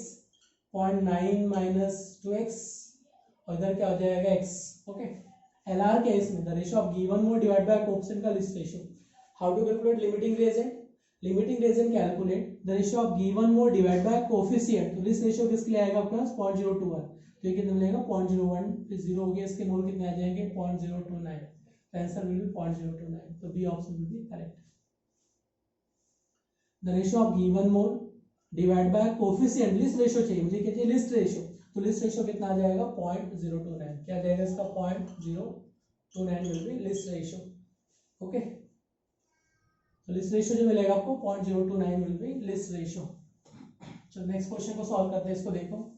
0.9 माइनस 2x, और इधर क्या हो जाएगा x। ओके, LR क्या है इसमें, the ratio of given mole divide by coefficient का least ratio. How to calculate limiting reagent, limiting reagent calculate the ratio of given mole divide by coefficient. तो लिस्ट रेशियो किसके लिए आएगा आपके पास 0.021, तो ये कितना मिलेगा 0.01, फिर 0 हो गया, इसके मोल कितने आ जाएंगे 0.029, तो आंसर विल बी 0.029, तो B option will be correct. The ratio of given mole divide by coefficient, least ratio चाहिए मुझे, क्या चाहिए लिस्ट रेशियो, तो लिस्ट रेशियो कितना आ जाएगा 0.029, क्या जाएगा इसका 0.029 will be least ratio. Okay, तो लिस्ट रेशियो जो मिलेगा आपको 0.029 विल बी लिस्ट रेशियो। चलो नेक्स्ट क्वेश्चन को सॉल्व करते हैं, इसको देखो।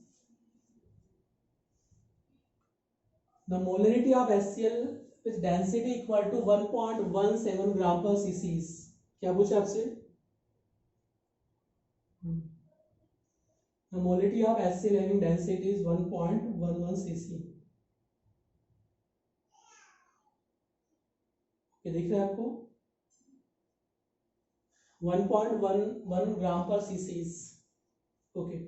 The molarity of HCl with density equal to 1.17 ग्राम पर cc is, क्या पूछा आपसे, the molarity of HCl having density is 1.11 cc। ये दिख रहा है आपको 1.11 ग्राम पर cc is। ओके,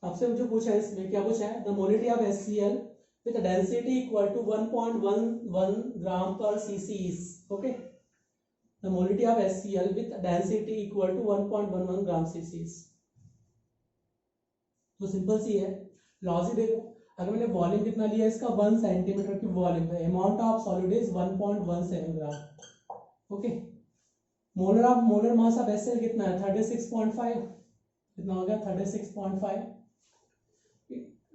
आपसे जो पूछा है इसमें क्या पूछा है, the molarity of HCl with a density equal to 1.11 gram per cc is। okay, the molarity of HCl with a density equal to 1.11 gram cc is। तो सिंपल सी है, लॉजिक देखो, अगर मैंने वॉल्यूम कितना लिया इसका 1 सेंटीमीटर की volume, the amount of solid is 1.17 gram. Okay, molar mass of HCl कितना है 36.5, कितना हो गया 36.5।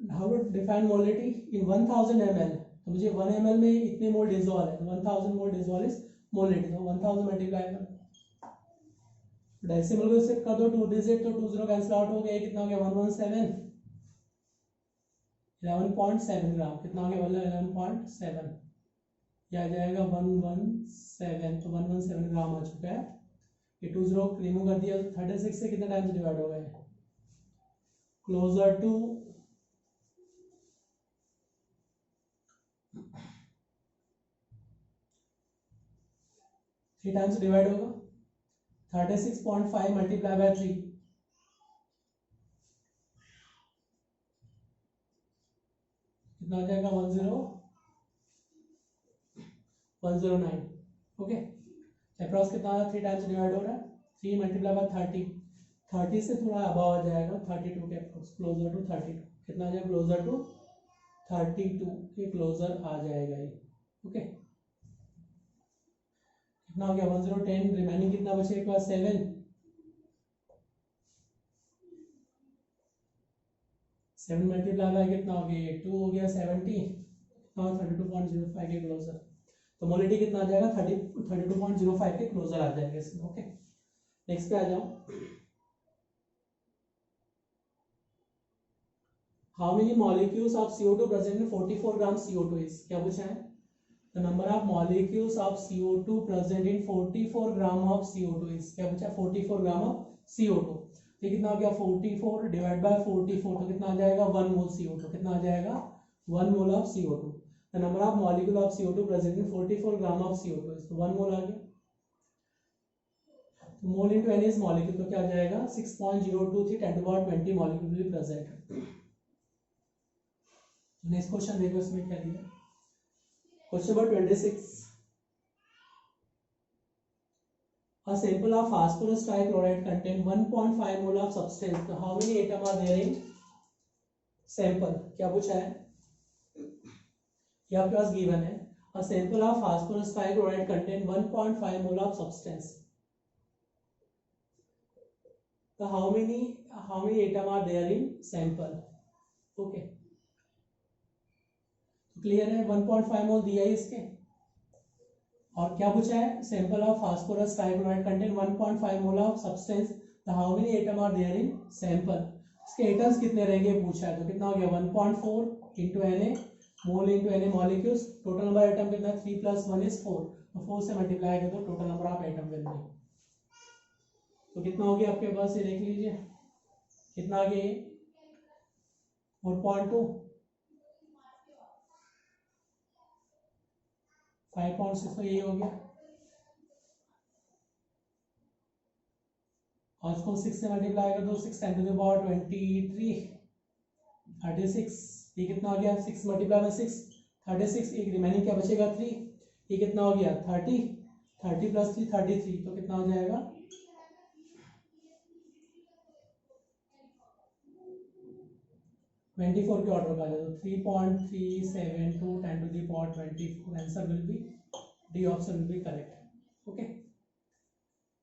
How to define molarity in 1000 ml, तो मुझे 1 ml में इतने मोल डिसॉल्व है, 1000 मोल डिसॉल्व इज मोलरिटी, तो 1000 मल्टीप्लाई कर डेसिमल को शिफ्ट कर दो 2 डिजिट, तो 20 कैंसिल आउट हो गया, कितना हो गया 117, 11.7 ग्राम, कितना हो गया 11.7, ये आ जाएगा 117, तो 117 ग्राम आ चुका है। ये 20 रिमूव कर दिया, 36 से कितना टाइम से डिवाइड हो गया, क्लोजर टू 3 टाइम्स डिवाइड होगा, 36.5 मल्टीप्लाई बाय 3, कितना आ जाएगा 109। ओके, अप्रॉक्स कितना 3 टाइम्स डिवाइड हो रहा है, 3 मल्टीप्लाई बाय 30 से थोड़ा अबव आ जाएगा 32 के अप्रॉक्स, क्लोजर टू 32, कितना आ जाएगा क्लोजर टू 32 के क्लोजर आ जाएगा ये। ओके, कितना हो गया 1010, रिमेनिंग कितना बचेगा एक बार 7 मल्टीप्लाई बाय कितना हो गया 2 हो गया 70, 32.05 के क्लोजर, तो मोलरिटी कितना आ जाएगा 32.05 के क्लोजर आ जाएगा इसमें। ओके, नेक्स्ट पे आ जाओ। How many molecules of CO2 present in 44 gram CO2 is, क्या पूछा है, the number of molecules of CO2 present in 44 gram of CO2 is, क्या पूछा 44 ग्राम ऑफ CO2, ये कितना हो गया 44 डिवाइड बाय 44, तो कितना आ जाएगा 1 मोल CO2, कितना आ जाएगा 1 mole of CO2। The number of molecule of CO2 present in 44 gram of CO2 तो 1 मोल आ गया। तो मोल इनटू एन इज मॉलिक्यूल, तो क्या आ जाएगा 6.023 10 to the power 20 molecule will be present. Next question देखो इसमें क्या दिया। Question number 26, a sample of phosphorus trichloride contain 1.5 mole of substance, so how many atom are there in sample? क्या पूछा है, ये आपके पास गिवन है, a sample of phosphorus trichloride contain 1.5 mole of substance, so how many atom are there in sample? okay, clear है, 1.5 मोल दिया है इसके, और क्या पूछा है, sample of phosphorus trichloride contain 1.5 mole of substance, तो how many atom are there in sample, इसके एटम्स कितने रहेंगे पूछा है, तो कितना हो गया 1.4 into Na mole into Na molecules, total number atom कितना 3 + 1 = 4, तो 4 से मल्टीप्लाई करें तो total number of atom will be, तो कितना हो गया आपके पास, ये देख लीजिए कितना आ गया ये 4.2, 5.6, तो ये हो गया, और इसको 6 से मल्टीप्लाई कर दो, 6 10 to the power 23 36, ये कितना हो गया 6 × 6 36, एक रिमेनिंग क्या बचेगा 3, ये कितना हो गया 30 30 + 3 33, तो कितना हो जाएगा 24 के ऑर्डर का, तो 3.372 10 to the power 24, answer will B D option will be correct. Okay,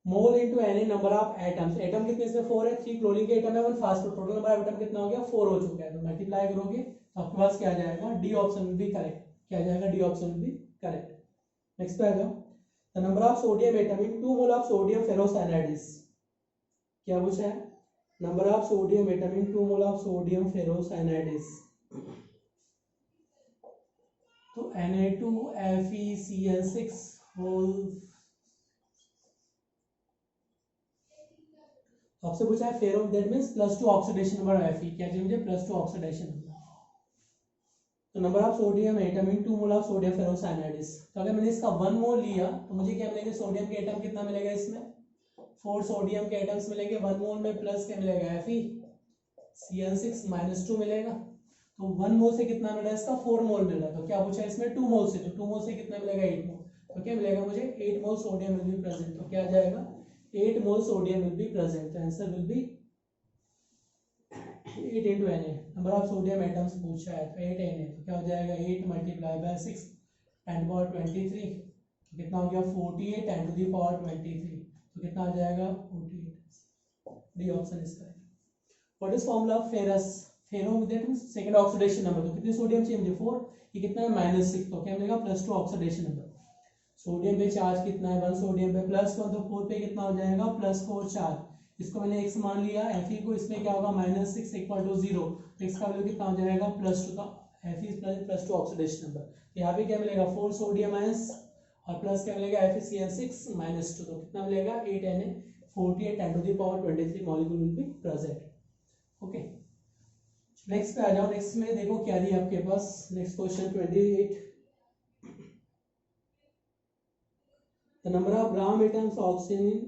mole into Na number of atoms, atom कितने इसमें 4 है, 3 क्लोरीन के एटम है, 1 phosphor, total number of atom कितना हो गया 4 हो चुका है, तो मल्टीप्लाई करोगे तो आपके पास क्या आ जाएगा, D option will be correct, क्या आ जाएगा D option will be correct. Next पे आ जाओ, the number of sodium atom in 2 mole of sodium ferrocyanide is, क्या पूछा है, number of sodium atom in 2 mole of sodium ferrocyanide is, तो Na2FeCl6 होल, आपसे पूछा है ferro, that means +2 oxidation number of Fe, क्या चाहिए मुझे +2 ऑक्सीडेशन नंबर, तो number of sodium atom in 2 mole of sodium ferrocyanide is, तो अगर मैंने इसका 1 मोल लिया तो मुझे क्या मिलेंगे, सोडियम के एटम कितना मिलेगा, इसमें 4 सोडियम के एटम्स मिलेंगे, 1 मोल में प्लस क्या मिलेगा FeCl6 -2 मिलेगा, तो 1 मोल से कितना मिल रहा है इसका 4 मोल मिल रहा है, तो क्या पूछा है इसमें 2 मोल से, तो 2 मोल से कितना मिलेगा 8 मोल, तो क्या मिलेगा मुझे 8 mole sodium will be present, तो क्या आ जाएगा 8 mole sodium will be present, तो answer will be 8 into Na, number of sodium atoms पूछा है तो 8 Na, तो क्या हो जाएगा 8 × 6 10 to the power 23, तो कितना हो गया 48 10 to the power 23, तो कितना आ जाएगा 48, D option is correct. What is formula of ferrous, ferro that means second oxidation number, तो कितने सोडियम चाहिए मुझे 4, ये कितना है -6, तो क्या मिलेगा +2 ऑक्सीडेशन नंबर, सोडियम पे चार्ज कितना है 1, सोडियम पे +1, तो 4 पे कितना हो जाएगा +4 चार्ज, इसको मैंने x मान लिया, Fe को, इसमें क्या होगा -6 = 0, तो x का वैल्यू कितना हो जाएगा +2, का Fe +2 ऑक्सीडेशन नंबर, तो यहाँ पे क्या मिलेगा 4 सोडियम आयंस और प्लस क्या मिलेगा FeCl6 -2, तो कितना मिलेगा 8 Na 48 10 to the power 23 molecule will be present. Okay, next पे आ जाओ, नेक्स्ट में देखो क्या दिया आपके पास, next question 28, the number of gram atoms oxygen in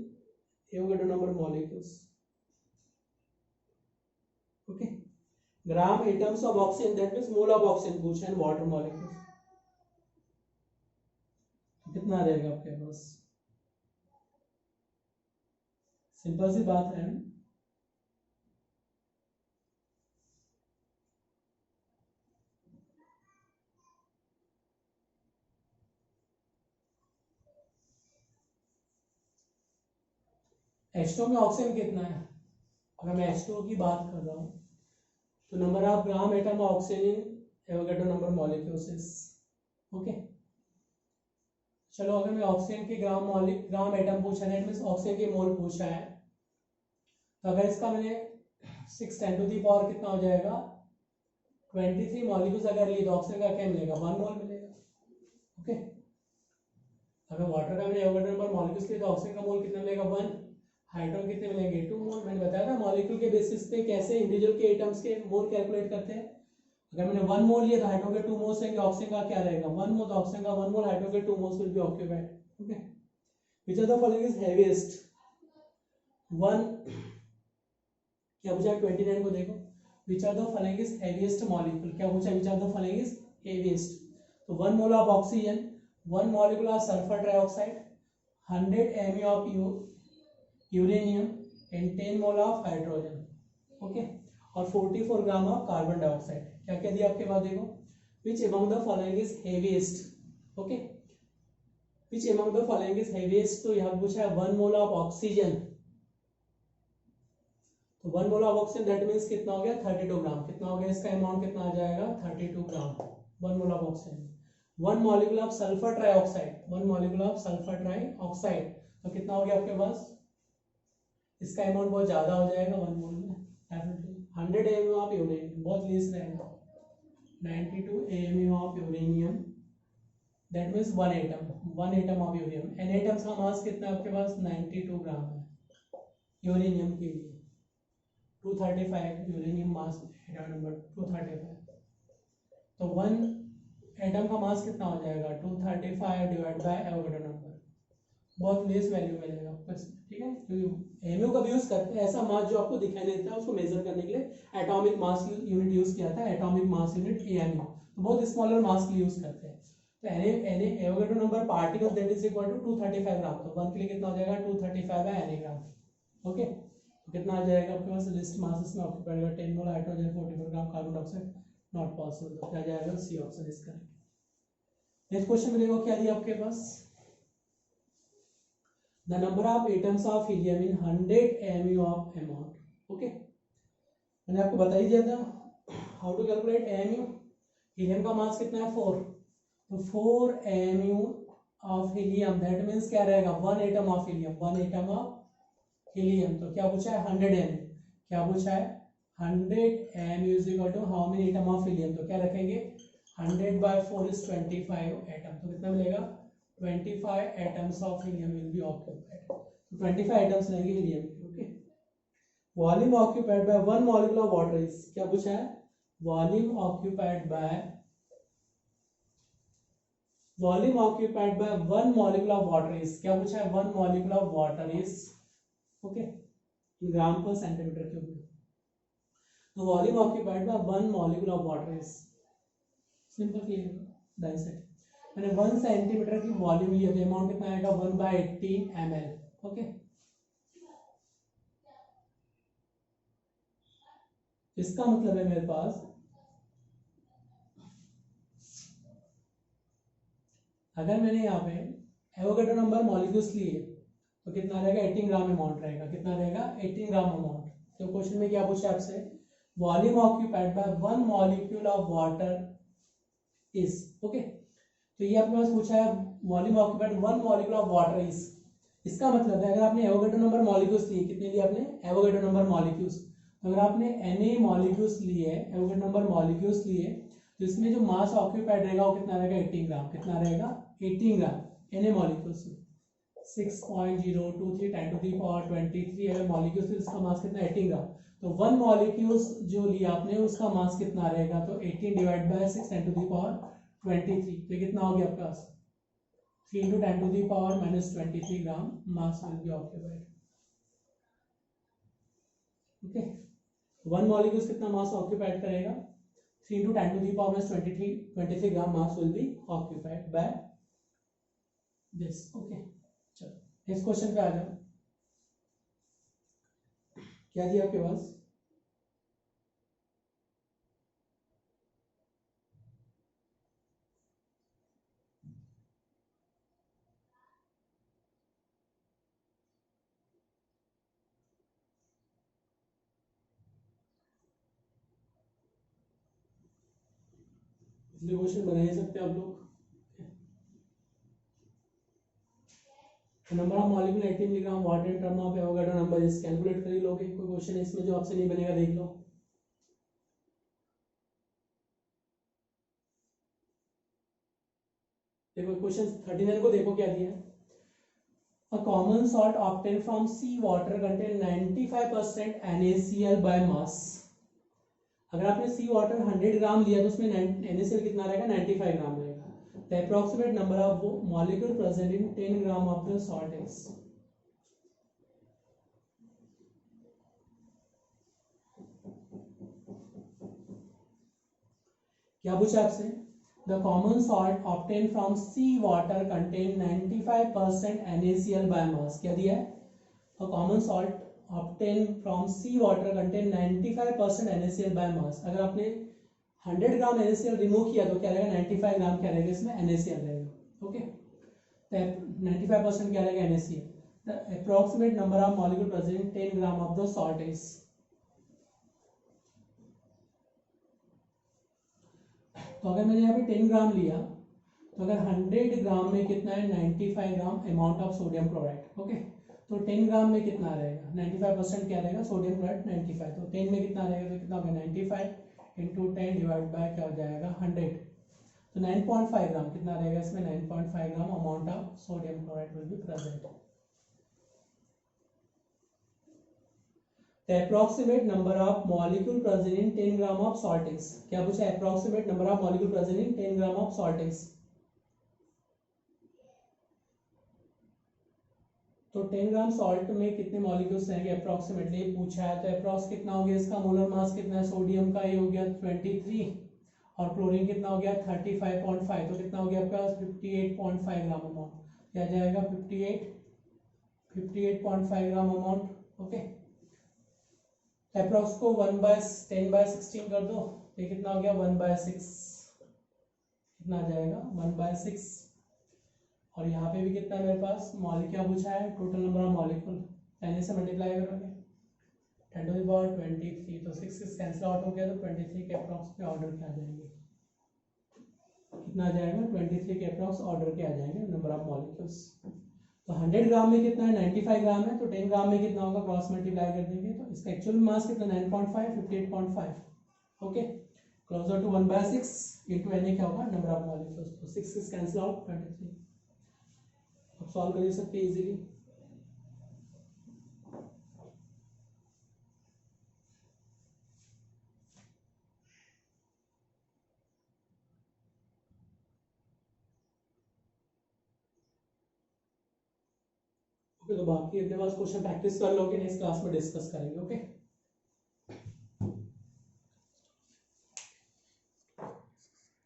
Avogadro number molecules, okay, gram atoms of oxygen that means mole of oxygen पूछा है, वाटर मॉलिक्यूल्स, कितना रहेगा आपके पास, सिंपल सी बात है, H2 में ऑक्सीजन कितना है, अगर मैं H2 की बात कर रहा हूं तो number of gram atom oxygen in Avogadro number molecules is, okay, चलो अगर मैं ऑक्सीजन के ग्राम एटम पूछा है, मींस ऑक्सीजन के मोल पूछा है, तो अगर इसका मैंने 6 10 to the power कितना हो जाएगा 23 मॉलिक्यूल्स अगर लिए, तो ऑक्सीजन का क्या मिलेगा 1 मोल मिलेगा, ओके, अगर वाटर का मैंने एवोगाड्रो नंबर मॉलिक्यूल्स लिए तो ऑक्सीजन का मोल कितना मिलेगा 1, हाइड्रोजन कितने मिलेंगे 2 मोल, मैंने बताया था मॉलिक्यूल के बेसिस पे कैसे इंडिविजुअल के एटम्स के मोल कैलकुलेट करते हैं, अगर मैंने 1 मोल लिया तो हाइड्रोजन के 2 मोल्स रहेंगे, ऑक्सीजन का क्या रहेगा 1 मोल, तो ऑक्सीजन का 1 मोल, हाइड्रोजन के 2 moles will be occupied. Okay, which are the following is heaviest one, क्या पूछा 29 को देखो, which are the following is heaviest molecule, क्या पूछा which are the following is heaviest, तो 1 mole of oxygen, 1 molecule of sulphur trioxide, 100 mU of uranium and 10 mole of hydrogen. Okay, और 44 gram of carbon dioxide. क्या क्या दिया आपके पास देखो, which among the following is heaviest. Okay, which among the following is heaviest, तो यहाँ पूछा है 1 मोल ऑफ ऑक्सीजन, तो 1 mole of oxygen that means कितना हो गया 32 ग्राम, कितना हो गया इसका अमाउंट कितना आ जाएगा 32 ग्राम 1 mole of oxygen. 1 molecule of sulphur trioxide, 1 molecule of sulphur trioxide, तो कितना हो गया आपके पास, इसका अमाउंट बहुत ज्यादा हो जाएगा 1 मोल में, 100 mU ऑफ यूरेनियम, बहुत लेस रहेगा 92 mU of uranium, that means 1 atom of uranium, N atoms का मास कितना है आपके पास 92 ग्राम है यूरेनियम के लिए, 235 यूरेनियम मास एटम नंबर 235, तो 1 एटम का मास कितना हो जाएगा 235 डिवाइड बाय एवोगाड्रो नंबर, बहुत लेस वैल्यू मिलेगा आपको इसमें, ठीक है। तो एमयू का यूज करते हैं ऐसा मास जो आपको दिखाई देता है, उसको मेजर करने के लिए एटॉमिक मास यूनिट यूज किया था, एटॉमिक मास यूनिट एएमयू, तो बहुत स्मॉलर मास के लिए यूज करते हैं। तो Avogadro number particle that is equal to 235 gram, तो 1 के लिए कितना हो जाएगा 235 बाय एन ग्राम। ओके, तो कितना आ जाएगा आपके पास लिस्ट मासेस में ऑक्यूपाइड होगा 10 mole hydrogen, 44 gram carbon dioxide, not possible, तो क्या जाएगा सी ऑप्शन इसका। नेक्स्ट क्वेश्चन में देखो क्या दिया आपके पास, the number of atoms of helium in 100 mU of amount. Okay, मैंने आपको बता ही दिया था how to calculate amu, helium का मास कितना है 4, तो 4 mU of helium that means क्या रहेगा 1 atom of helium, 1 atom of helium, तो क्या पूछा है 100 mU, क्या पूछा है 100 mU is equal to how many atom of helium, तो क्या रखेंगे 100 बाय 4 इज 25 एटम, तो कितना मिलेगा 25 atoms of helium will be occupied, तो 25 एटम्स रहेंगे हीलियम के। Okay, volume occupied by 1 molecule of water is, क्या पूछा है volume occupied by 1 molecule of water is, क्या पूछा है 1 molecule of water is, okay, gram पर सेंटीमीटर क्यूब, तो volume occupied by 1 molecule of water is simple clear dissect, मैंने 1 centimetre की वॉल्यूम लिया तो अमाउंट कितना आएगा 1/18 ml। ओके, इसका मतलब है मेरे पास अगर मैंने यहाँ पे एवोगाड्रो नंबर मॉलिक्यूल्स लिए तो कितना रहेगा 18 ग्राम अमाउंट रहेगा, कितना रहेगा 18 ग्राम अमाउंट। तो क्वेश्चन में क्या पूछा आपसे, volume occupied by 1 molecule of water is, okay, तो ये आपके पास पूछा है volume occupied 1 molecule of water is, इसका मतलब है अगर आपने एवोगाड्रो नंबर मॉलिक्यूल्स लिए, कितने लिए आपने एवोगाड्रो नंबर मॉलिक्यूल्स, तो अगर आपने Na मॉलिक्यूल्स लिए, एवोगाड्रो नंबर मॉलिक्यूल्स लिए, तो इसमें जो मास ऑक्यूपाइड रहेगा वो कितना रहेगा 18 ग्राम, कितना रहेगा 18 ग्राम Na मॉलिक्यूल्स में 6.023 10 टू द पावर 23 अगर मॉलिक्यूल्स, इसका मास कितना 18 ग्राम, तो 1 मॉलिक्यूल्स जो लिया आपने उसका मास कितना रहेगा, तो 18 divide by 6 10 to the power 23, तो कितना हो गया आपके पास 3 into 10 to the power minus 23 gram mass will be occupied. Okay, 1 molecules कितना मास ऑक्यूपाइड करेगा 3 into 10 to the power minus 23 gram mass will be occupied by this. Okay, चलो next question पे आ जाओ, क्या दिया आपके पास, इसलिए क्वेश्चन बना ही सकते हैं आप लोग। Number of molecule 18 milligram water in term of Avogadro number is, calculate कर ही लोगे, कोई क्वेश्चन है इसमें जो आपसे नहीं बनेगा देख लो। देखो क्वेश्चन 39 को देखो क्या दिया है, a common salt obtained from sea water contain 95% NaCl by mass, अगर आपने सी वाटर 100 ग्राम लिया तो उसमें NaCl कितना रहेगा, 95 ग्राम रहेगा। The approximate number of molecule present in 10 gram of the salt is. क्या पूछा आपसे, the common salt obtain from sea water contain 95% NaCl by mass. क्या दिया है, a common salt obtain from sea water contain 95% NaCl by mass. अगर आपने 100 ग्राम NaCl remove किया तो क्या रहेगा, 95 ग्राम क्या रहेगा, इसमें NaCl रहेगा। ओके, 95% क्या रहेगा, NaCl। The approximate number of molecule present in 10 gram of the salt is. तो अगर मैंने यहाँ पे 10 ग्राम लिया तो अगर 100 ग्राम में कितना है, 95 gram amount of sodium chloride. Okay, तो 10 ग्राम में कितना रहेगा, 95% क्या रहेगा, सोडियम क्लोराइड 95। तो 10 में कितना रहेगा, तो कितना होगा, 95 इंटू 10 डिवाइड बाय क्या हो जाएगा, 100। तो 9.5 ग्राम कितना रहेगा, इसमें 9.5 gram amount of sodium chloride will be present. The approximate number of molecule present in 10 gram of salt is। क्या पूछा, approximate number of molecule present in 10 gram of salt is। तो 10 ग्राम सॉल्ट में कितने मॉलिक्यूल्स रहेंगे approximately पूछा है। तो approx कितना हो गया, इसका मोलर मास कितना है, सोडियम का ये हो गया 23 और क्लोरीन कितना हो गया 35.5। तो कितना हो गया आपका 58.5 ग्राम अमाउंट। क्या जाएगा 58.5 ग्राम अमाउंट। ओके, अप्रोक्स को 1/10/16 कर दो, ये कितना हो गया 1/6। कितना आ जाएगा 1/6। और यहाँ पे भी कितना है मेरे पास, मॉलिक्यूल क्या पूछा है, टोटल नंबर ऑफ मॉलिक्यूल 10 से मल्टीप्लाई करोगे 10 टू द पावर 23। तो 6 कैंसिल आउट हो गया, तो 23 के अप्रॉक्स में ऑर्डर के आ जाएंगे। कितना आ जाएगा 23 के अप्रॉक्स ऑर्डर के आ जाएंगे नंबर ऑफ मॉलिक्यूल्स। तो 100 ग्राम में कितना है, 95 ग्राम है। तो 10 ग्राम में कितना होगा, क्रॉस मल्टीप्लाई कर देंगे तो इसका एक्चुअल मास कितना 9.5 58.5। Okay, closer to 1/6 into Na क्या होगा, नंबर ऑफ मॉलिक्यूल्स। तो 6 कैंसिल आउट 23। अब सॉल्व कर सकते हैं इजीली। ओके, तो बाकी अपने पास क्वेश्चन प्रैक्टिस कर लो कि नेक्स्ट क्लास में डिस्कस करेंगे। ओके।